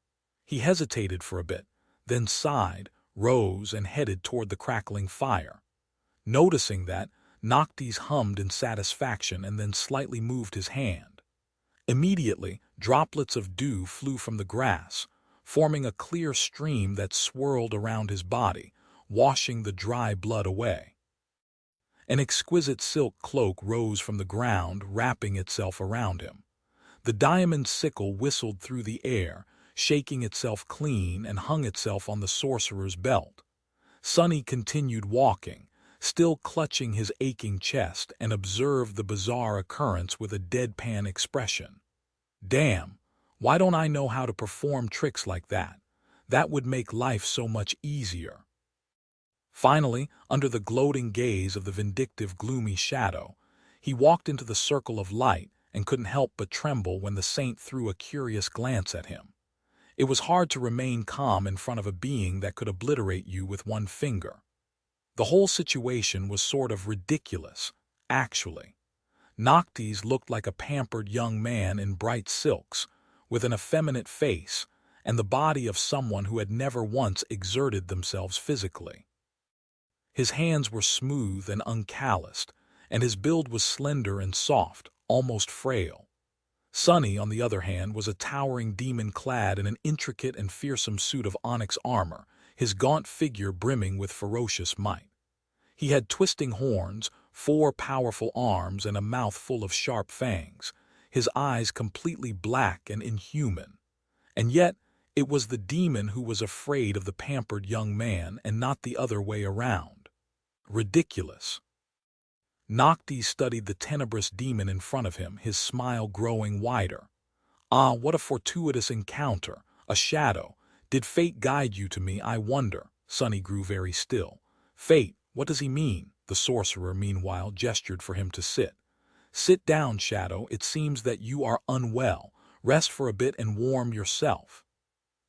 He hesitated for a bit, then sighed, rose, and headed toward the crackling fire. Noticing that, Noctis hummed in satisfaction and then slightly moved his hand. Immediately, droplets of dew flew from the grass, forming a clear stream that swirled around his body, washing the dry blood away. An exquisite silk cloak rose from the ground, wrapping itself around him. The diamond sickle whistled through the air, shaking itself clean, and hung itself on the sorcerer's belt. Sonny continued walking, still clutching his aching chest, and observed the bizarre occurrence with a deadpan expression. Damn, why don't I know how to perform tricks like that? That would make life so much easier. Finally, under the gloating gaze of the vindictive gloomy shadow, he walked into the circle of light and couldn't help but tremble when the saint threw a curious glance at him. It was hard to remain calm in front of a being that could obliterate you with one finger. The whole situation was sort of ridiculous, actually. Noctis looked like a pampered young man in bright silks, with an effeminate face, and the body of someone who had never once exerted themselves physically. His hands were smooth and uncalloused, and his build was slender and soft, almost frail. Sonny, on the other hand, was a towering demon clad in an intricate and fearsome suit of onyx armor, his gaunt figure brimming with ferocious might. He had twisting horns, 4 powerful arms, and a mouth full of sharp fangs, his eyes completely black and inhuman. And yet, it was the demon who was afraid of the pampered young man and not the other way around. Ridiculous. Noctis studied the tenebrous demon in front of him, his smile growing wider. Ah, what a fortuitous encounter, a shadow. Did fate guide you to me, I wonder? Sonny grew very still. Fate, what does he mean? The sorcerer, meanwhile, gestured for him to sit. Sit down, Shadow. It seems that you are unwell. Rest for a bit and warm yourself.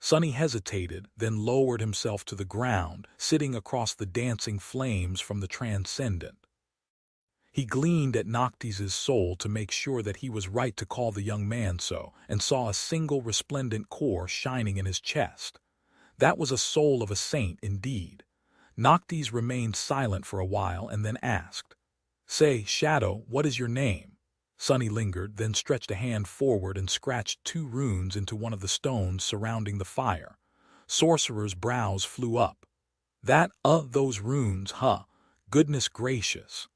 Sunny hesitated, then lowered himself to the ground, sitting across the dancing flames from the transcendent. He gleaned at Noctis's soul to make sure that he was right to call the young man so, and saw a single resplendent core shining in his chest. That was a soul of a saint indeed. Noctis remained silent for a while and then asked, "Say, Shadow, what is your name?" Sunny lingered, then stretched a hand forward and scratched 2 runes into one of the stones surrounding the fire. Sorcerer's brows flew up. Those runes, huh? Goodness gracious.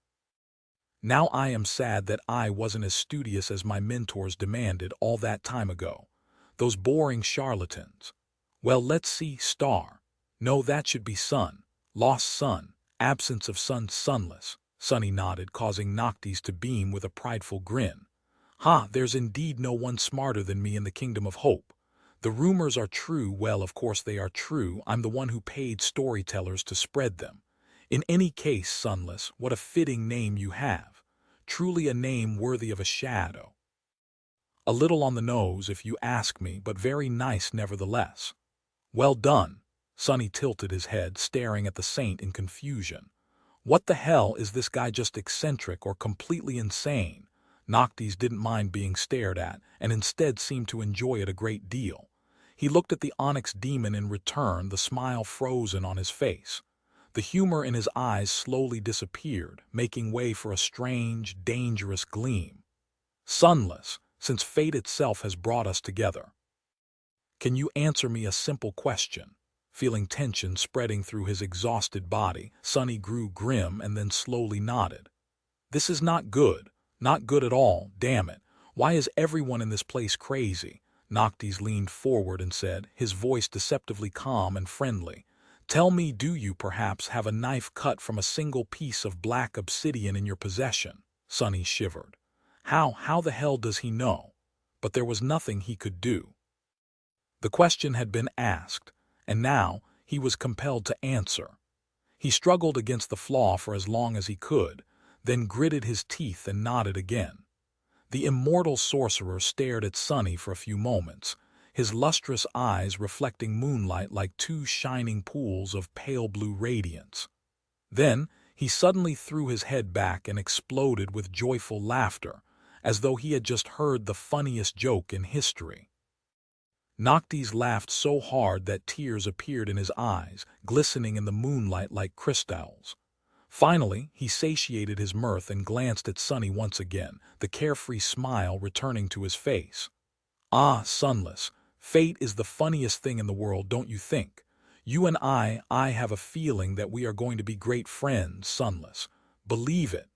Now I am sad that I wasn't as studious as my mentors demanded all that time ago. Those boring charlatans. Well, let's see, star. No, that should be sun. Lost sun. Absence of sun, sunless. Sunny nodded, causing Noctis to beam with a prideful grin. There's indeed no one smarter than me in the kingdom of hope. The rumors are true, well, of course they are true. I'm the one who paid storytellers to spread them. In any case, Sunless, what a fitting name you have. Truly a name worthy of a shadow. A little on the nose, if you ask me, but very nice nevertheless. Well done. Sunny tilted his head, staring at the saint in confusion. What the hell, is this guy just eccentric or completely insane? Noctis didn't mind being stared at, and instead seemed to enjoy it a great deal. He looked at the onyx demon in return, the smile frozen on his face. The humor in his eyes slowly disappeared, making way for a strange, dangerous gleam. Sunless, since fate itself has brought us together. Can you answer me a simple question? Feeling tension spreading through his exhausted body, Sunny grew grim and then slowly nodded. This is not good. Not good at all, damn it. Why is everyone in this place crazy? Noctis leaned forward and said, his voice deceptively calm and friendly. Tell me, do you perhaps have a knife cut from a single piece of black obsidian in your possession? Sunny shivered. How the hell does he know? But there was nothing he could do. The question had been asked, and now he was compelled to answer. He struggled against the flaw for as long as he could, then gritted his teeth and nodded again. The immortal sorcerer stared at Sunny for a few moments, his lustrous eyes reflecting moonlight like 2 shining pools of pale blue radiance. Then he suddenly threw his head back and exploded with joyful laughter, as though he had just heard the funniest joke in history. Noctis laughed so hard that tears appeared in his eyes, glistening in the moonlight like crystals. Finally, he satiated his mirth and glanced at Sunny once again, the carefree smile returning to his face. Sunless, fate is the funniest thing in the world, don't you think? You and I have a feeling that we are going to be great friends, Sunless. Believe it.